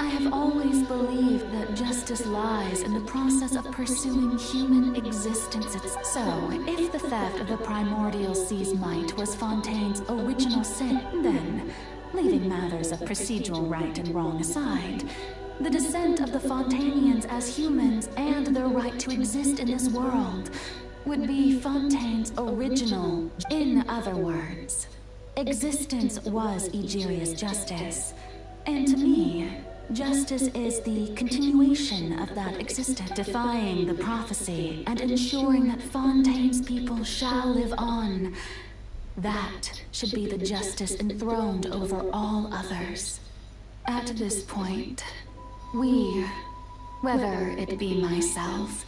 Speaker 11: I have always believed that justice lies in the process of pursuing human existences. So, if the theft of the primordial sea's might was Fontaine's original sin, then, leaving matters of procedural right and wrong aside, the descent of the Fontainians as humans and their right to exist in this world would be Fontaine's original. In other words, existence was Egeria's justice, and to me, justice is the continuation of that existence, defying the prophecy and ensuring that Fontaine's people shall live on. That should be the justice enthroned over all others. At this point, we, whether it be myself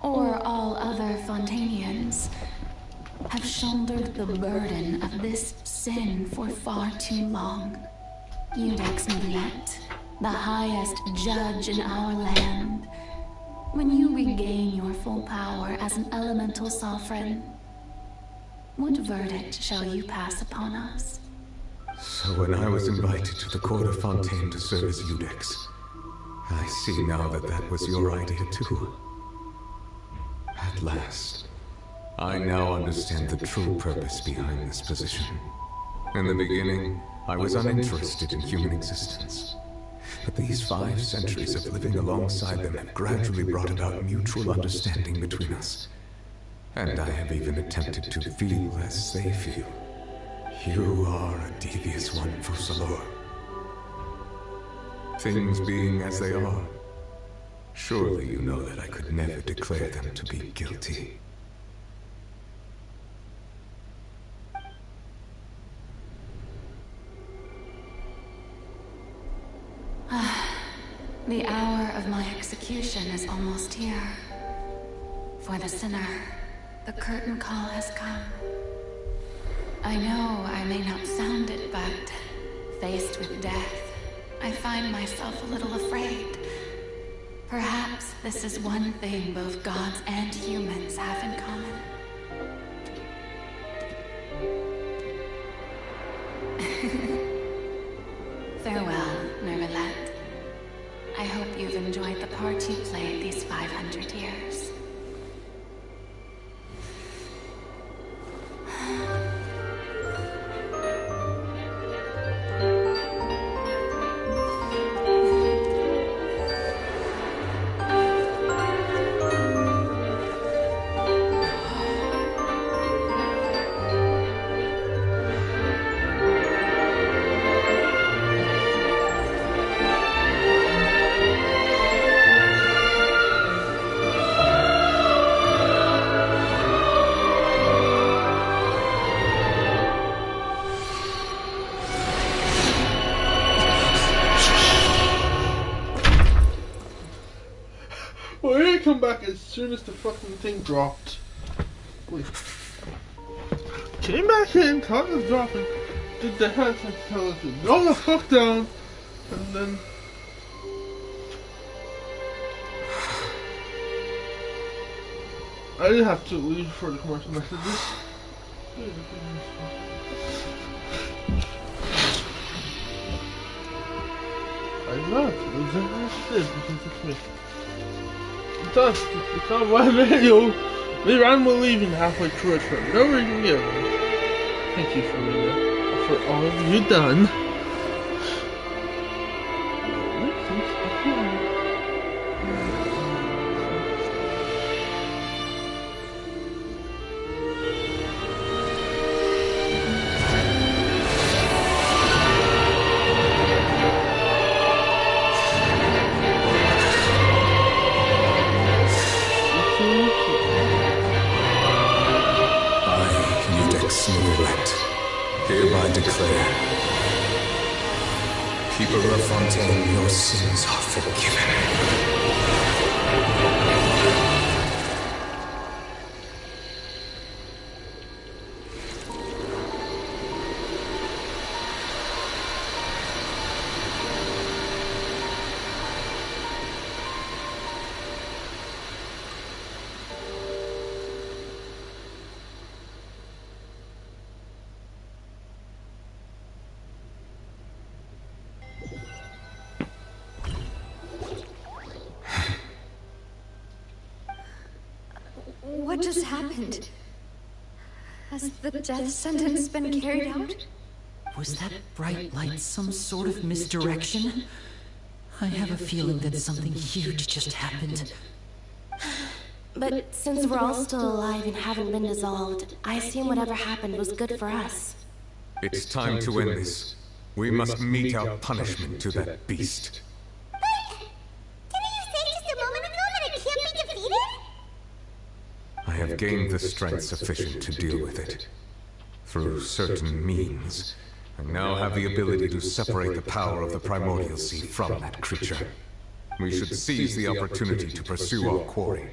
Speaker 11: or all other Fontainians, have shouldered the burden of this sin for far too long. Iudex Miviet, the highest judge in our land, when you regain your full power as an elemental sovereign, what verdict shall you pass upon us?
Speaker 18: So when I was invited to the court of Fontaine to serve as Iudex, I see now that that was your idea too. At last, I now understand the true purpose behind this position. In the beginning, I was uninterested in human existence. But these 5 centuries of living alongside them have gradually brought about mutual understanding between us. And I have even attempted to feel as they feel. You are a devious one, Focalor. Things being as they are, surely you know that I could never declare them to be guilty.
Speaker 11: The hour of my execution is almost here. For the sinner, the curtain call has come. I know I may not sound it, but faced with death, I find myself a little afraid. Perhaps this is one thing both gods and humans have in common. Farewell, Nervalette. I hope you've enjoyed the part you played these 500 years.
Speaker 2: We're gonna come back as soon as the fucking thing dropped. Wait. Came back in, thought it was dropping, did the headset to tell us to go the fuck down, and then... I didn't have to leave for the commercial messages. I'm not. It's because it's me. It's not my video. I'm leaving halfway through it for no reason given. Thank you, Farina, for all you've done.
Speaker 18: Hereby declare, Keeper of Fontaine, your sins are forgiven.
Speaker 17: What just happened? Has the death sentence been carried out?
Speaker 9: Was that bright light some sort of misdirection? I have a feeling that something huge just happened.
Speaker 7: But since we're all still alive and haven't been dissolved, I assume whatever happened was good for us.
Speaker 18: It's time to end this. We must mete out punishment to that beast. I have gained the strength sufficient to deal with it. Through certain means, I now have the ability to separate the power of the Primordial Sea from that creature. We should seize the opportunity to pursue our quarry.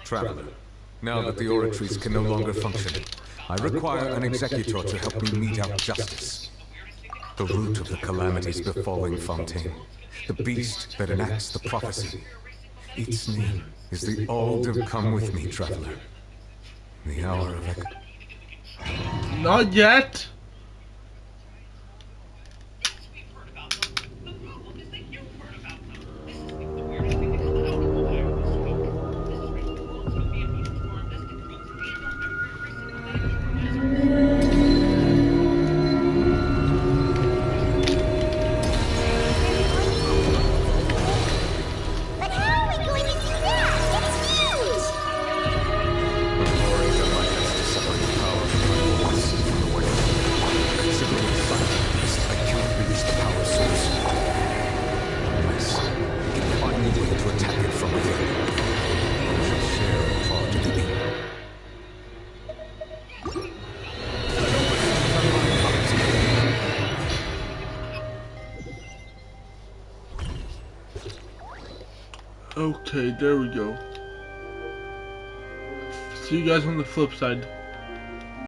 Speaker 18: Traveler, now that the oratories can no longer function, I require an executor to help me mete out justice. The root of the calamities befalling Fontaine, the beast that enacts the prophecy. Its name is the Ald. Come with me, traveler. The hour of
Speaker 2: Not yet.
Speaker 3: But how are we going to do that? It's huge!
Speaker 18: glory that my has to separate power from my voice from the way. Considering the fact that I cannot reach the power source. Unless I can find a way to attack it from within. I shall share a part of the evil.
Speaker 2: Okay, there we go. See you guys on the flip side.